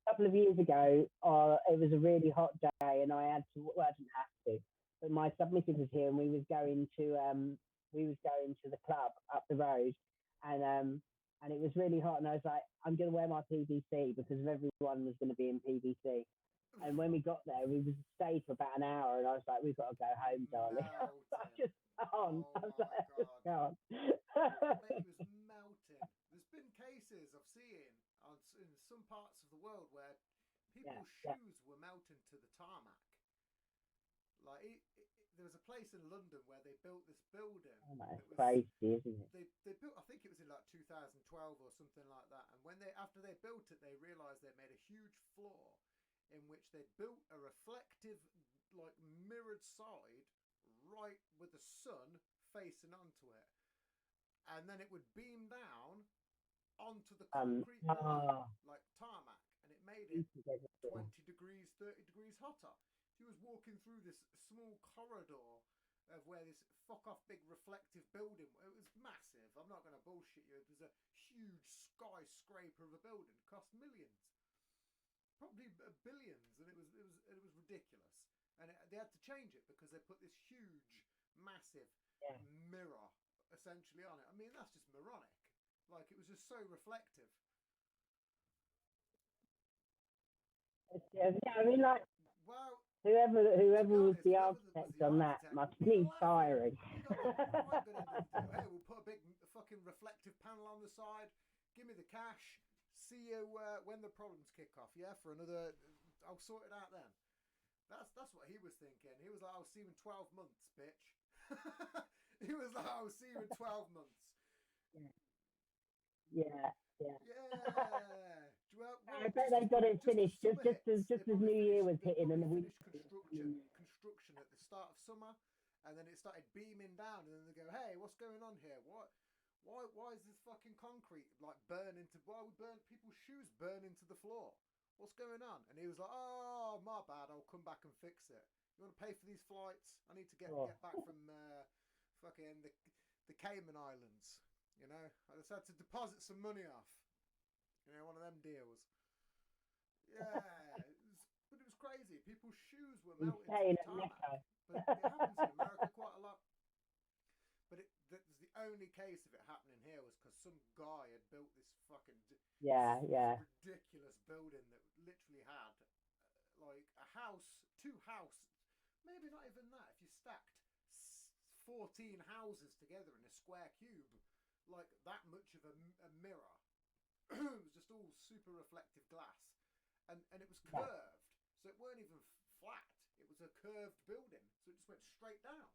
a couple of years ago, it was a really hot day, and I had to. Well, I didn't have to, but my submissive was here, and we was going to the club up the road, and it was really hot, and I was like, I'm going to wear my PVC because everyone was going to be in PVC. And when we got there, we was stayed for about an hour, and I was like, "We've got to go home, darling." I Melting. just can't. Oh I was my like, I just God. can't. Mate, he was melting. There's been cases I've seen in some parts of the world where people's Yeah. shoes were melting to the tarmac. Like there was a place in London where they built this building. Oh, no, it's that was, crazy, isn't it? they built. I think it was in like 2012 or something like that. And when after they built it, they realised they made a huge flaw in which they built a reflective, like mirrored side right with the sun facing onto it, and then it would beam down onto the concrete block, like tarmac, and it made it 20 degrees, 30 degrees hotter. He was walking through this small corridor of where this fuck off big reflective building. It was massive. I'm not going to bullshit you. It was a huge skyscraper of a building. It cost millions, probably billions, and it was ridiculous. And they had to change it because they put this huge, massive mirror essentially on it. I mean, that's just moronic. Like, it was just so reflective. Yeah, I mean, like, Well, whoever was honest, the whoever architect was the on that architect must would be laugh. tiring. He got the right good end of the deal. Hey, we'll put a big fucking reflective panel on the side. Give me the cash. See you when the problems kick off. Yeah, for another. I'll sort it out then. That's what he was thinking. He was like, "I'll see you in 12 months, bitch." He was like, "I'll see you in 12 months." Yeah. Well, I bet they got it finished just as New Year was hitting, and we finished construction at the start of summer, and then it started beaming down, and then they go, "Hey, what's going on here? Why is this fucking concrete like why we burn people's shoes burn into the floor? What's going on?" And he was like, "Oh, my bad. I'll come back and fix it. You want to pay for these flights? I need to get back from fucking the Cayman Islands. You know, I just had to deposit some money off. You know, one of them deals." Yeah, but it was crazy. People's shoes were melted to the tarmac. But it happens in America quite a lot. But the only case of it happening here was because some guy had built this fucking ridiculous building that literally had like a house, two houses, maybe not even that. If you stacked 14 houses together in a square cube, like that much of a mirror. It was just all super reflective glass, and it was curved, so it weren't even flat. It was a curved building, so it just went straight down.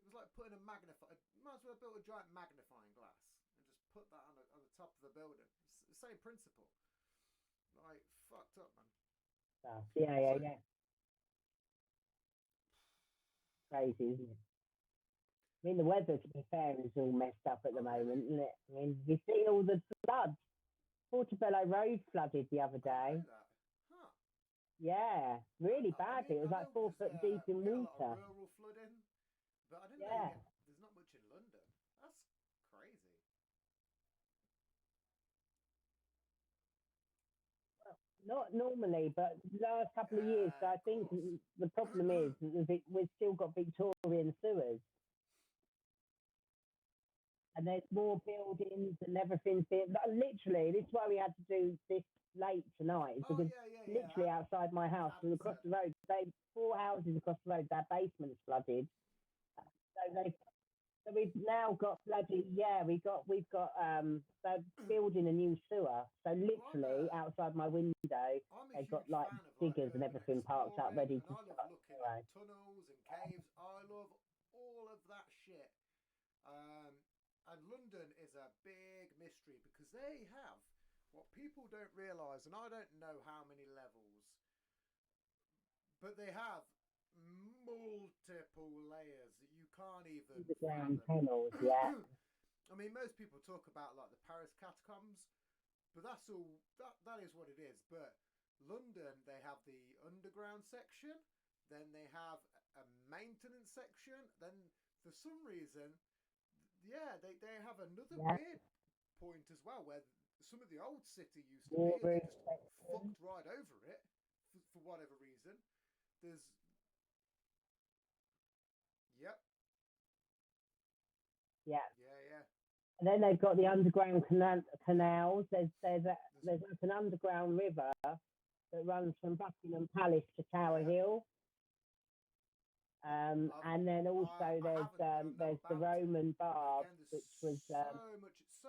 It was like putting a might as well build a giant magnifying glass and just put that on the top of a building. It's the same principle. Like, fucked up, man. Yeah. Crazy, isn't it? I mean, the weather, to be fair, is all messed up at the moment, isn't it? I mean, you see all the floods. Portobello Road flooded the other day. Huh. Yeah, really badly. It was like 4 foot deep in water. A lot of rural flooding, but I didn't know there's not much in London. That's crazy. Not normally, but the last couple of years, I think the problem is that we've still got Victorian sewers. And there's more buildings and everything's been literally. This is why we had to do this late tonight, because literally outside my house and across the road, 4 houses across the road, their basements flooded. So we've now got we've got they're building a new sewer. So literally outside my window window, I'm a they've huge got like fan of diggers and everything parked up ready and to I love start. looking at tunnels and caves. I love all of that shit. And London is a big mystery because they have what people don't realise, and I don't know how many levels, but they have multiple layers that you can't even Underground fathom. tunnels, yeah. I mean, most people talk about like the Paris catacombs, but that's all. That is what it is. But London, they have the underground section, then they have a maintenance section, then for some reason, yeah, they have another weird point as well where some of the old city used to be, and they just fucked right over it for whatever reason. There's, yep, Yeah. yeah. And then they've got the underground canals. There's like an underground river that runs from Buckingham Palace to Tower Hill. And then also there's the Roman Bath, which was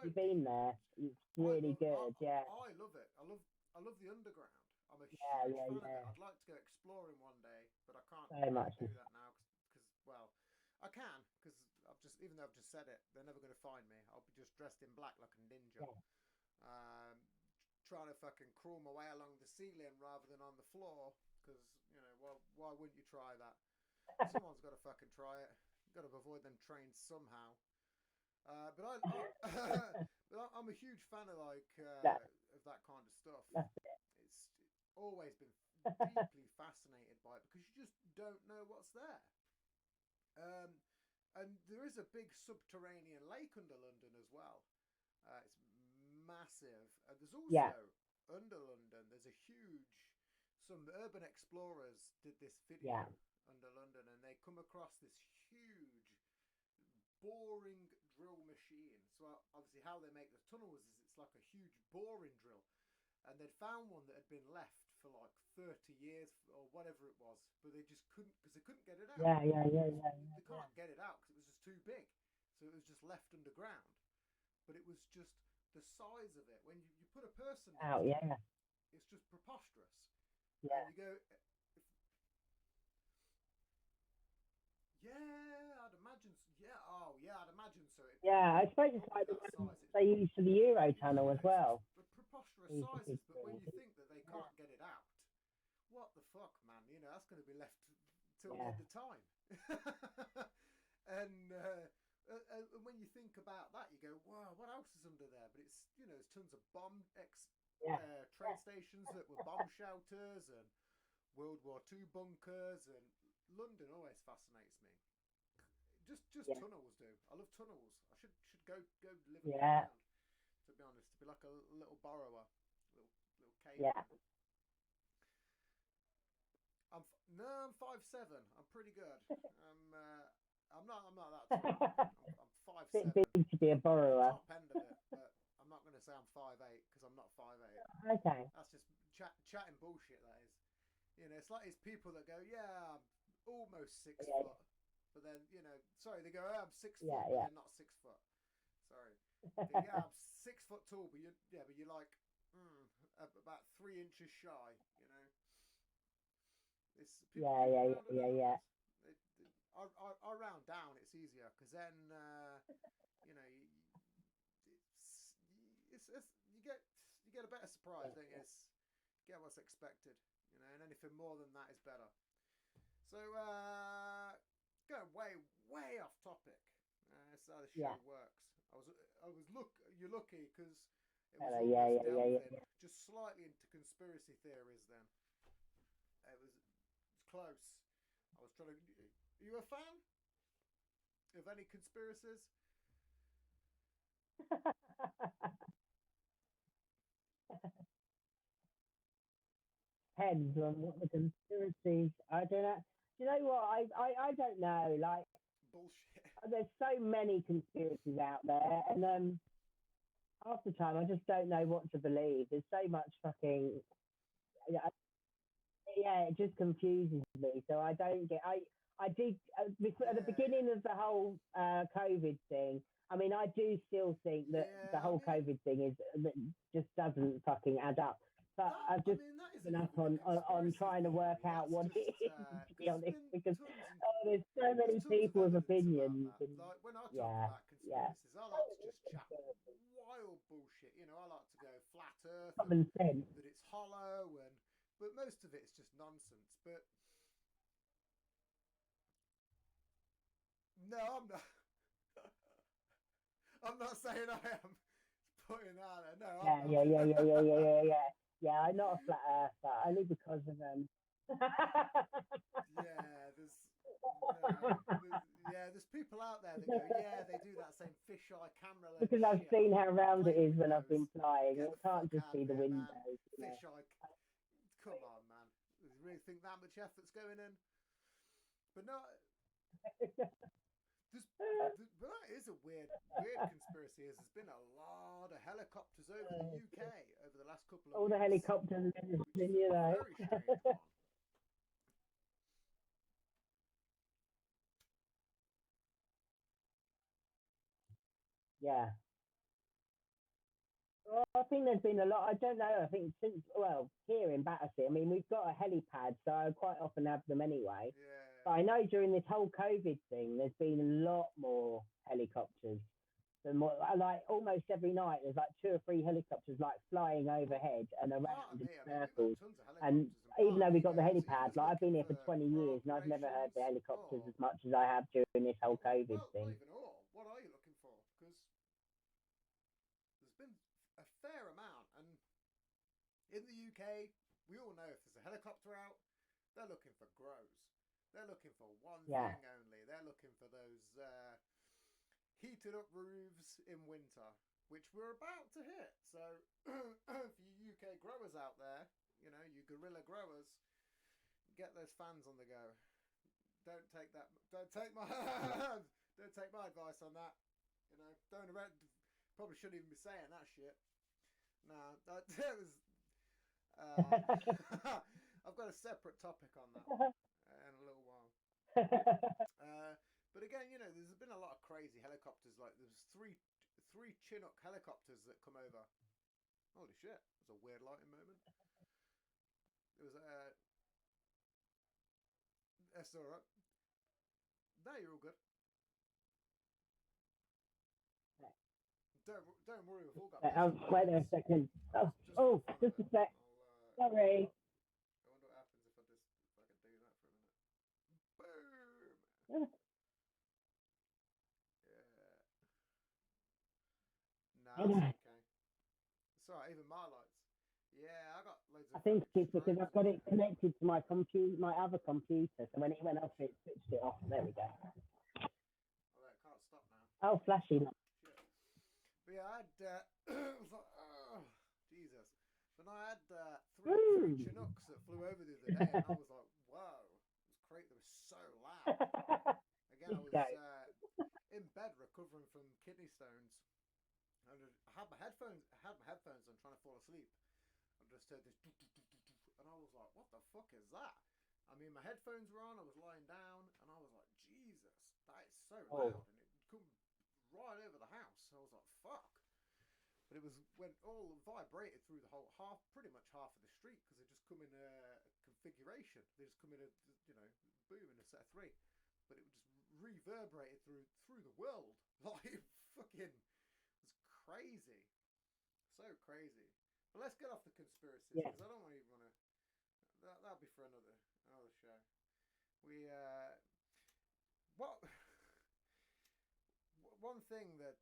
you've been there. It's really good, yeah. I love it. I love the underground. I'm a huge fan of it. I'd like to go exploring one day, but I can't do that now because well, I can because even though I've just said it, they're never going to find me. I'll be just dressed in black like a ninja, trying to fucking crawl my way along the ceiling rather than on the floor. Because why wouldn't you try that? Someone's got to fucking try it. You've got to avoid them trains somehow. But I'm a huge fan of of that kind of stuff. It's always been deeply fascinated by it because you just don't know what's there. And there is a big subterranean lake under London as well. It's massive. There's also under London. There's a huge. Some urban explorers did this video under London, and they come across this huge boring drill machine. So obviously, how they make the tunnels is it's like a huge boring drill, and they'd found one that had been left for like 30 years or whatever it was, but they just couldn't because they couldn't get it out. Yeah. They can't get it out because it was just too big, so it was just left underground. But it was just the size of it. When you put a person out, it's just preposterous. Yeah. And you go, yeah, I'd imagine. Yeah, I'd imagine so. I suppose it's like the ones they use for the Eurotunnel as well. But preposterous sizes, but when you think that they can't get it out, what the fuck, man? That's going to be left till the end of time. And when you think about that, you go, wow, what else is under there? But it's, there's tons of train stations that were bomb shelters and World War II bunkers, and London always fascinates me. Just tunnels do. I love tunnels. I should go live underground. To be honest, to be like a little borrower, little cave. Yeah. I'm 5'7". I'm pretty good. I'm not that tall. I'm 5'7". Bit big to be a borrower. Top end of it, but I'm not going to say I'm 5'8" because I'm not 5'8". Okay. That's just chatting bullshit. That is. It's like it's people that go, yeah, I'm almost 6 foot, but then sorry, they go, oh, I'm 6 foot, but they're not 6 foot. Sorry. Yeah, I'm 6 foot tall, but you're like about 3 inches shy. It's yeah. I round down. It's easier because then you get a better surprise, don't you? Get what's expected, and anything more than that is better. So going way off topic. That's how the show works. You're lucky because it was delving just slightly into conspiracy theories. Then it's close. I was trying to. Are you a fan of any conspiracies? Depends on what the conspiracies. I don't know. Do you know what? I don't know. Like, bullshit. There's so many conspiracies out there, and half the time I just don't know what to believe. There's so much fucking. Yeah, it just confuses me. So I don't get. I did at the beginning of the whole COVID thing. I mean, I do still think that the whole COVID thing just doesn't fucking add up. but I've just that isn't given up even a on conspiracy trying to work theory. out That's what it just is, to be because honest, there's because been tons and there's so there's many tons of people with evidence about opinions. that. And Like when I talk yeah, about yeah, conspiracies, I like to just chat wild bullshit. You know, I like to go flat Earth and common sense. that it's hollow, but most of it's just nonsense. But no, I'm not. I'm not saying I am putting that out there. No, I'm not. Yeah. I'm not a flat earther, only because of Yeah, there's people out there that go, yeah, they do that same fisheye camera lens because I've shit seen on how round it plane is when I've been windows. flying. Get It the can't fuck just out be of the here, man. windows. Fisheye. Come on, man. You really think that much effort's going in? But no, but that is a weird conspiracy. Is there's been a lot of helicopters over the UK over the last couple of All the weeks, helicopters and which everything, is you a know. very strange one. Yeah. Well, I think there's been a lot. I don't know. I think since, well, here in Battersea, I mean, we've got a helipad, so I quite often have them anyway. But Yeah. I know during this whole COVID thing, there's been a lot more helicopters. Than what, like almost every night, there's like 2 or 3 helicopters like flying overhead and Part around of in me, I mean, we've circles. had tons of And helicopters, and even part though of we me got the goes, are you helipad, just like I've been looking here for for 20 years and I've never heard the operations, helicopters or as much as I have during this whole COVID well, thing. not even all. What are you looking for? Because there's been a fair amount, and in the UK, we all know if there's a helicopter out, they're looking for grows. They're looking for one Yeah. thing only. They're looking for those heated up roofs in winter, which we're about to hit. So for you UK growers out there, you know, you guerrilla growers, get those fans on the go. Don't take that. Don't take my. Don't take my advice on that. You know, don't. Probably shouldn't even be saying that shit. No, that was. I've got a separate topic on that in a little while. But again, you know, there's been a lot of crazy helicopters. Like there's three Chinook helicopters that come over. Holy shit! It was a weird lighting moment. It was a. That's all right. No, you're all good. Don't worry, we've all got. Wait there a second. Just a sec. Sorry. I wonder what happens if I could do that for a minute. Boom. Yeah. Nah, that's okay. It's alright. Even my lights. Yeah, I got loads of. I think it's because I've got it connected to my other computer. So when it went off, it switched it off. There we go. Oh, it can't stop now. Oh, flashing. Shit. But yeah, I had. I was like, oh, Jesus. But I had three Chinooks that flew over the other day, and I was like, whoa, it was great. They were so loud. Again, I was in bed recovering from kidney stones, and I had my headphones on, trying to fall asleep. I just heard this, and I was like, what the fuck is that? I mean, my headphones were on, I was lying down, and I was like, Jesus, that is so loud, and it come right over the house. So I was like, fuck. But it was when all vibrated through the whole pretty much half of the street, because they just come in a configuration. They just come in a, you know, boom in a set of 3, but it just reverberated through the world. Like fucking, it was crazy, so crazy. But let's get off the conspiracies, because I don't even want to. That'll be for another show. We one thing that.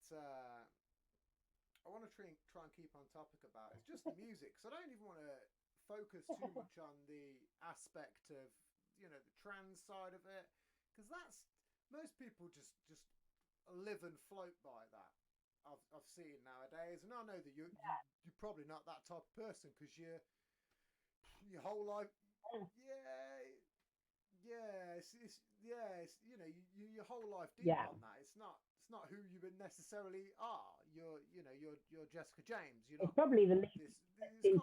I want to try and keep on topic about is just the music. So I don't even want to focus too much on the aspect of, you know, the trans side of it, because that's most people just live and float by that. I've seen nowadays, and I know that you're probably not that type of person, because your whole life, it's you know, your whole life deep on that. It's not who you necessarily are. You're Jessica James. You're not. It's probably the least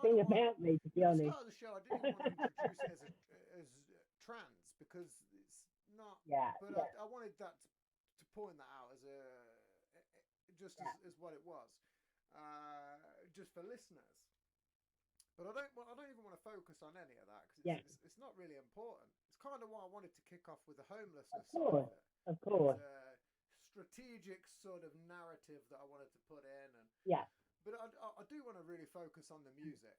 thing about me, to be honest. At the start of the show, I didn't even want to introduce it as trans, because it's not. But I wanted that to point that out as as what it was, just for listeners. But I don't even want to focus on any of that because Yeah. it's not really important. It's kind of why I wanted to kick off with the homelessness Of course. side of it. Of course. It's a strategic sort of narrative that I wanted to put in, and Yeah. but I do want to really focus on the music.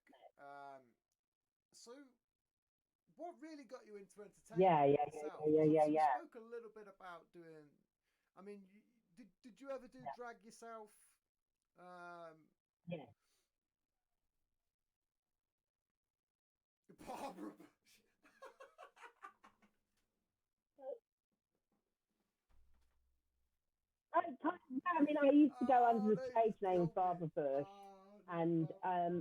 So, what really got you into entertainment itself? You spoke a little bit about doing. I mean, did you ever do drag yourself? Yeah. Barbara Bush. I mean, I used to go under the stage name of Barbara Bush, and I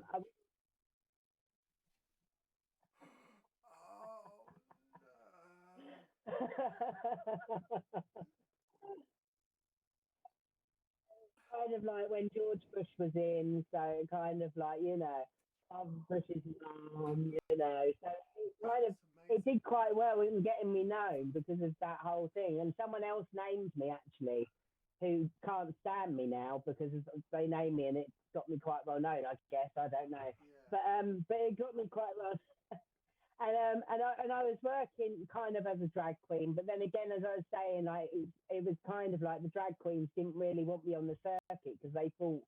kind of like when George Bush was in, so kind of like, Barbara Bush's mum, so it did quite well in getting me known because of that whole thing. And someone else named me actually, who can't stand me now because they named me and it got me quite well known. I guess I don't know, but it got me quite well. And I was working kind of as a drag queen, but then again, as I was saying, like it was kind of like the drag queens didn't really want me on the circuit because they thought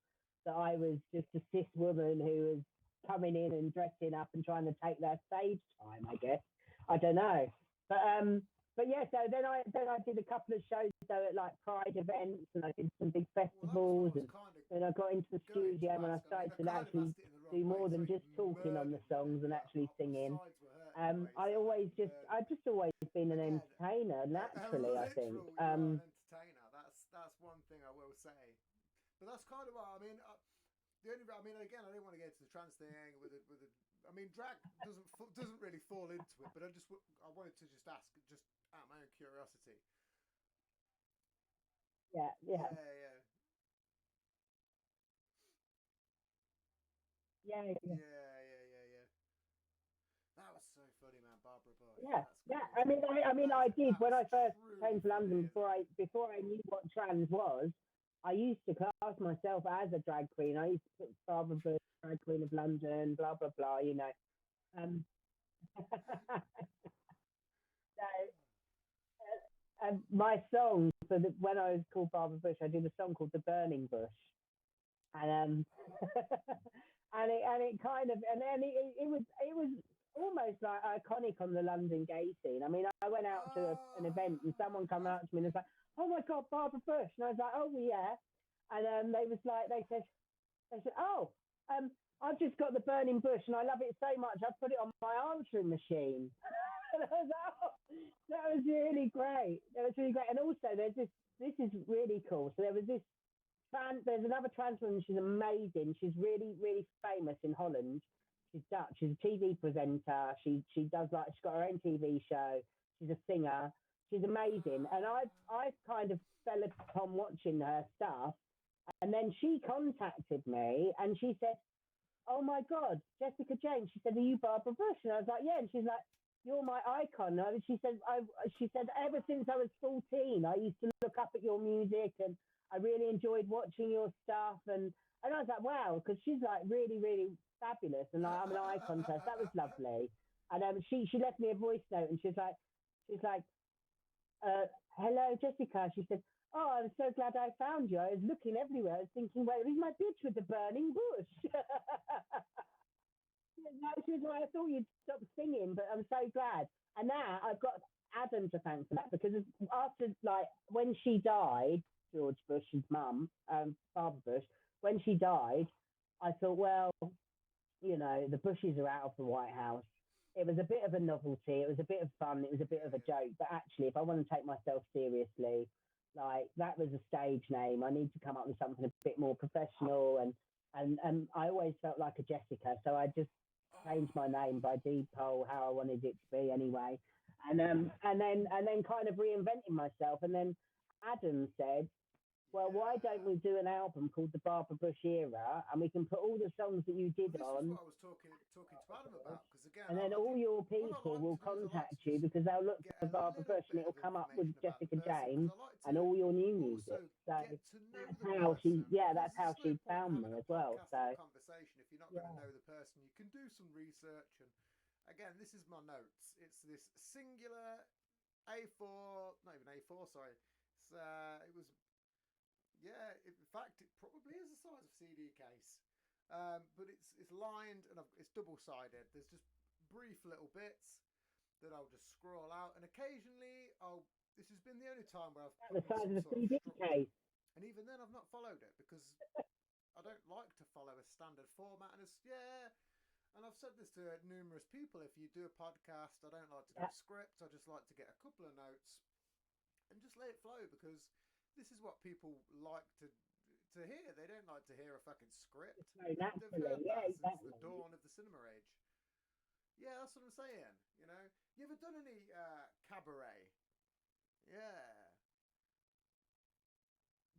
that I was just a cis woman who was coming in and dressing up and trying to take their stage time. I guess I don't know, but yeah. So then I did a couple of shows though at like Pride events, and I did some big festivals, and I got into the studio and I started to actually do more than just talking on the songs and actually singing. I just always been an entertainer naturally. I think. An entertainer. That's one thing I will say. But that's kind of what I mean. Again, I didn't want to get into the trans thing with it. I mean, drag doesn't really fall into it. But I wanted to just ask, just out of my own curiosity. Yeah. That was so funny, man, Barbara Bush. Yeah. I mean, I did when I first came to London before I knew what trans was. I used to class myself as a drag queen. I used to put Barbara Bush, drag queen of London, blah blah blah. So my song when I was called Barbara Bush, I did a song called "The Burning Bush," and and it kind of it was almost like iconic on the London gay scene. I mean, I went out to an event and someone come out to me and was like, "Oh my God, Barbara Bush," and I was like, "Oh yeah," and they said, "Oh, I've just got the Burning Bush and I love it so much I've put it on my answering machine." And I was like, "Oh, that was really great. And also, this is really cool. So there's another trans woman. She's amazing. She's really, really famous in Holland. She's Dutch. She's a TV presenter. She's got her own TV show. She's a singer. She's amazing. And I kind of fell upon watching her stuff. And then she contacted me and she said, "Oh my God, Jessica James." She said, "Are you Barbara Bush?" And I was like, "Yeah." And she's like, "You're my icon." And she said, "Ever since I was 14, I used to look up at your music and I really enjoyed watching your stuff." And I was like, wow, because she's like really, really fabulous. And I'm an icon to her. So that was lovely. And she left me a voice note and she's like, "Hello, Jessica." She said, "Oh, I'm so glad I found you. I was looking everywhere. I was thinking, where is my bitch with the burning bush?" She was like, "I thought you'd stop singing, but I'm so glad." And now I've got Adam to thank for that because after, like, when she died, George Bush's mum, Barbara Bush, when she died, I thought, well, the Bushes are out of the White House. It was a bit of a novelty. It was a bit of fun. It was a bit of a joke. But actually, if I want to take myself seriously, like, that was a stage name. I need to come up with something a bit more professional. And I always felt like a Jessica. So I just changed my name by default, how I wanted it to be anyway. And then kind of reinventing myself. And then Adam said, "Well, why don't we do an album called The Barbara Bush Era, and we can put all the songs that you did on." This is what I was talking to Adam about, because again, and then all your people will contact you because they'll look for Barbara Bush and it'll come up with Jessica James and all your new music. So get to know that's the how person. that's how There's no she point found having me a as well. podcast So or a conversation if you're not going to yeah, know the person. You can do some research, and again, this is my notes. It's this singular A4, not even A4, sorry. It was, yeah. In fact, it probably is the size of CD case, but it's lined and it's double sided. There's just brief little bits that I'll just scroll out, and occasionally I'll. This has been the only time where I've the put in size some of a sort of CD structure, case. and even then I've not followed it because I don't like to follow a standard format. And and I've said this to numerous people. If you do a podcast, I don't like to do a script. I just like to get a couple of notes and just let it flow, because this is what people like to hear. They don't like to hear a fucking script. So They've naturally, heard yeah, that since exactly. the dawn of the cinema age. Yeah, that's what I'm saying. You know, you ever done any cabaret? Yeah.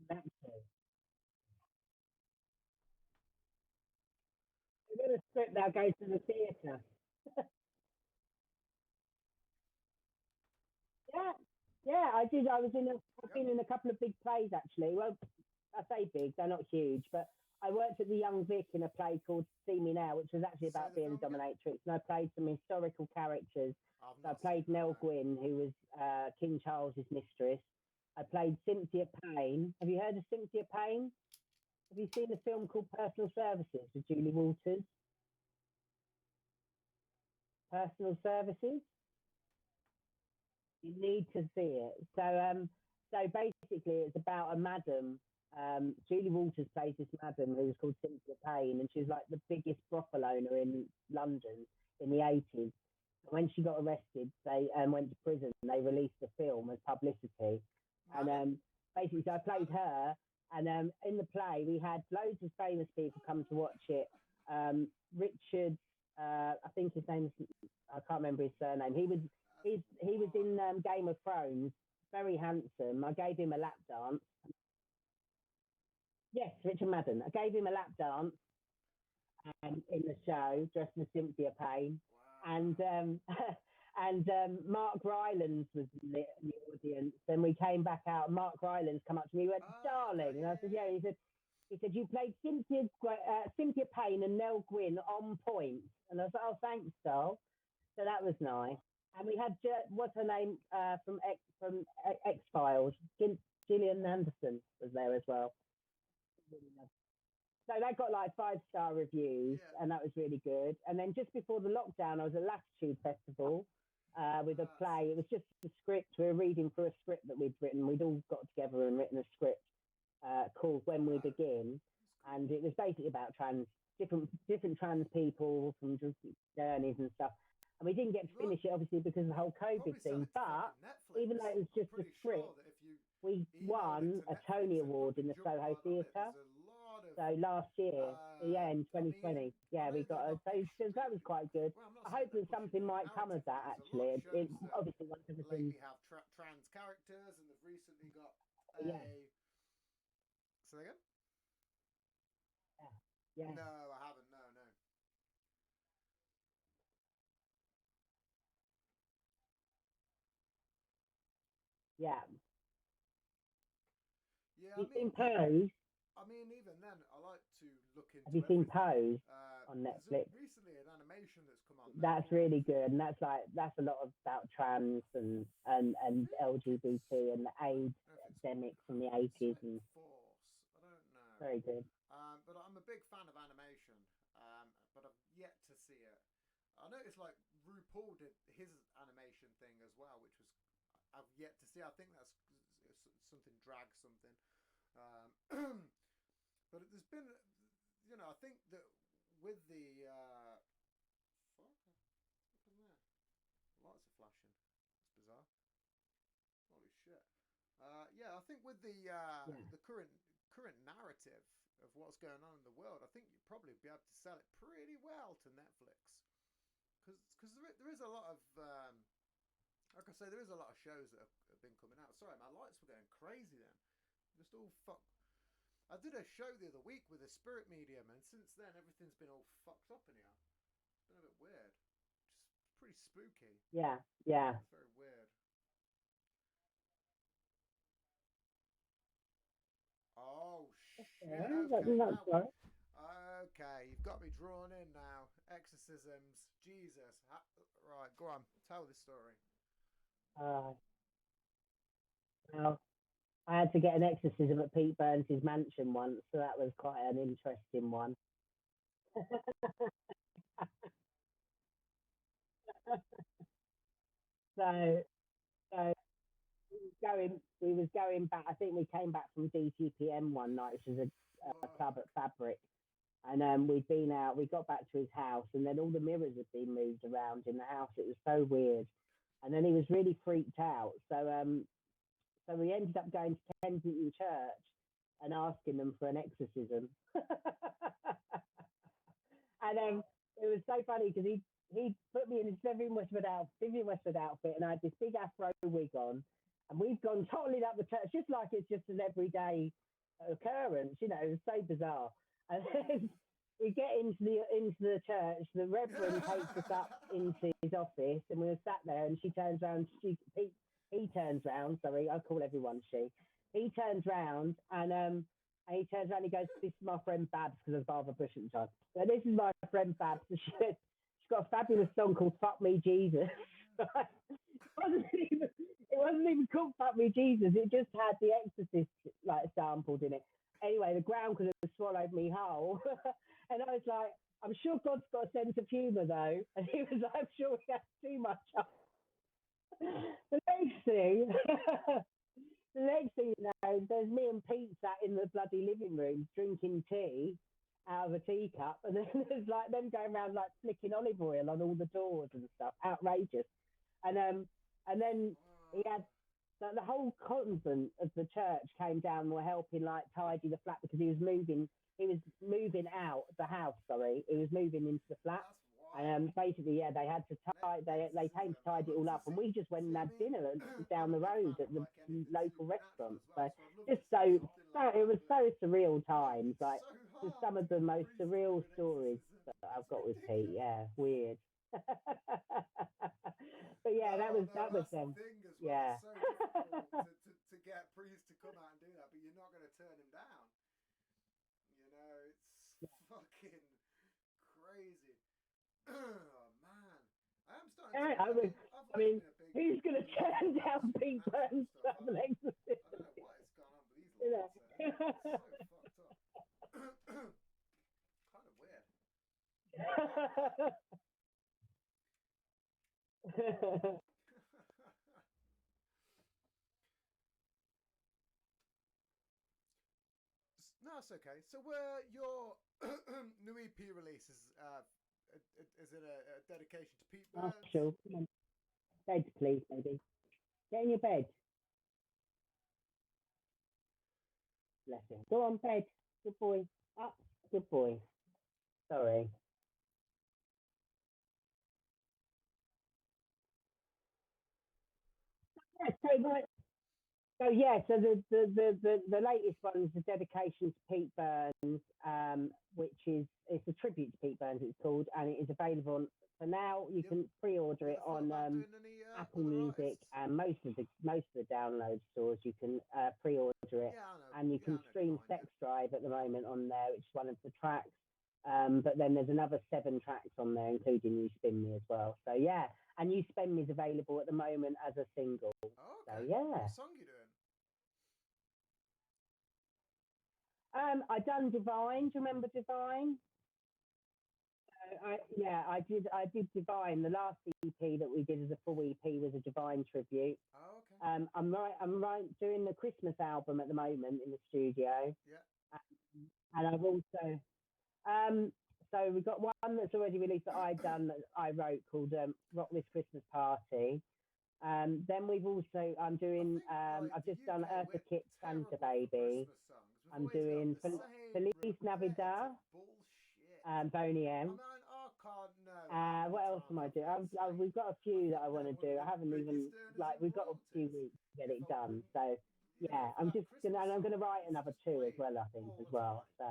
Naturally. I'm going to script now. Go to the theatre. Yeah, yeah, I did. I've been in a couple of big plays actually. Well, I say big, they're not huge, but I worked at the Young Vic in a play called See Me Now, which was actually Say about the being a film again? dominatrix, and I played some historical characters. I've So I not played seen that, Nell no. Gwyn, who was King Charles's mistress. I played Cynthia Payne. Have you heard of Cynthia Payne? Have you seen a film called Personal Services with Julie Walters? Personal Services? You need to see it. So basically, it's about a madam. Julie Walters plays this madam who was called Cynthia Payne, and she was like the biggest brothel owner in London in the 80s. When she got arrested, they went to prison. They released the film as publicity, and basically, so I played her. And in the play, we had loads of famous people come to watch it. Richard, I think his name's, I can't remember his surname. He was in Game of Thrones, very handsome. I gave him a lap dance. Yes, Richard Madden. I gave him a lap dance in the show, dressed as Cynthia Payne. Wow. And Mark Rylance was in the audience, and we came back out. And Mark Rylance come up to me, he went, "Darling," and I said, "Yeah." He said, "You played Cynthia Payne and Nell Gwyn on point," and I was like, "Oh, thanks, Star." So that was nice. And we had what's her name from X Files, Gillian Anderson was there as well. So that got like 5-star reviews, and that was really good. And then just before the lockdown, I was at Latitude Festival with a play. It was just a script. We were reading through a script that we'd written. We'd all got together and written a script called When We Begin, and it was basically about different trans people from journeys and stuff. And we didn't get to finish it, obviously, because of the whole COVID thing. But even though it was just a script, we won a Tony Award in the Soho Theatre. So last year, in 2020, we got a. So that was quite good. I hope that something might come of that. Actually, it obviously once everything. Lately have trans characters, and they've recently got Yeah. Say again? Yeah. No, I haven't. No. Yeah. Yeah. You've seen Pose? I mean, even then, I like to look into. Have you seen Pose on Netflix? Recently, an animation that's come on. That's really good, and that's a lot about trans and LGBT and the AIDS epidemic from the 80s and. Force. I don't know. Very good. But I'm a big fan of animation. But I've yet to see it. I noticed like RuPaul did his animation thing as well, which was I've yet to see. I think that's something drag something. But there's been, I think that with the fuck, what happened there? Lights are flashing. It's bizarre. Holy shit. I think with the current narrative of what's going on in the world, I think you'd probably be able to sell it pretty well to Netflix, because there is a lot of like I say, there is a lot of shows that have been coming out. Sorry, my lights were going crazy then. Just all fuck. I did a show the other week with a spirit medium, and since then everything's been all fucked up in here. It's been a bit weird. Just pretty spooky. Yeah. It's very weird. shit. Yeah, Okay, that's now. right. Okay, you've got me drawn in now. Exorcisms. Jesus. Right, go on. Tell the story. Uh, well, I had to get an exorcism at Pete Burns' mansion once, so that was quite an interesting one. so, so we was going back. I think we came back from DTPM one night, which was a club at Fabric, and we'd been out. We got back to his house, and then all the mirrors had been moved around in the house. It was so weird, and then he was really freaked out. So we ended up going to Kensington Church and asking them for an exorcism. And it was so funny because he put me in his Vivian Westwood outfit, and I had this big afro wig on, and we've gone tottling up the church just like it's just an everyday occurrence, you know. It was so bizarre. And then we get into the church. The reverend takes us up into his office, and we were sat there, and she turns around. He turns round. Sorry, I call everyone she. He turns round, and he turns around and he goes, "This is my friend Babs," because there's Barbara Bush at the time. So this is my friend Babs. She's got a fabulous song called "Fuck Me Jesus." It wasn't even called "Fuck Me Jesus." It just had The Exorcist like sampled in it. Anyway, the ground could have swallowed me whole, and I was like, "I'm sure God's got a sense of humour, though." And he was like, "I'm sure he has too much." The next thing, the next thing you know, there's me and Pete sat in the bloody living room drinking tea out of a teacup, and then there's like them going around like flicking olive oil on all the doors and stuff. Outrageous. And then he had like, the whole convent of the church came down and were helping like tidy the flat because he was moving. He was moving out the house. Sorry, he was moving into the flat. And basically, yeah, they had to they came to tidy it all up, and we just went and had dinner down the road at the local restaurant. So just it was so surreal times. Like just some of the most surreal stories that I've got with Pete. Yeah, weird. But yeah, that was them. Thing as well. Yeah. It's so difficult to get a priest to come out and do that, but you're not going to turn him down. You know, it's fucking crazy. Oh man, I am starting to. I mean, who's going to turn down Pete Burns to have an exorcism? I don't know what is going on with these laws. It's so fucked up. Kind of weird. No, it's okay. So, your new EP release is it a dedication to Pete Burns? Oh, sure. Come on. Bed, please, baby. Get in your bed. Bless him. Go on, bed. Good boy. Up. Good boy. Sorry. Yeah, so the latest one is a dedication to Pete Burns, which is it's a tribute to Pete Burns. It's called, and it is available for now. You can pre-order it on Apple Music and most of the download stores. You can pre-order it, and you can stream Sex Drive at the moment on there, which is one of the tracks. But then there's another 7 tracks on there, including You Spin Me as well. So yeah, and You Spin Me is available at the moment as a single. Oh, okay. So yeah. What song you doing? I done Divine. Do you remember Divine? I did Divine. The last EP that we did as a full EP was a Divine tribute. Oh, okay. I'm doing the Christmas album at the moment in the studio. Yeah. And I've also so we've got one that's already released that I wrote called Rock This Christmas Party. Then I'm doing I've just done Eartha Kitt Santa Baby. I'm doing Feliz Navidad, Boney M. What else am I doing? We've got a few that I want to do. I haven't even we've got a few weeks to get it done. So yeah, I'm gonna write another 2 as well. I think as well. So.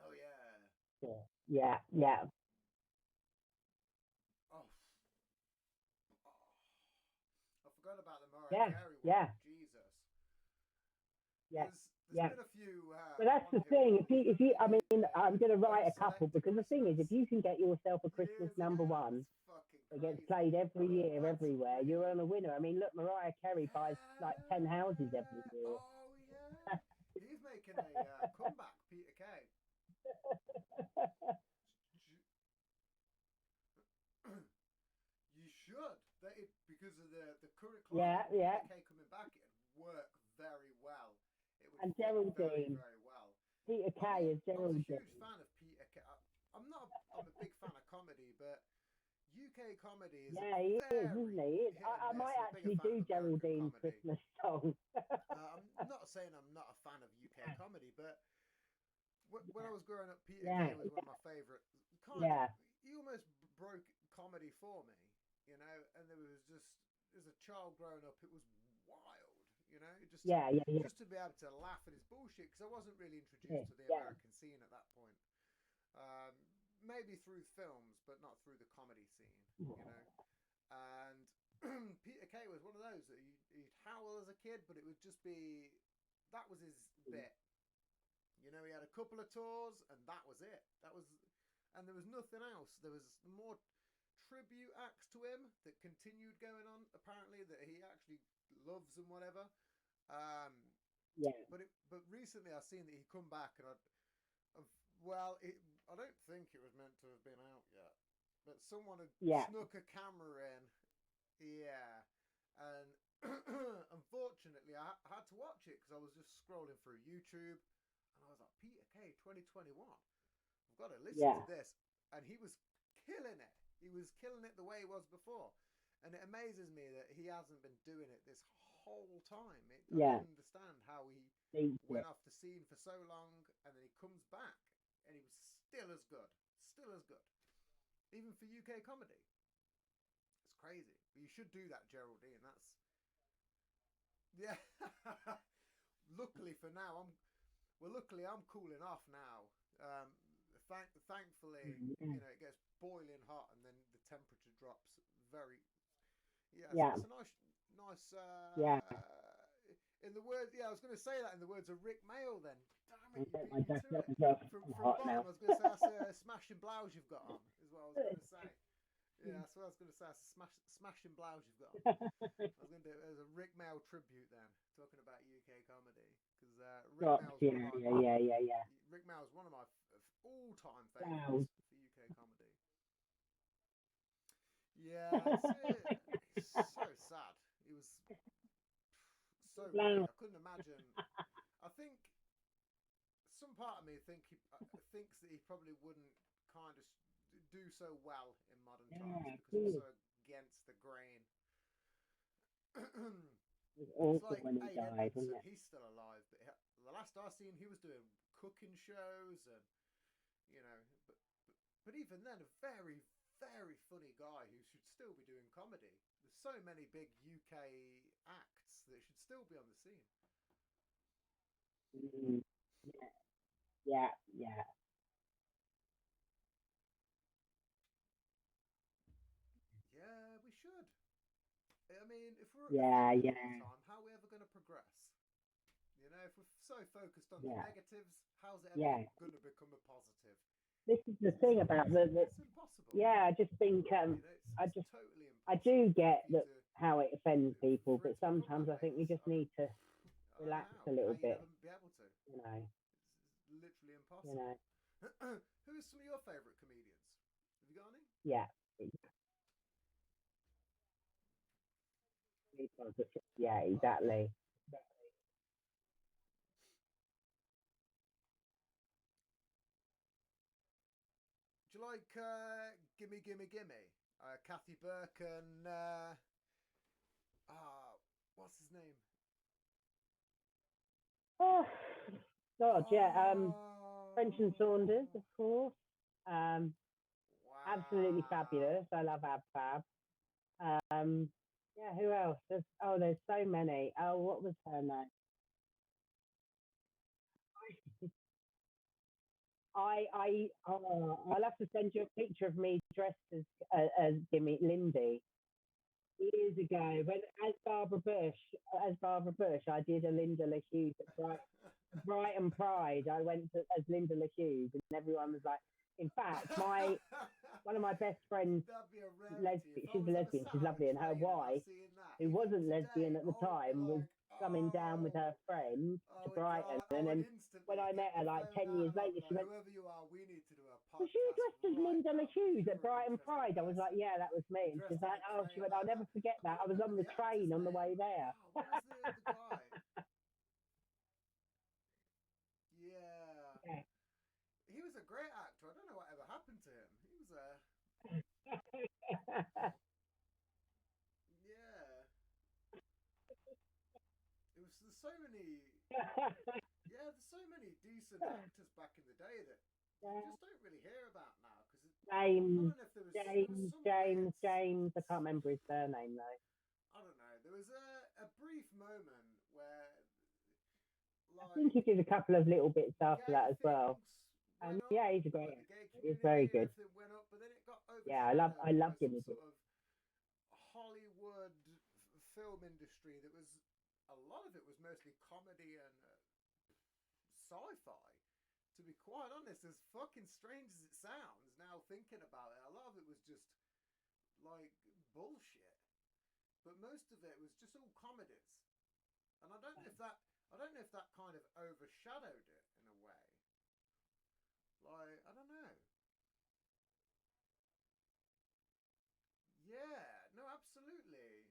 Oh yeah. Yeah. Oh, I forgot about the Mariah Yeah, Carey one. yeah. Jesus. Yeah, There's yeah. been a few. But that's the on here thing. which If you, I mean, really, I'm going to write a couple select because the thing is, if Christmas you can get yourself a Christmas years number ago. one It's fucking that gets crazy. played every year, That's everywhere, you're really, on a winner. I mean, look, Mariah Carey buys like 10 houses every yeah. year. Oh yeah. He's making a comeback, Peter Kay. You should. Because of the current Yeah, climate, yeah. Peter Kay coming back, it'd work very well. It would And fit very, Geraldine. very well. Peter I Kay mean, is I was a Geraldine. huge fan of Peter Kay. I'm a big fan of comedy, but UK comedy is Yeah, he is, isn't he? He is. hit and I miss. might I'm a bigger actually fan do of American Geraldine's comedy. Christmas song. I'm not saying I'm not a fan of UK comedy, but when I was growing up, Peter Yeah, Kay was one of my favourite. yeah. He almost broke comedy for me, you know. And there was just, as a child growing up, it was wild, you know. Yeah. Just to be able to laugh at his bullshit, because I wasn't really introduced Yeah, to the yeah. American scene at that point. Maybe through films, but not through the comedy scene, you know. And Peter Kay was one of those that he'd howl as a kid, but it would just be, that was his bit. You know, he had a couple of tours, and that was it. And there was nothing else. There was more tribute acts to him that continued going on, apparently, that he actually loves and whatever. Yeah. But recently I've seen that he come back, and I don't think it was meant to have been out yet, but someone had snuck a camera in. Yeah. And unfortunately, I had to watch it because I was just scrolling through YouTube, and I was like, Peter Kay 2021. I've got to listen to this. And he was killing it. He was killing it the way he was before. And it amazes me that he hasn't been doing it this whole time. I don't understand how he went off the scene for so long, and then he comes back, and he was still as good. Still as good. Even for UK comedy. It's crazy. But you should do that, Geraldine. That's... Yeah. Luckily for now, I'm cooling off now. Thankfully, you know, it gets boiling hot, and then the temperature drops very. Yeah. So it's a nice. In the words, I was going to say that in the words of Rick Mail. Then, damn it, you beat me to it. From bottom, I was going to say that's a smashing blouse you've got on. Is what I was going to say. Yeah, that's what I was going to say. It's a smashing blouse you've got on. I was going to do it as a Rick Mail tribute then, talking about UK comedy, because Rick Mail's one of my all-time favourites for UK comedy. Yeah, that's it. It's so sad. He was so great. I couldn't imagine. I think some part of me thinks that he probably wouldn't kind of do so well in modern times because he's so against the grain. It was awful like when he died, wasn't it? He's still alive, but the last I seen, he was doing cooking shows, and you know, but even then, a very, very funny guy who should still be doing comedy. There's so many big UK acts that should still be on the scene. Yeah. Yeah, we should. I mean, if we're Yeah. all the time, how are we ever going to progress? You know, if we're so focused on the negatives, how's it ever going to become a positive? This is the thing about it's impossible. Yeah, I just think it's totally impossible. I do get that how it offends people, but sometimes I think we just need to relax a little bit. Be able to. You know, it's literally impossible. You know. Who are some of your favourite comedians? Have you got any? Yeah. Yeah, exactly. Do you like Gimme Gimme Gimme? Kathy Burke and what's his name? Oh God, yeah. French and Saunders, of course. Wow. Absolutely fabulous. I love Ab Fab. Yeah, who else? There's so many. Oh, what was her name? I'll have to send you a picture of me dressed as Lindy. He years ago when as Barbara Bush, I did a Linda LaHughes at Brighton Pride. I went as Linda LaHughes, and everyone was like, in fact, one of my best friends, That'd be a lesbian. rarity. If I She's a was ever lesbian. sat She's on a lovely, and her train and I wife, seen that, who even wasn't today, lesbian at the I would be time, was like, coming down with her oh, friends I to would, Brighton, I and would then instantly when I get met her the like phone 10 out years and I'd later, be she like, went, whoever you are, we need to do a "Was you podcast dressed as right Linda now. LaHughes You're at an Brighton interesting Pride?" I was like, person. "Yeah, that was me." And she's Dressed in like, a "Oh," she train went, like "I'll never that. forget I that. I can't was on remember the the actor's train on the name. way there." Oh, what was the guy? Yeah. Yeah. He was a great actor. I don't know what ever happened to him. He was a... Yeah. It was... There's so many... Yeah, there's so many decent actors back in the day that you just don't really hear about now. Because I James, don't know if there was some weird... James. I can't remember his surname though. I don't know. There was a brief moment where... I think he did a couple of little bits after that as well. And Yeah, he's a great like, the gay actor. He's very community and good. everything went up, but then it got Yeah, overshadowed I loved by him some as sort well. of Hollywood film industry that was a lot of it was mostly comedy and sci-fi. To be quite honest, as fucking strange as it sounds, now thinking about it, a lot of it was just like bullshit. But most of it was just all comedies, and I don't know if that kind of overshadowed it in a way. Like, I don't know. Yeah, no, absolutely.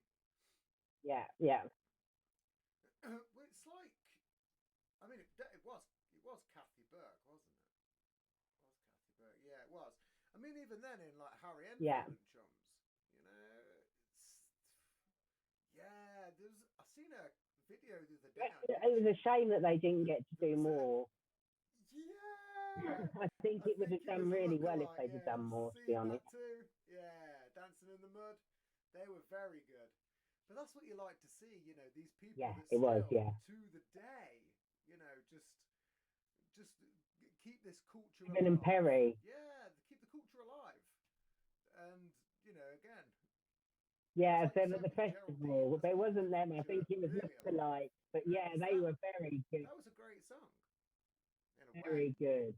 Yeah. Well, it's like, I mean, it was Kathy Burke, wasn't it? It was Kathy Burke. Yeah, it was. I mean, even then, in like Harry Enfield Yeah. and Chums, you know, yeah. I seen a video the other day. It was a shame that they didn't get to do more. Yeah. I think it would have done really well if they'd have done more, to be honest. That too? Yeah, Dancing in the Mud. They were very good. But that's what you like to see, you know, these people Yeah, that it was, still, yeah. to the day, you know, just keep this culture Ellen alive. Perry. Yeah, keep the culture alive. And, you know, again. Yeah, like so at the festival, there wasn't them. I think it was really lookalike. But yeah, they were very good. That was a great song. In a Very way. good.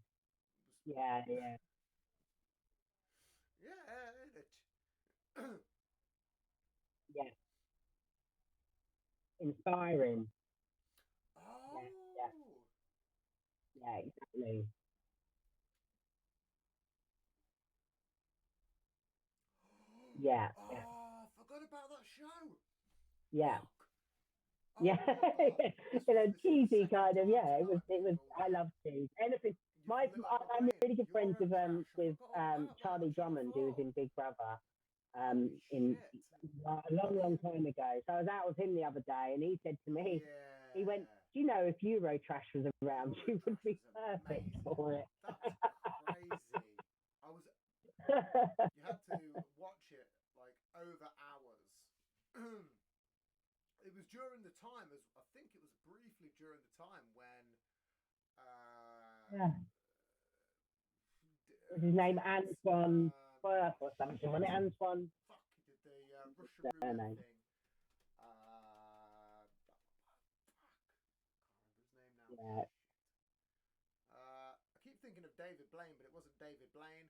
Yeah. Yeah, Yeah. Inspiring. Oh. Yeah, exactly. Yeah. Oh, forgot about that show. Yeah. Fuck. Yeah, Oh, cheesy kind of. Yeah, it was. I love cheese. Anything. I'm really good friends with Charlie Drummond, who was in Big Brother, in a long time ago. So I was out with him the other day, and he said to me, he went, "Do you know if Eurotrash was around, you would be perfect for it." That's crazy. You had to watch it like over hours. It was during the time, I think it was briefly during the time when was his name Antoine Burke or something? Wasn't it Antoine? Fuck, he did the Russian roulette thing. Fuck, I can't remember his name now. Yeah. I keep thinking of David Blaine, but it wasn't David Blaine.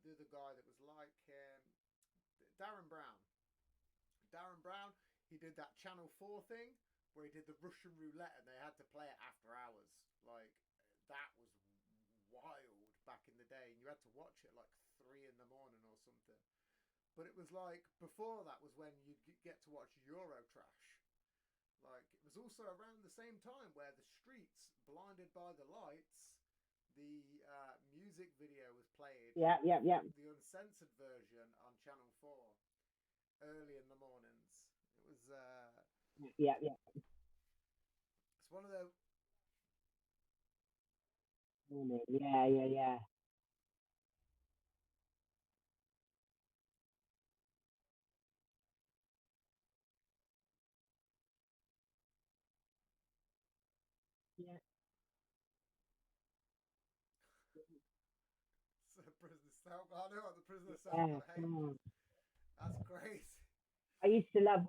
The other guy that was like him, Darren Brown. Darren Brown. He did that Channel 4 thing where he did the Russian roulette and they had to play it after hours. Like, that was wild back in the day. And you had to watch it like 3 in the morning or something. But it was like, before that was when you'd get to watch Eurotrash. Like, it was also around the same time where the streets, blinded by the lights, the music video was played. Yeah. The uncensored version on Channel 4 early in the mornings. It was Yeah. It's one of the Yeah. Yeah. Prisoner Cell. I know what the Prisoner Cell got hate. That's crazy. I used to love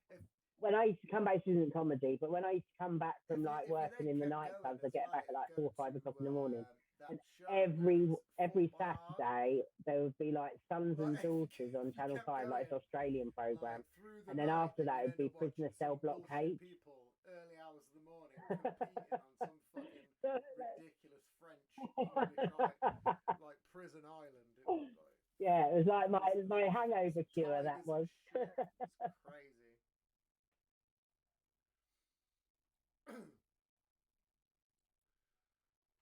If when I used to come back. This isn't comedy, but when I used to come back from like if you working then in the kept nightclubs, going I as get back well, at like it'd go 4 or 5 o'clock in the to morning, that and show where every it's Fort Boyard. Saturday there would be like Sons Like and Daughters on if you Channel kept 5, like going this Australian program, like through the and then night, after then that you'd it'd end be up Prisoner watching Cell some Block bullshit H. people early hours of the morning competing on some fucking ridiculous French English like Prison Island. It was like Yeah, it was like my hangover some cure. That tigers was. and shit. It's crazy.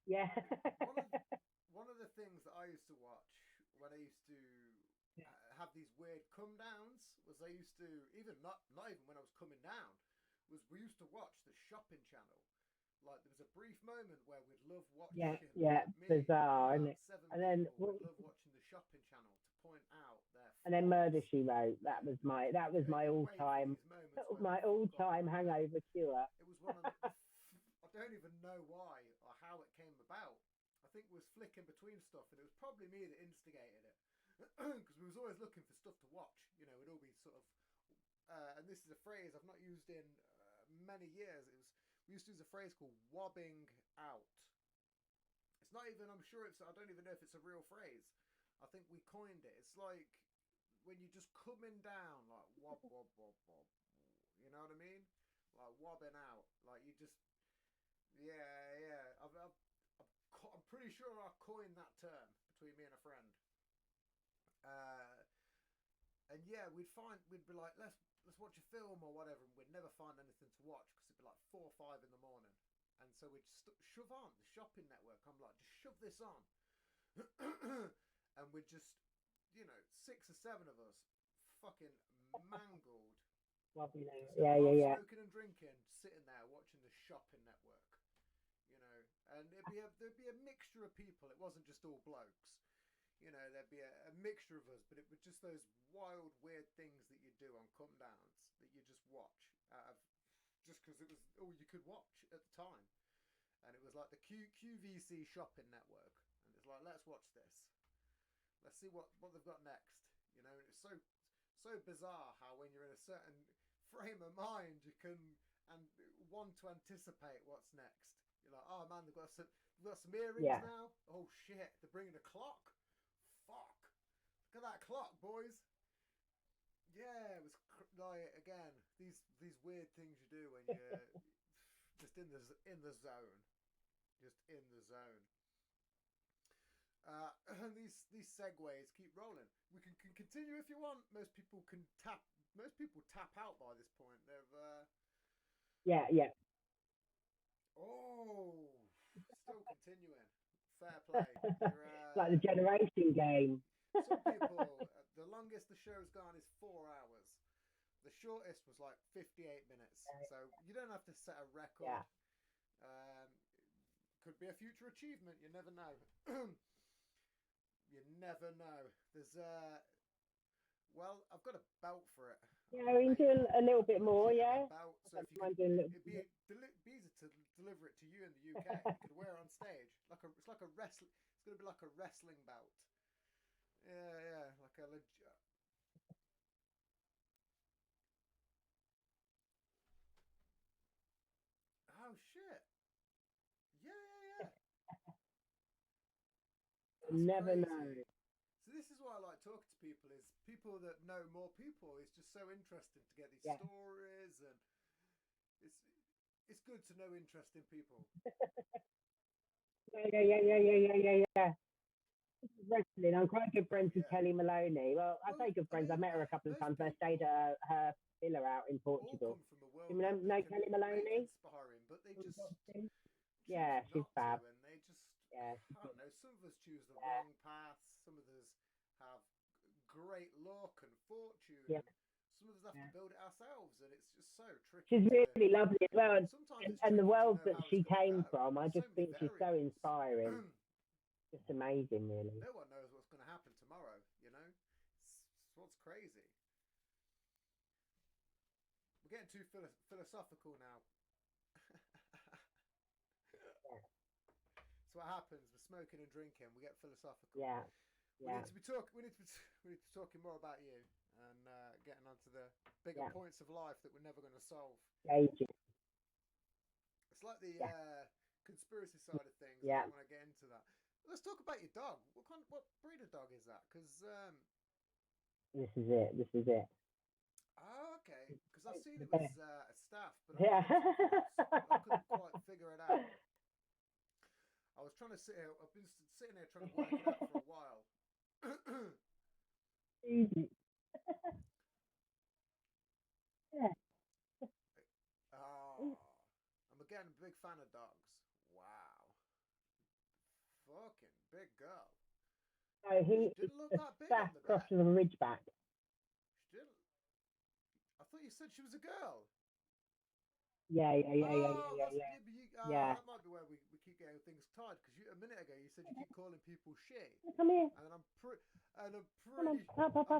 Yeah. One of the things that I used to watch when I used to have these weird come downs was I used to not even when I was coming down was we used to watch the shopping channel. Like there was a brief moment where we'd love watching. Yeah, Me bizarre, and isn't it? about 7 And then people would love watching the shopping channel to point out their and then Murder flaws. She Wrote. That was my You all wait for time these moments where they fuck off. hangover cure. It was one of the I don't even know why or how it came about. I think it was flicking between stuff, and it was probably me that instigated it because we was always looking for stuff to watch. You know, it'd all be sort of, and this is a phrase I've not used in many years. We used to use a phrase called "wobbing out." It's not even. I'm sure it's. I don't even know if it's a real phrase. I think we coined it. It's like when you're just coming down, like wob wob wob wob. You know what I mean? Like wobbing out. Like you just. Yeah. I'm pretty sure I coined that term between me and a friend. And yeah, we'd be like, let's watch a film or whatever, and we'd never find anything to watch because it'd be like 4 or 5 in the morning. And so we'd shove on the shopping network. I'm like, just shove this on, and we'd just, 6 or 7 of us, fucking mangled. Yeah. Smoking and drinking, sitting there watching the shopping network. And there'd be a mixture of people. It wasn't just all blokes. There'd be a mixture of us, but it was just those wild, weird things that you do on come downs that you just watch just because it was all you could watch at the time. And it was like the QVC shopping network. And it's like, let's watch this. Let's see what they've got next. It's so bizarre how when you're in a certain frame of mind, you can and want to anticipate what's next. You're like, oh man, they've got some earrings now. Oh shit, they're bringing a clock. Fuck, look at that clock, boys. Yeah, it was like again these weird things you do when you're just in the zone, just in the zone. And these segues keep rolling. We can continue if you want. Most people tap out by this point. They've Yeah. Oh, still continuing. Fair play. Like the generation game. Some people, the longest the show's gone is 4 hours. The shortest was like 58 minutes. So you don't have to set a record. Yeah. Could be a future achievement. You never know. You never know. There's well, I've got a belt for it. Yeah, we can do a little bit more, yeah. Belt, so if you could, it'd be easy to deliver it to you in the UK. You could wear it on stage. It's like a wrestling. It's going to be like a wrestling belt. Yeah, like a legit. Oh shit! Yeah. Never crazy. know. So this is why I like talking to people. Is people that know more people. It's just so interesting to get these stories, and it's good to know interesting people. Yeah. This is wrestling. I'm quite good friends with Kelly Maloney. Well, I say good friends. I met her a couple of times. I stayed at her villa out in Portugal. All come from a world You know Kelly Maloney? Inspiring, but they just yeah, she's fab. And they just yeah. I don't know. Some of us choose the wrong path. Some of us have great luck and fortune. Yeah. Some of us have to build it ourselves, and it's just so tricky. She's really lovely as well, and the world that she came go. from, I just think she's so variables. inspiring. Just amazing, really. No one knows what's going to happen tomorrow. It's what's crazy. We're getting too philosophical now. So what happens? We're smoking and drinking. We get philosophical. Yeah. We need to be talking more about you. and getting onto the bigger points of life that we're never going to solve. Ages. It's like the conspiracy side of things. Yeah. I don't want to get into that. Let's talk about your dog. What breed of dog is that? Because This is it. This is it. oh, okay. Because I've seen it was a staff, but Yeah. I couldn't quite figure it out. I was trying to sit here. I've been sitting here trying to work it out for a while. Easy. Yeah. Oh, I'm again a big fan of dogs. Wow, fucking big girl. So he She didn't look the that big staff on the cross back. of a ridgeback. She didn't. I thought you said she was a girl. Yeah. But Yeah. that might be where we keep getting things tied. Because a minute ago you said you keep calling people she, Come here. and I'm Come on.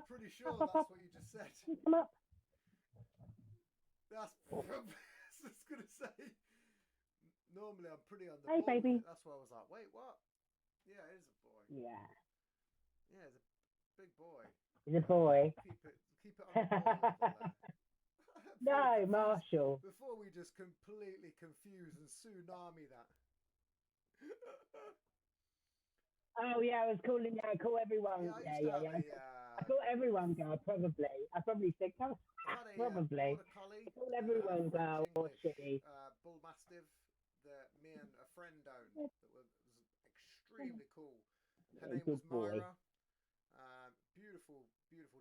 pretty sure that's what you just said. Come up. That's I was gonna say. Normally I'm pretty on the Hey, ball with baby. it. That's why I was like, wait, what? Yeah, it is a boy. Yeah. Yeah, it's a big boy. He's a boy. Keep it on the ball level there. No, Confused. Marshall. Before we just completely confuse and tsunami that. Oh yeah, I was calling. Yeah, I call everyone. I used to have I call everyone girl. Probably. I probably said come. Probably. border collie, I call everyone girl or French she. bull mastiff that me and a friend owned that was extremely cool. Her name was Good boy. Myra. Beautiful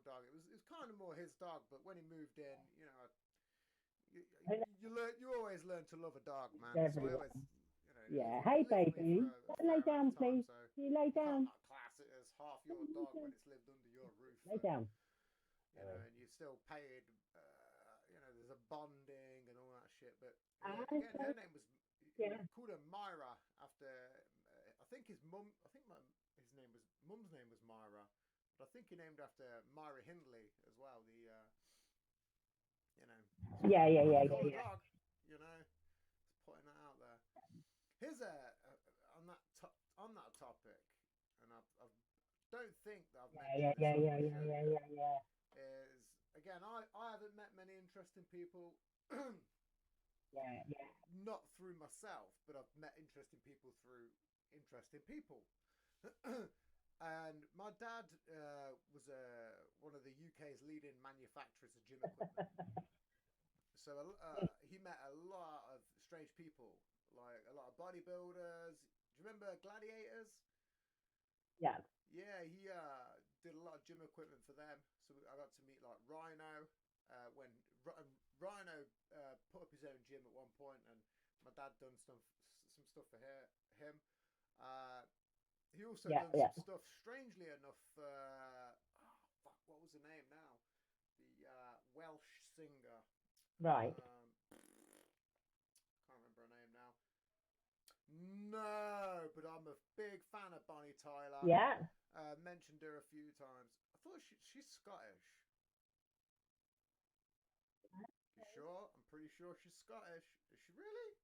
dog. It was kind of more his dog, but when he moved in, you know, you always learn to love a dog, man. So I always, Yeah. Hey, baby. Lay down, please. So You lay down. can't class it as half your dog when it's lived under your roof. Lay down. You know, and you're still paid. You know, there's a bonding and all that shit. But again, her name was. Yeah. Called her Myra after. I think his mum. I think mum's name was Myra, but I think he named after Myra Hindley as well. The. You know. Yeah. Dog, you know, just putting that out there. Here's on that topic, and I don't think that I've mentioned Yeah. is again I haven't met many interesting people. Yeah. Not through myself, but I've met interesting people through interesting people. And my dad was one of the UK's leading manufacturers of gym equipment. So he met a lot of strange people, like a lot of bodybuilders. Do you remember Gladiators? Yeah. Yeah, he did a lot of gym equipment for them. So I got to meet like Rhino when Rhino put up his own gym at one point, and my dad done some stuff for him. He also done some stuff. Strangely enough, what was the name now? The Welsh singer. Right. Can't remember her name now. No, but I'm a big fan of Bonnie Tyler. Yeah. Mentioned her a few times. I thought she's Scottish. You sure? I'm pretty sure she's Scottish. Is she really?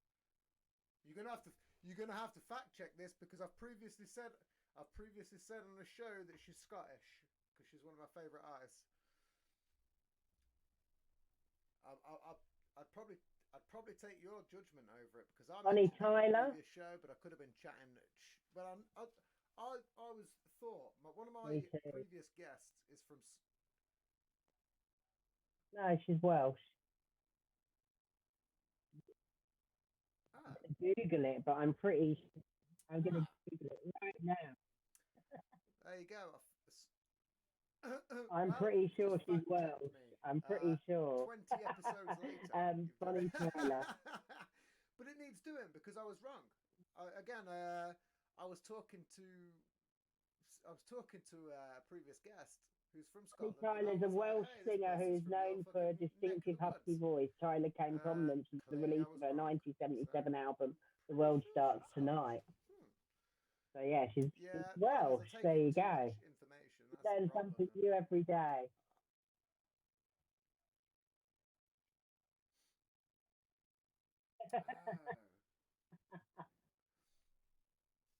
You're gonna have to fact check this because I've previously said on the show that she's Scottish because she's one of my favourite artists. I'd probably take your judgment over it because I Bonnie mentioned it on Tyler. the previous show, but I could have been chatting. But I was thought one of my previous guests is from. No, she's Welsh. Google it, but I'm going to Google it right now. There you go. I'm pretty sure she's Welsh. I'm pretty sure. 20 episodes later. Bonnie Tyler. But it needs doing because I was wrong. I was talking to a previous guest who's from Bonnie Scotland. Tyler's a Welsh singer who's known for a distinctive husky voice. Tyler came prominent with the release of her 1977 album, The World Starts Tonight. So yeah, she's Welsh. There you go. Learn something new every day.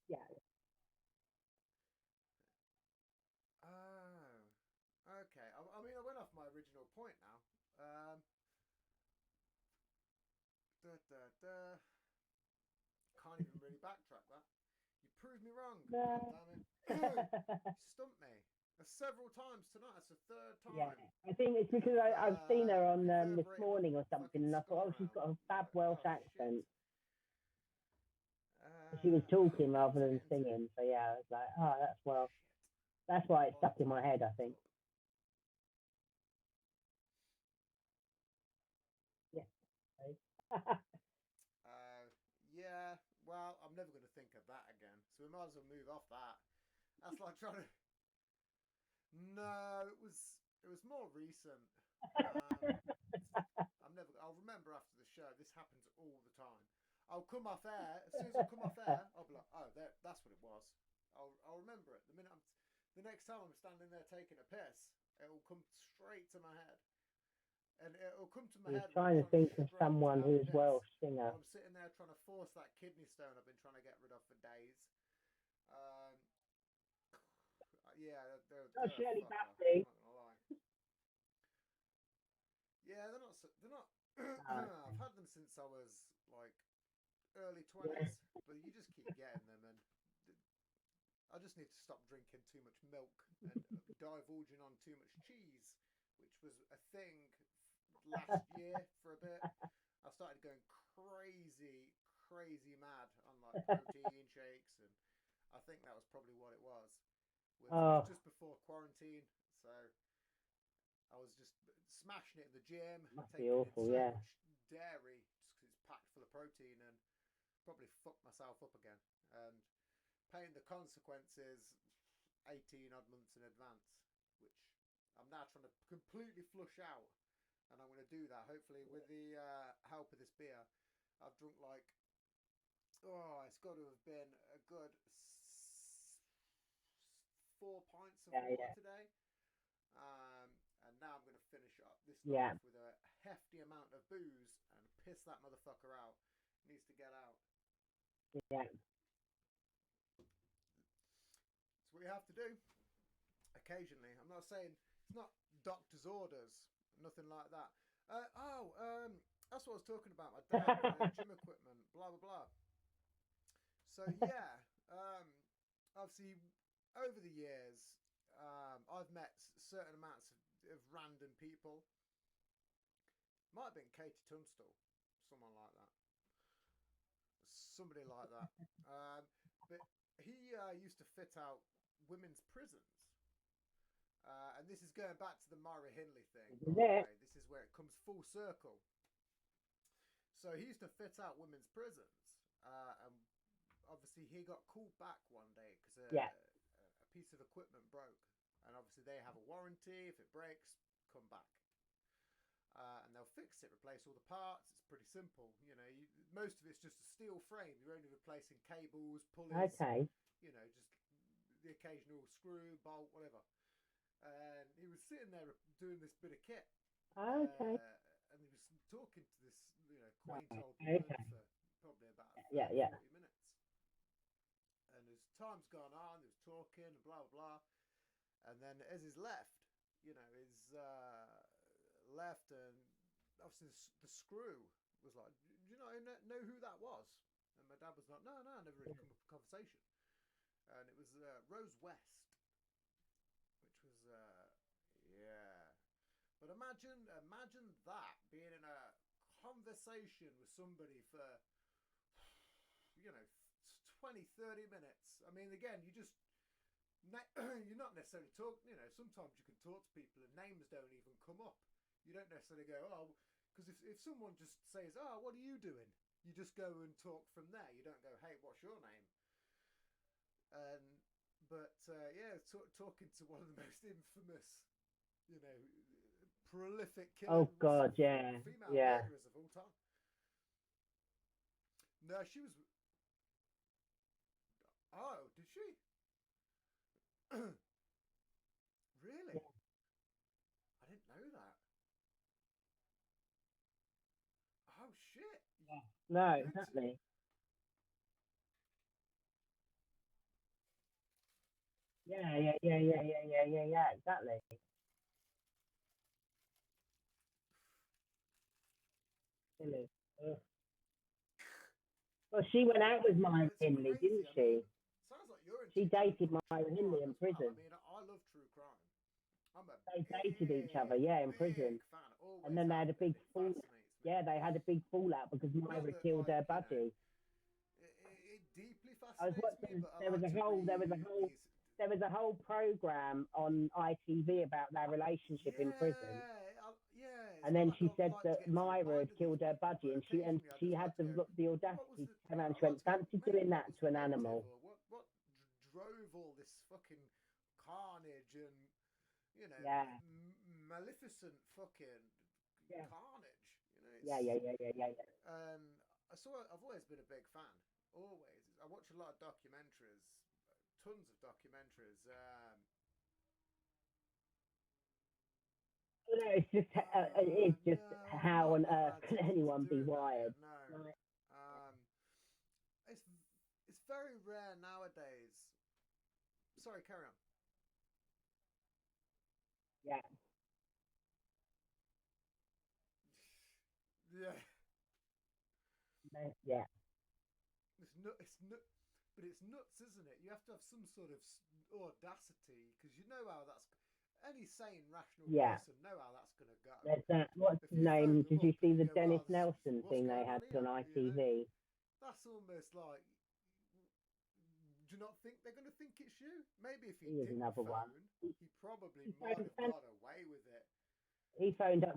Yeah. Oh, okay. I mean, when I Um, Can't even really backtrack that. You proved me wrong. No. God damn it. You stumped me. Several times tonight. That's the third time. Yeah, I think it's because I've seen her on this reverberating morning or my something, and I fucking thought, oh, skull she's got around. a fab Like, Welsh oh, accent. shit. She was talking Let's rather than get into it. singing, so yeah, I was like, oh, that's Welsh. Shit. That's why it stuck in Volume my head, I fucked think. up. Yeah. Yeah, well, I'm never going to think of that again. So we might as well move off that. That's like trying to. No, it was more recent. I'll remember after the show. This happens all the time. I'll come off air. As soon as I come off air, I'll be like, oh, that's what it was. I'll remember it. The next time I'm standing there taking a piss, it will come straight to my head. And it'll come to my He's head. trying to think of someone who's Welsh singer. I'm sitting there trying to force that kidney stone I've been trying to get rid of for days. Yeah, they're Shirley fucker, Bassey. I'm not gonna lie. Yeah, they're not. I've had them since I was like early 20s, but you just keep getting them, and I just need to stop drinking too much milk and divulging on too much cheese, which was a thing last year for a bit. I started going crazy mad on like protein shakes, and I think that was probably what it was. It was just before quarantine, so I was just smashing it in the gym, taking awful, in so yeah. much dairy just because it's packed full of protein, and probably fucked myself up again and paying the consequences 18 odd months in advance, which I'm now trying to completely flush out, and I'm going to do that hopefully with the help of this beer. I've drunk like, it's got to have been a good 4 pints of water today. And now I'm going to finish up this night with a hefty amount of booze and piss that motherfucker out. It needs to get out. Yeah. It's what you have to do. Occasionally. I'm not saying it's not doctor's orders, nothing like that. That's what I was talking about. My dad, gym equipment, blah blah blah. So yeah, obviously over the years, I've met certain amounts of random people. Might have been Katie Tunstall, someone like that, somebody like that. But he used to fit out women's prisons. And this is going back to the Myra Hindley thing. By the way. This is where it comes full circle. So he used to fit out women's prisons, and obviously he got called back one day because a piece of equipment broke, and obviously they have a warranty. If it breaks, come back, and they'll fix it, replace all the parts. It's pretty simple, you know. Most of it's just a steel frame. You're only replacing cables, pulleys, you know, just the occasional screw, bolt, whatever. And he was sitting there doing this bit of kit. And he was talking to this, you know, quaint old woman for probably about 40 minutes. And as time's gone on, he was talking and blah, blah, blah. And then as he's left, you know, he's left, and obviously the screw was like, do you know who that was? And my dad was like, no, I never really come up with a conversation. And it was Rose West. Which was but imagine that being in a conversation with somebody for 20-30 minutes. I mean, again, you're not necessarily talking, sometimes you can talk to people and names don't even come up. You don't necessarily go, because if someone just says, what are you doing, you just go and talk from there. You don't go, hey, what's your name? But talking to one of the most infamous, prolific killers, female murderers of all time. No, she was. Oh, did she? Really? Yeah. I didn't know that. Oh shit! Yeah. No, exactly. Yeah, exactly. Silly. Ugh. Well, she went out with Myra It's Hindley, crazy. didn't I she? mean, sounds like you're She into dated Myra true Hindley crime in as well. I prison. mean, I love true crime. I'm a They dated each other, yeah, in prison. big fan. And Always then they have had a been. big It fall. fascinates me. Yeah, they had a big fallout because Not Myra that, killed like, her you know, budgie. it deeply I was fascinates me, watching. but I like to read these. There was a whole program on ITV about their relationship in prison. Yeah. And It's then not like she I said like to that get into the Myra mind had of these killed her people, budgie, but and occasionally I she just had like to go, the what was audacity the? to turn around. I She like went, to go, "Fancy mate. doing What that was to the an motive, animal." or what drove all this fucking carnage and Yeah, maleficent fucking yeah, carnage? yeah, It's yeah, yeah, yeah, yeah, yeah. I've always been a big fan. Always. I watch a lot of documentaries, tons of documentaries. You know, it's just it's just No, I'm how on not earth around can to anyone be doing that wired? yet. No. Like, Um, it's very rare nowadays. Sorry, carry on. yeah, Yeah, yeah, it's nut, but it's nuts, isn't it? You have to have some sort of audacity because you know how that's. Any sane, rational yeah. person know how that's going to go. There's that. What's If his you phone name? them Did you up see and you the go, Dennis "Oh, Nelson what's thing they going had on here?" on ITV? That's almost like. Do you not think they're going to think it's you? Maybe if he He was didn't another one. phone, he probably He might phoned, have got away with it. he phoned up.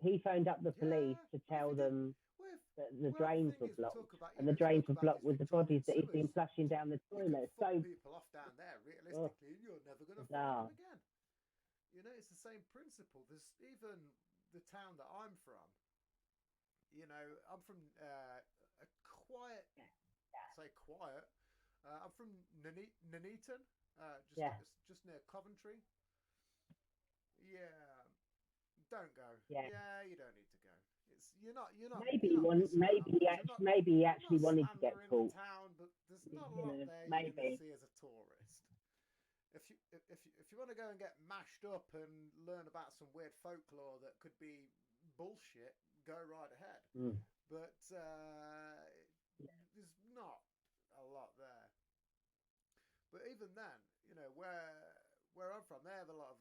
He phoned up the police Yeah, to but if tell he did, them well, that the well, the drains thing were is, we blocked, talk about and the drains talk were about blocked these with the bodies Victorian that he'd been sewers. flushing down the You can toilet. fuck So people off down there oh, realistically, and you're never going to find bizarre. them again. It's the same principle. There's even the town that I'm from. I'm from a quiet, say quiet. I'm from Nuneaton, Yeah, just near Coventry. Yeah, don't go. yeah. Yeah, you don't need to go. You're not Maybe missing out much. maybe he I'm not actually wanted to get slandering the caught. town, but there's You not a lot know, there you're going to maybe. see as a tourist. If you want to go and get mashed up and learn about some weird folklore that could be bullshit, go right ahead. Mm. But there's not a lot there. But even then, where I'm from, they have a lot of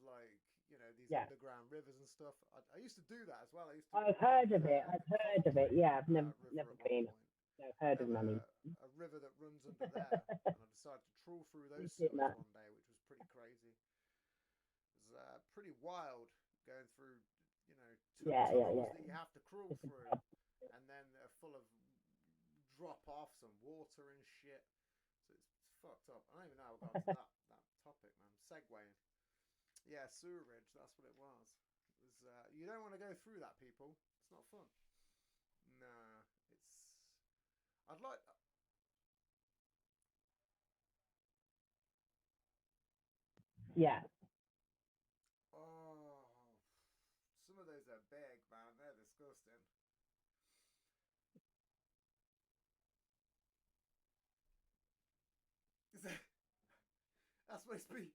these Yeah, underground rivers and stuff. I used to do that as well. I used to I've run heard of it. I've heard of it. Coventry Yeah, I've never River at one been. point. I've They heard of have Nunny. a river that runs under there, and I decided to trawl through those You've seen sewers that. one day, which was pretty crazy. It was pretty wild going through, Yeah, yeah, tunnels yeah. that you have to crawl It's a through, pub. and then they're full of drop-offs and water and shit. So it's fucked up. I don't even know how I got to that topic, man. Segwaying. Yeah, sewerage. That's what it was. It was. You don't want to go through that, people. It's not fun. Nah, it's. I'd like. Yeah, Oh, some of those are big, man. They're disgusting. Is that, that's supposed to be.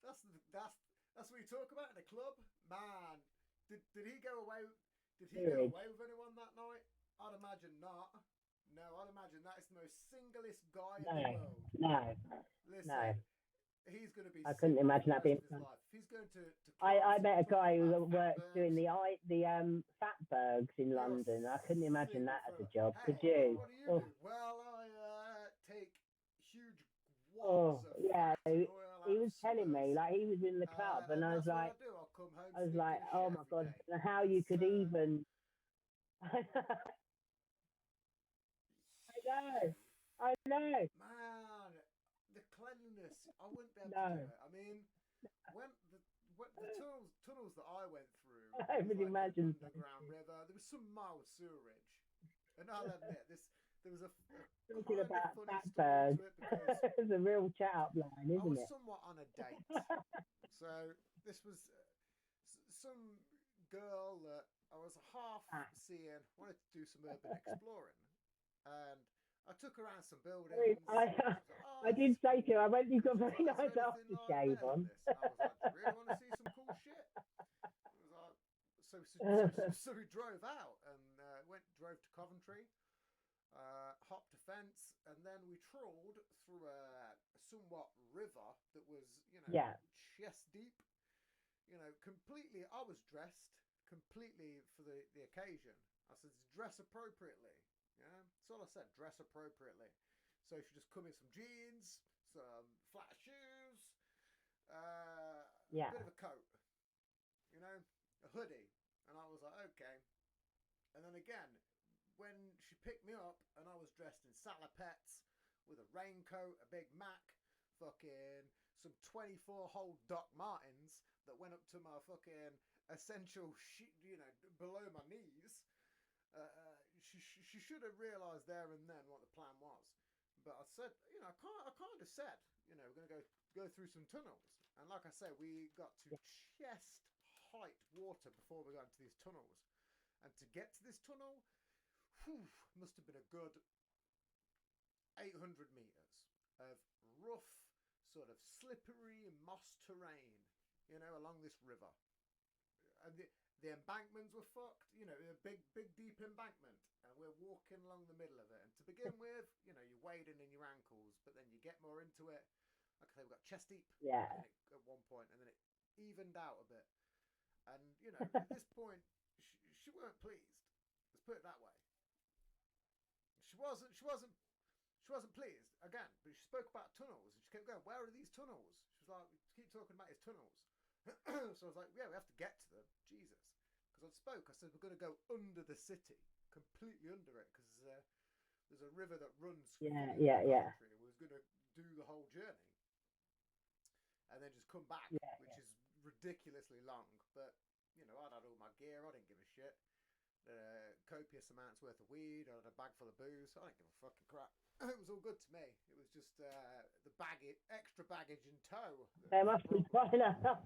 That's what you talk about in a club, man. Did he go away? Did he go sewage. away with anyone that night? I'd imagine not. No, I'd imagine that is the most singlest guy in the No, world. no, no. Listen, he's going to be I couldn't single for imagine the that being rest of his fun. life. If he's going to I clubs met a guy talking who about works doing fatbergs, the Fatbergs in you're London. I couldn't imagine single that as a fella. job. Hey, Could you? what do you Oh, do? Well, I take huge oh, wads of yeah. fat and oil He out of was telling me sewers, like he was in the club, and and that's what I do. I'll come home I was stinking like, of oh shit my every god, day. and how you It's could even. I know, I know. man, the cleanliness. I wouldn't be able to No, do it. I mean, when the tunnels that I went through, I it was would like an imagine. underground river. There was some mild sewerage, and I'll admit there was a Talking kind of about funny story Fatberg, to it because it's a real chat up line, I isn't was it? somewhat on a date. So this was some girl that I was half Ah, seeing, wanted to do some urban exploring, and I took her around some buildings. I, And she was like, "Oh, I did say to her, I went, you've got is very there nice anything like aftershave better than on. this?" And I was like, "Do you really want to see some cool shit?" It was like, so we drove out and drove to Coventry, hopped a fence, and then we trawled through a somewhat river that was, chest deep. Completely. I was dressed completely for the occasion. I said, dress appropriately. Yeah, that's all I said. Dress appropriately. So she just come in some jeans, some flat shoes, a bit of a coat, a hoodie. And I was like, okay. And then again, when she picked me up and I was dressed in salopettes with a raincoat, a Big Mac, fucking some 24-hole Doc Martens that went up to my fucking essential below my knees, she should have realised there and then what the plan was. But I said, I kind of said, we're going to go through some tunnels. And like I said, we got to chest height water before we got into these tunnels. And to get to this tunnel, must have been a good 800 metres of rough, sort of slippery moss terrain, along this river. And the embankments were fucked, a big, deep embankment. And we're walking along the middle of it. And to begin with, you're wading in your ankles, but then you get more into it. Like I say, we got chest deep at one point, and then it evened out a bit. And, at this point, she weren't pleased. Let's put it that way. She wasn't pleased again, but she spoke about tunnels, and she kept going, where are these tunnels? She was like, keep talking about his tunnels. So I was like, yeah, we have to get to them. Jesus. Because I said, we're going to go under the city, completely under it, because there's a river that runs through the country. We was going to do the whole journey and then just come back, which is ridiculously long. But, I'd had all my gear. I didn't give a shit. Copious amounts worth of weed. I had a bag full of booze. I didn't give a fucking crap. It was all good to me. It was just the extra baggage in tow. They must be fine enough.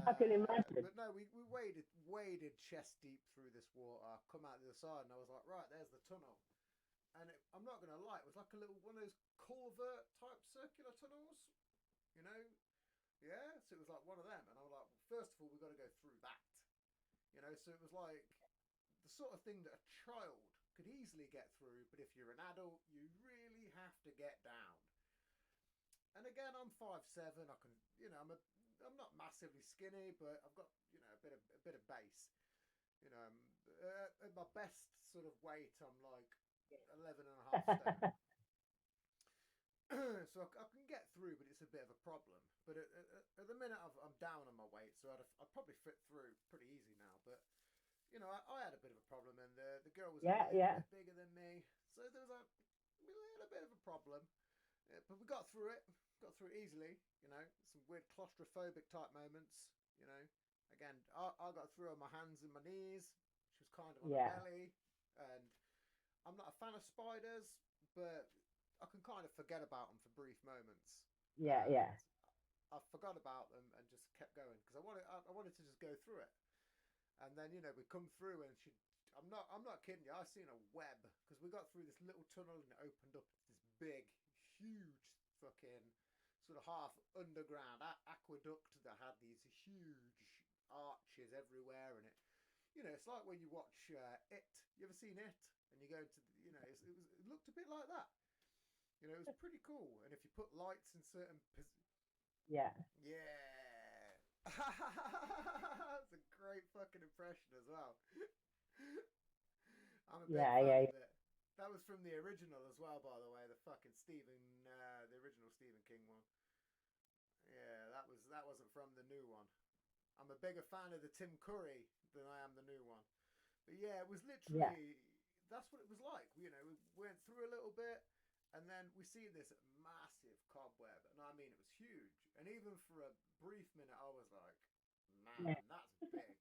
I can imagine. But no, we waded chest deep through this water, come out the other side, and I was like, right, there's the tunnel. And I'm not going to lie, it was like a little one of those culvert type circular tunnels, Yeah, so it was like one of them. And I was like, well, first of all, we've got to go through that. So it was like the sort of thing that a child could easily get through, but if you're an adult, you really have to get down. And again, I'm 5'7". I can, I'm not massively skinny, but I've got, a bit of base. At my best sort of weight, I'm like 11 and a half stone. So I can get through, but it's a bit of a problem. But at the minute, I'm down on my weight, so I'd probably fit through pretty easy now. But I had a bit of a problem, and the girl was a bit bigger than me, so there was a little bit of a problem. But we got through it easily. Some weird claustrophobic type moments. Again, I got through on my hands and my knees. She was kind of on her belly, and I'm not a fan of spiders, but I can kind of forget about them for brief moments. I forgot about them and just kept going because I wanted to just go through it. And then we come through and I'm not kidding you. I seen a web because we got through this little tunnel and it opened up this big, huge fucking sort of half underground aqueduct that had these huge arches everywhere, and it's like when you watch It. You ever seen It? And you go into it looked a bit like that. It was pretty cool. And if you put lights in certain Yeah. That's a great fucking impression as well. I'm a big fan of it. That was from the original as well, by the way. The fucking the original Stephen King one. Yeah, that wasn't from the new one. I'm a bigger fan of the Tim Curry than I am the new one. But yeah, it was literally that's what it was like. We went through a little bit. And then we see this massive cobweb, and I mean, it was huge. And even for a brief minute, I was like, man, that's big.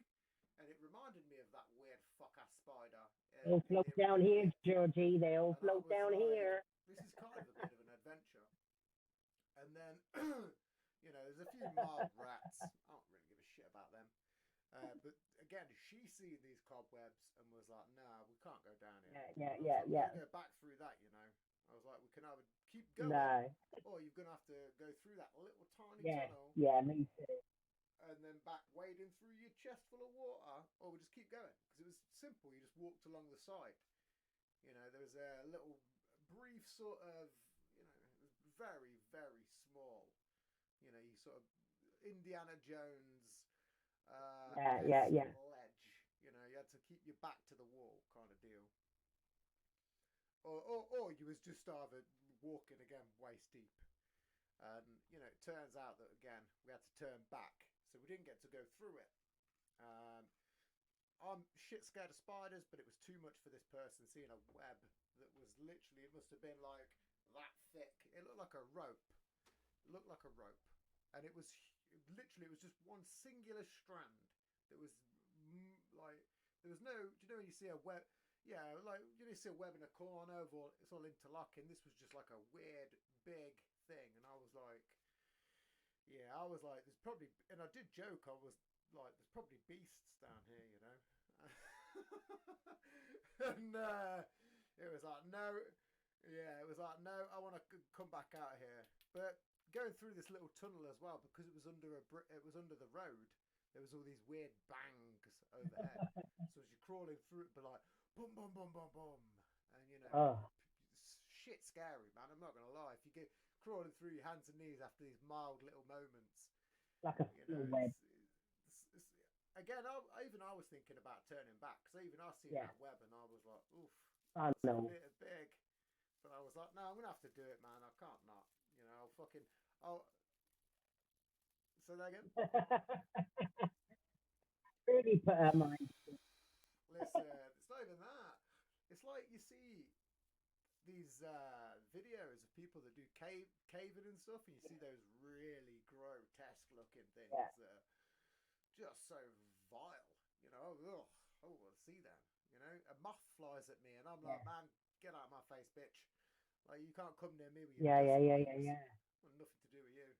And it reminded me of that weird fuck-ass spider. They'll float down here, Georgie. They'll float down here. This is kind of a bit of an adventure. And then, there's a few mild rats. I don't really give a shit about them. But again, she seen these cobwebs and was like, nah, we can't go down here. Yeah. Go back through that, I was like, we can either keep going, or you're going to have to go through that little tiny tunnel. Yeah, me too. and then back wading through your chest full of water, or we just keep going because it was simple. You just walked along the side. You know, there was a little brief sort of, you know, it was very, very small. You know, you sort of Indiana Jones yeah. ledge. You know, you had to keep your back to the wall kind of deal. Or you was just either walking again waist deep. And, you know, it turns out that, again, we had to turn back. So we didn't get to go through it. I'm shit scared of spiders, but it was too much for this person seeing a web that was literally, it must have been like that thick. It looked like a rope. It looked like a rope. And it was literally, it was just one singular strand that was like, there was no, do you know when you see a web? Yeah, like, you know, you see a web in a corner, it's all interlocking. This was just like a weird, big thing. And I was like, there's probably, and I did joke, I was like, there's probably beasts down here, you know. And it was like, no, I want to come back out of here. But going through this little tunnel as well, because it was under the road, there was all these weird bangs overhead. So as you're crawling through it, but like boom, boom, boom, boom, boom, and you know, shit, scary, man. I'm not gonna lie. If you get crawling through your hands and knees after these mild little moments, like a web. Again, I was thinking about turning back because even I seen that web and I was like, oof, I that's know. a bit big. But I was like, no, I'm gonna have to do it, man. I can't not. You know, say that again. Really put her mind. Listen, it's not even that. It's like you see these videos of people that do caving and stuff, and you see those really grotesque looking things that are just so vile. You know, I want to see them. You know, a moth flies at me, and I'm like, man, get out of my face, bitch. Like, you can't come near me with your yeah. Want nothing to do with you.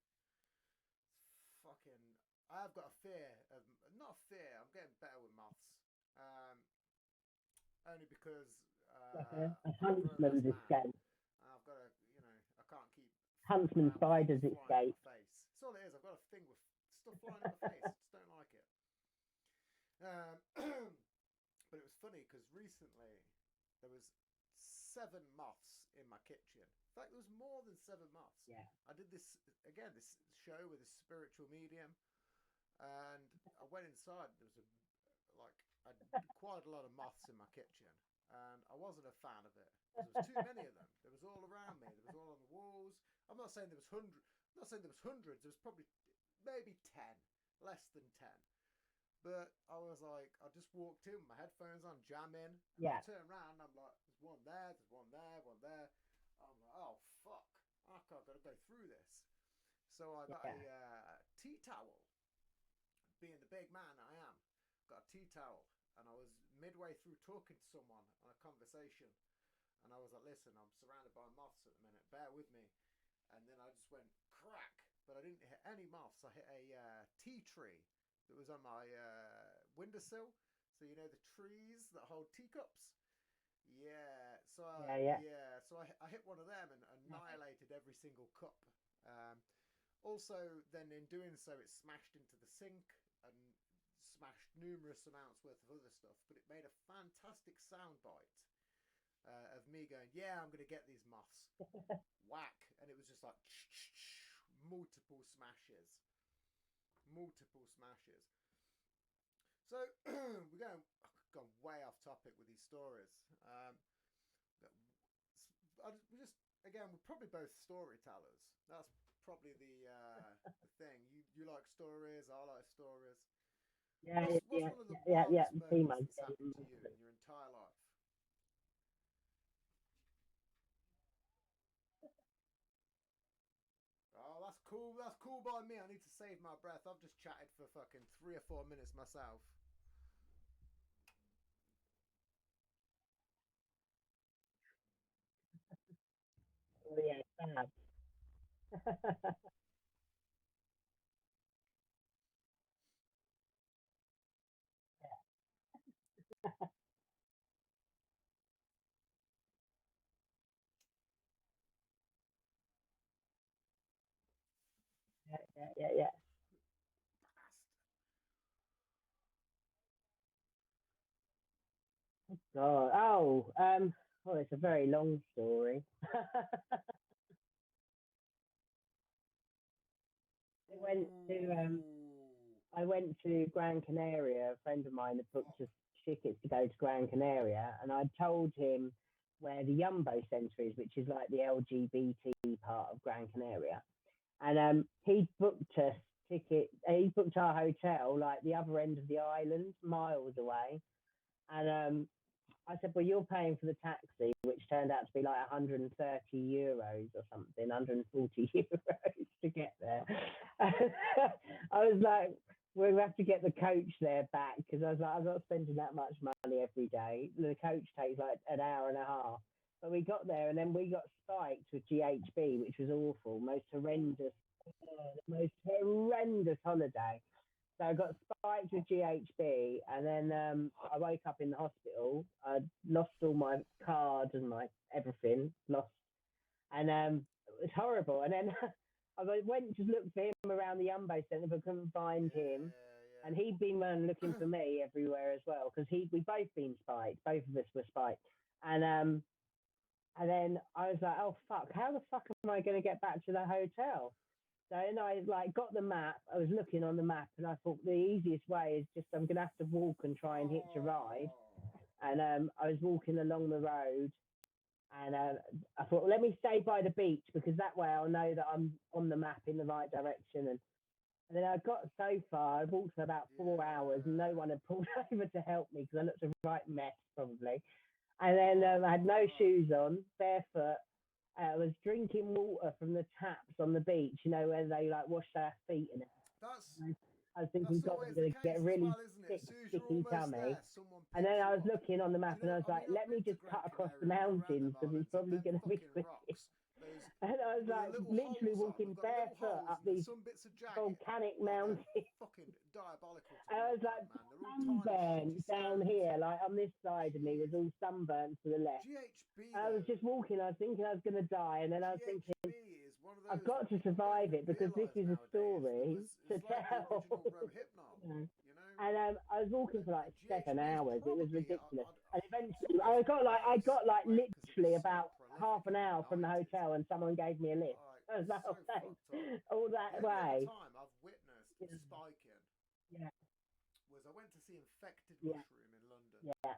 Fucking, I've got a fear of, not a fear. I'm getting better with moths. Only because a huntsman's escape. I've got a, you know, I can't keep huntsman spiders escape. That's all it is. I've got a thing with stuff flying in my face. I just don't like it. But it was funny because recently there was 7 moths in my kitchen. In fact, there was more than 7 moths. Yeah. I did this show with a spiritual medium, and I went inside. There was quite a lot of moths in my kitchen, and I wasn't a fan of it. There was too many of them. There was all around me. There was all on the walls. I'm not saying there was hundreds. I'm not saying there was hundreds. There was probably maybe 10, less than 10. But I was like, I just walked in with my headphones on, jamming. And I turn around and I'm like, there's one there, there's one there, one there. I'm like, oh, fuck. I've got to go through this. So I got a tea towel. Being the big man I am, got a tea towel. And I was midway through talking to someone on a conversation. And I was like, listen, I'm surrounded by moths at the minute. Bear with me. And then I just went crack. But I didn't hit any moths. I hit a tea tree that was on my windowsill. So you know the trees that hold teacups? Yeah. So so I hit one of them and annihilated every single cup. Also, then in doing so, it smashed into the sink and smashed numerous amounts worth of other stuff. But it made a fantastic soundbite of me going, yeah, I'm going to get these moths. Whack. And it was just like multiple smashes. So we're gone way off topic with these stories. We're probably both storytellers. That's probably the thing. You like stories, I like stories. What's one of the wildest moments that's happened to you in your entire life? Oh, that's cool. That's cool by me. I need to save my breath. I've just chatted for fucking 3 or 4 minutes myself. Oh, yeah, fab. yeah. God. Oh, it's a very long story. I went to um, Ooh. I went to Gran Canaria. A friend of mine had booked us tickets to go to Gran Canaria, and I told him where the Yumbo Centre is, which is like the LGBT part of Gran Canaria. And he booked us ticket. He booked our hotel like the other end of the island, miles away. And I said, well, you're paying for the taxi, which turned out to be like 130 euros or something, 140 euros to get there. I was like, we'll have to get the coach there back because I was like, I'm not spending that much money every day. The coach takes like an hour and a half. But we got there and then we got spiked with GHB, which was awful, most horrendous holiday. So I got spiked with GHB, and then I woke up in the hospital. I lost all my cards and my everything, lost, and it was horrible. And then I went to look for him around the Umbo Centre, but couldn't find him. Yeah, And he'd been looking for me everywhere as well because we both been spiked. Both of us were spiked, and and then I was like, oh fuck, how the fuck am I going to get back to the hotel? So then I like got the map. I was looking on the map, and I thought the easiest way is just I'm gonna have to walk and try and hitch a ride. And I was walking along the road, and I thought, well, let me stay by the beach because that way I'll know that I'm on the map in the right direction. And then I got so far. I walked for about 4 hours, and no one had pulled over to help me because I looked a right mess probably. And then I had no shoes on, barefoot. I was drinking water from the taps on the beach, you know, where they like wash their feet in it. That's I was thinking, that's God, I'm always the going to case get as really well, isn't it? sick, As soon as you're sticky almost tummy. there, someone And picks then I you was up. looking on the map Do you and know? I was I like, mean, let I've me been to just Gran cut across the Canaria. I've been around mountains them because he's islands, and probably them going to be fucking quick. rocks. Those And I was with the like, little literally holes on. walking They've got little barefoot holes, up and then these some bits are jagged. volcanic Like they're mountains. fucking diabolical to And I walk was on, like, man. They're all tiny, shitty sunburnt down stones. here, like on this side of me was all Jeez. sunburnt to the left. GHB And I was though. just walking, I was thinking I was going to die. And then I was thinking, GHB is one of I've those got that to people don't survive even it because this realise is a nowadays. story to It's like the tell. original Rohypnol, you know. And I was walking for like GHB 7 hours. is It was probably ridiculous. And I'm eventually, surprised it I was got like because it was literally so about half prolific an in the hour from the 90s. hotel, and someone gave me a lift. Like I was like, so oh, thanks. fucked up. All The that only other way. time I've witnessed Yeah, spiking yeah, was I went to see Infected yeah, Mushroom in London, yeah.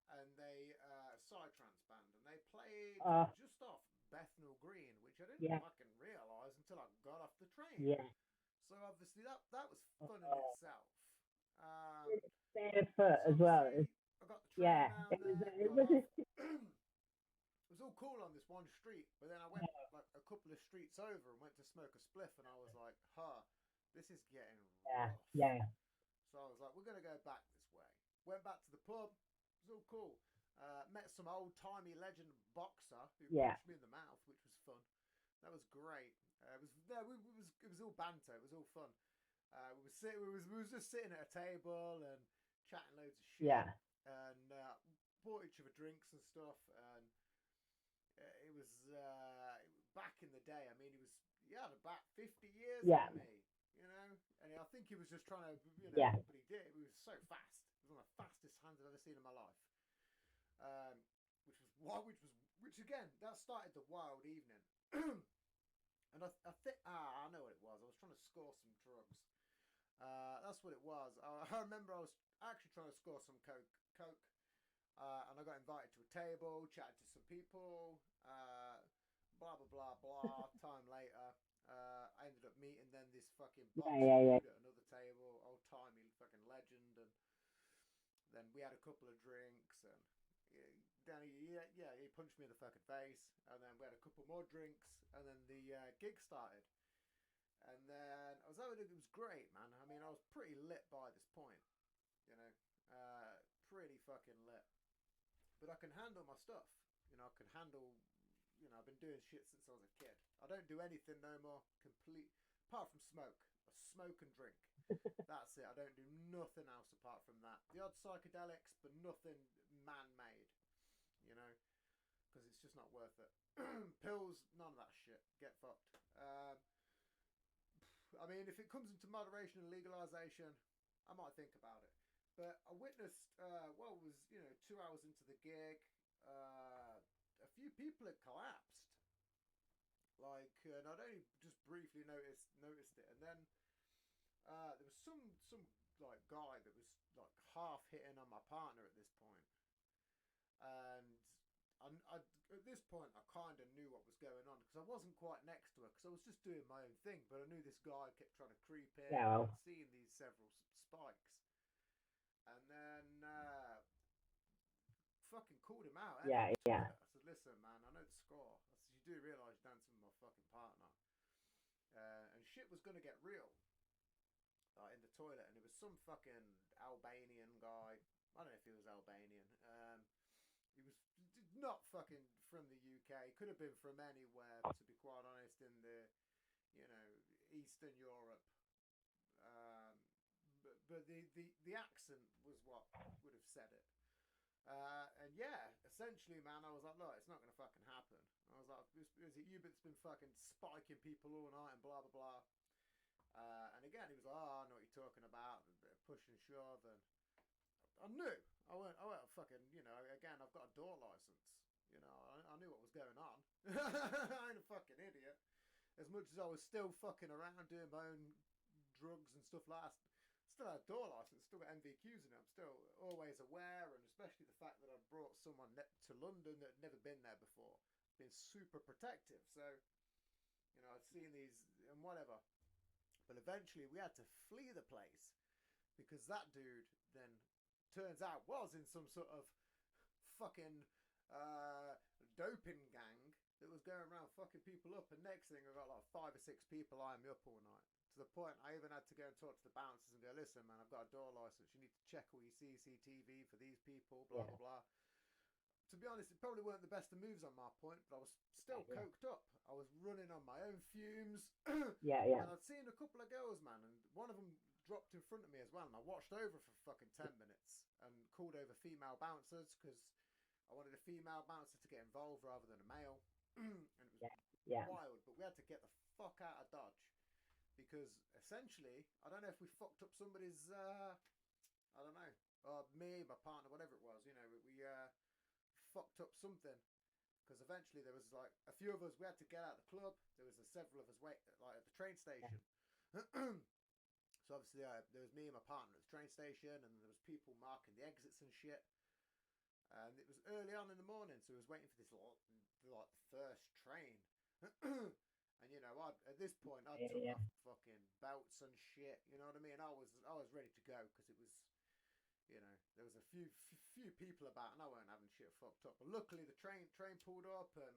and they psytrance band, and they played Oh, just off Bethnal Green, which I didn't yeah, fucking realise until I got off the train. yeah. So obviously that was fun in Oh, itself. Um, barefoot so as well. obviously I got the train Yeah, down there, it got was, off. It was all cool on this one street, but then I went like a couple of streets over and went to smoke a spliff, and I was like, huh, this is getting yeah, rough. yeah, So I was like, we're gonna go back this way. Went back to the pub. It was all cool. Met some old timey legend boxer who yeah, punched me in the mouth, which was fun. That was great. It was all banter. It was all fun. We was just sitting at a table and chatting loads of shit, yeah, and bought each other drinks and stuff. And it was back in the day. I mean, he had about 50 years yeah, on me, you know. And I think he was just trying to, yeah, but he did. It was so fast. It was one of the fastest hands I've ever seen in my life. Um, which again, that started the wild evening. And I think I know what it was. I was trying to score some drugs. That's what it was. I remember I was actually trying to score some coke, and I got invited to a table, chatted to some people, blah blah blah blah. Time later, I ended up meeting then this fucking yeah, boxer yeah, yeah. dude at another table, old timey fucking legend, and then we had a couple of drinks, and Danny, he punched me in the fucking face, and then we had a couple more drinks, and then the gig started. And then it was great, man. I mean, I was pretty lit by this point, you know, pretty fucking lit. But I can handle my stuff, you know. I can handle, you know. I've been doing shit since I was a kid. I don't do anything no more. Apart from smoke. I smoke and drink. That's it. I don't do nothing else apart from that. The odd psychedelics, but nothing man-made, you know, because it's just not worth it. Pills, none of that shit. Get fucked. I mean, if it comes into moderation and legalization, I might think about it. But I witnessed, was, 2 hours into the gig. A few people had collapsed. Like, and I'd only just briefly noticed it, and then there was some like guy that was like half hitting on my partner at this point, and at this point I kind of knew what was going on because I wasn't quite next to her because I was just doing my own thing, but I knew this guy kept trying to creep in. Yeah. I'd seen these several spikes, and then fucking called him out. Yeah, yeah. I said, listen, man, I know the score. I said, you do realise you're dancing with my fucking partner. And shit was going to get real in the toilet. And it was some fucking Albanian guy. I don't know if he was Albanian. He was not fucking from the UK. Could have been from anywhere, to be quite honest, in the, Eastern Europe. But the accent was what would have said it. And yeah, essentially, man, I was like, look, it's not going to fucking happen. I was like, is it you that's been fucking spiking people all night and blah, blah, blah. And again, he was like, oh, I know what you're talking about, a bit of push and shove. And I knew. I went fucking, again, I've got a door license. I knew what was going on. I ain't a fucking idiot. As much as I was still fucking around doing my own drugs and stuff like that, still had a door license, still got MVQs in it. I'm still always aware, and especially the fact that I brought someone to London that had never been there before, been super protective. So, I'd seen these and whatever. But eventually we had to flee the place because that dude then turns out was in some sort of fucking doping gang that was going around fucking people up. And next thing I got like 5 or 6 people eyeing me up all night. To the point I even had to go and talk to the bouncers and go, listen, man, I've got a door license. You need to check all your CCTV for these people, blah, blah, blah. To be honest, it probably weren't the best of moves on my point, but I was still coked up. I was running on my own fumes. Yeah. And I'd seen a couple of girls, man, and one of them dropped in front of me as well. And I watched over for fucking 10 minutes and called over female bouncers because I wanted a female bouncer to get involved rather than a male. And it was wild, but we had to get the fuck out of Dodge. Because essentially, I don't know if we fucked up somebody's, I don't know, me, my partner, whatever it was, we fucked up something. Because eventually there was like a few of us, we had to get out of the club. There was several of us wait like at the train station. So obviously there was me and my partner at the train station, and there was people marking the exits and shit. And it was early on in the morning, so I was waiting for this like the first train. And at this point, I took off fucking belts and shit. You know what I mean? I was ready to go because it was, there was a few people about, and I weren't having shit fucked up. But luckily, the train pulled up, and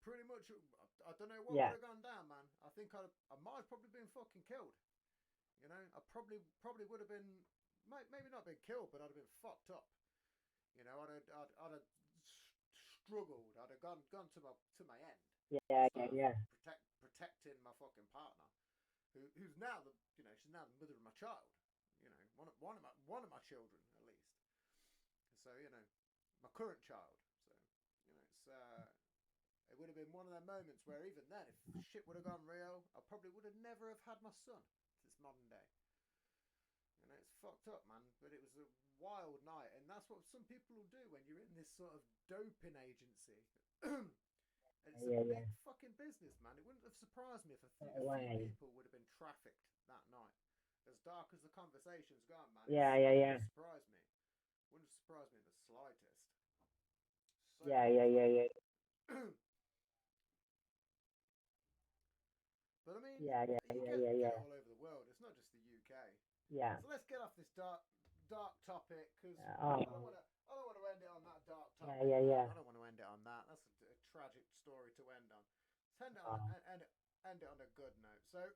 pretty much, I don't know what would have gone down, man. I think I might have probably been fucking killed. I probably would have been, maybe not been killed, but I'd have been fucked up. I'd have struggled. I'd have gone to my end. Protecting my fucking partner, who's now she's now the mother of my child. One of my children at least. So my current child. So it's it would have been one of them moments where even then, if shit would have gone real, I probably would have never have had my son. This modern day. It's fucked up, man. But it was a wild night, and that's what some people will do when you're in this sort of doping agency. And it's a big fucking business, man. It wouldn't have surprised me if a few people would have been trafficked that night. As dark as the conversation's gone, man. Yeah. Wouldn't surprise me. Wouldn't surprise me in the slightest. So Yeah. But I mean, Yeah. you get all over the world. It's not just the UK. Yeah. So let's get off this dark topic because I Oh. don't want to end it on that dark topic. Yeah. I don't want to end it on that. That's a tragic story to end on. Let's end it on a good note. So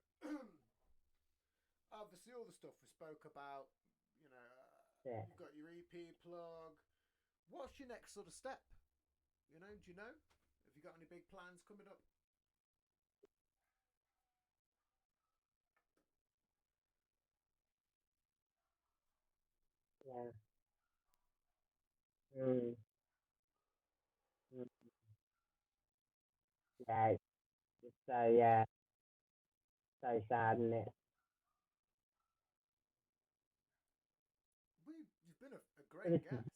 obviously all the stuff we spoke about, you've got your EP plug. What's your next sort of step? Do you know? Have you got any big plans coming up? Yeah. Mm. Mm. Yeah. It's so sad, isn't it? You've been a great great guest.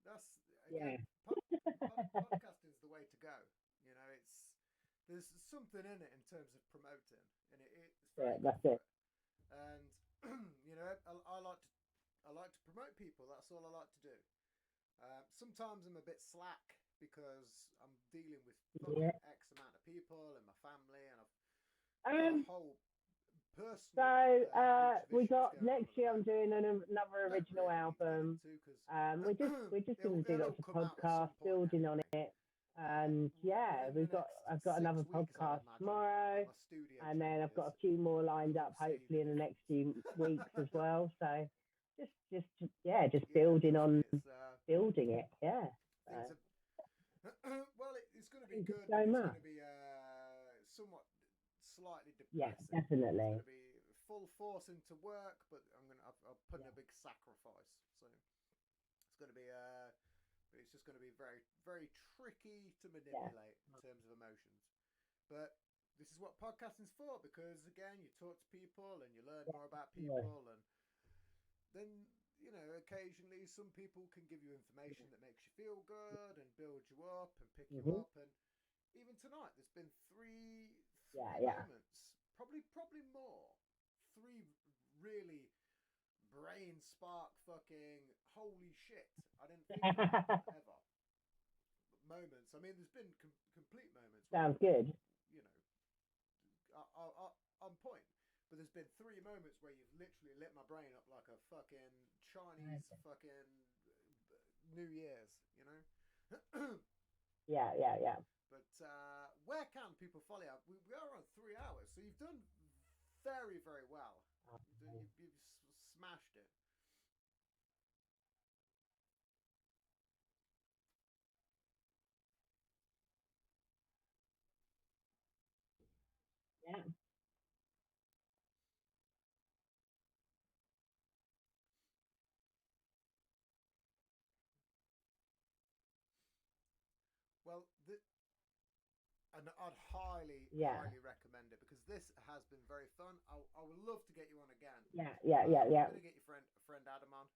That's Yeah. again, podcasting is the way to go. You know, there's something in it in terms of promoting, and it's very good that's for it. And you know, I like to promote people. That's all I like to do. Sometimes I'm a bit slack because I'm dealing with fucking Yeah. X amount of people and my family, and I've got Um, a whole personal. so bunch of we issues got going on next at the year. I'm moment. doing another Don't original really need to get album. into, 'cause We're just going to do it'll lots of come out at some podcasts, point building on anyway. it. And yeah, Within the I've next got 6 another weeks, I'd podcast imagine, tomorrow, when my studio and then I've got changes, a few more lined we'll up, see hopefully in the the next few weeks as well. So just yeah, building on it's building it. Yeah. things are well, it's going to be Thank you good, so but it's much. going to be somewhat slightly Yeah, depressing. It's definitely. going to be full force into work, but I've put in a big sacrifice, so it's going to be but it's just going to be very very tricky to manipulate in terms of emotions. But this is what podcasting's for, because again, you talk to people and you learn more about people, and then you know, occasionally some people can give you information that makes you feel good and build you up and pick you up. And even tonight, there's been three moments, probably more, three really brain spark fucking holy shit, I didn't think of that ever moments. I mean, there's been complete moments. Sounds good. You know, on point. But there's been three moments where you've literally lit my brain up like a fucking Chinese fucking New Year's, you know? Yeah. But where can people follow you? We are on 3 hours, so you've done very, very well. You've smashed it. Yeah. Well, and I'd highly recommend it, because this has been very fun. I would love to get you on again. Yeah. I'm going to get your friend Adam on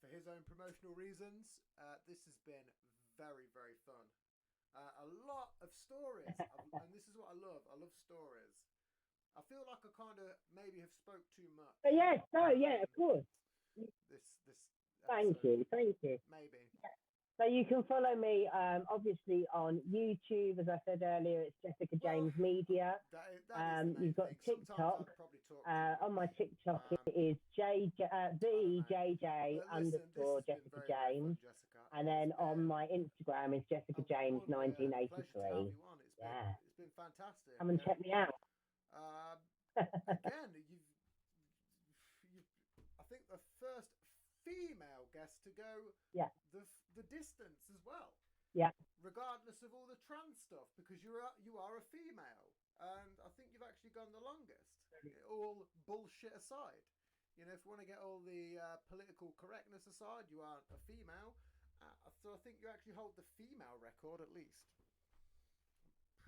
for his own promotional reasons. This has been very, very fun. A lot of stories, and this is what I love. I love stories. I feel like I kind of maybe have spoke too much. But yes, of course. This Thank you. Maybe. So you can follow me, obviously on YouTube, as I said earlier. It's Jessica James Media. That is you've got thing. TikTok. On my TikTok, it is VJJ _ Jessica James. And then on my Instagram is Jessica James 1983. It's been fantastic. Come and check me out. Again, I think the first female guest to go the distance as well. Yeah. Regardless of all the trans stuff, because you are a female, and I think you've actually gone the longest. All bullshit aside, you know, if you want to get all the political correctness aside, you aren't a female. So I think you actually hold the female record at least.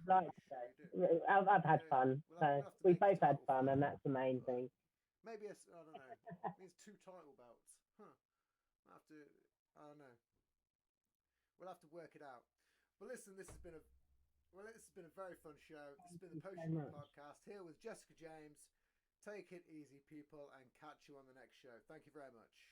Like so. I've had fun. We both had fun, and that's the main thing. Maybe I don't know. It means 2 title belts. Huh. I don't know. We'll have to work it out. But listen, this has been a very fun show. This has been the Potion Podcast here with Jessica James. Take it easy, people, and catch you on the next show. Thank you very much.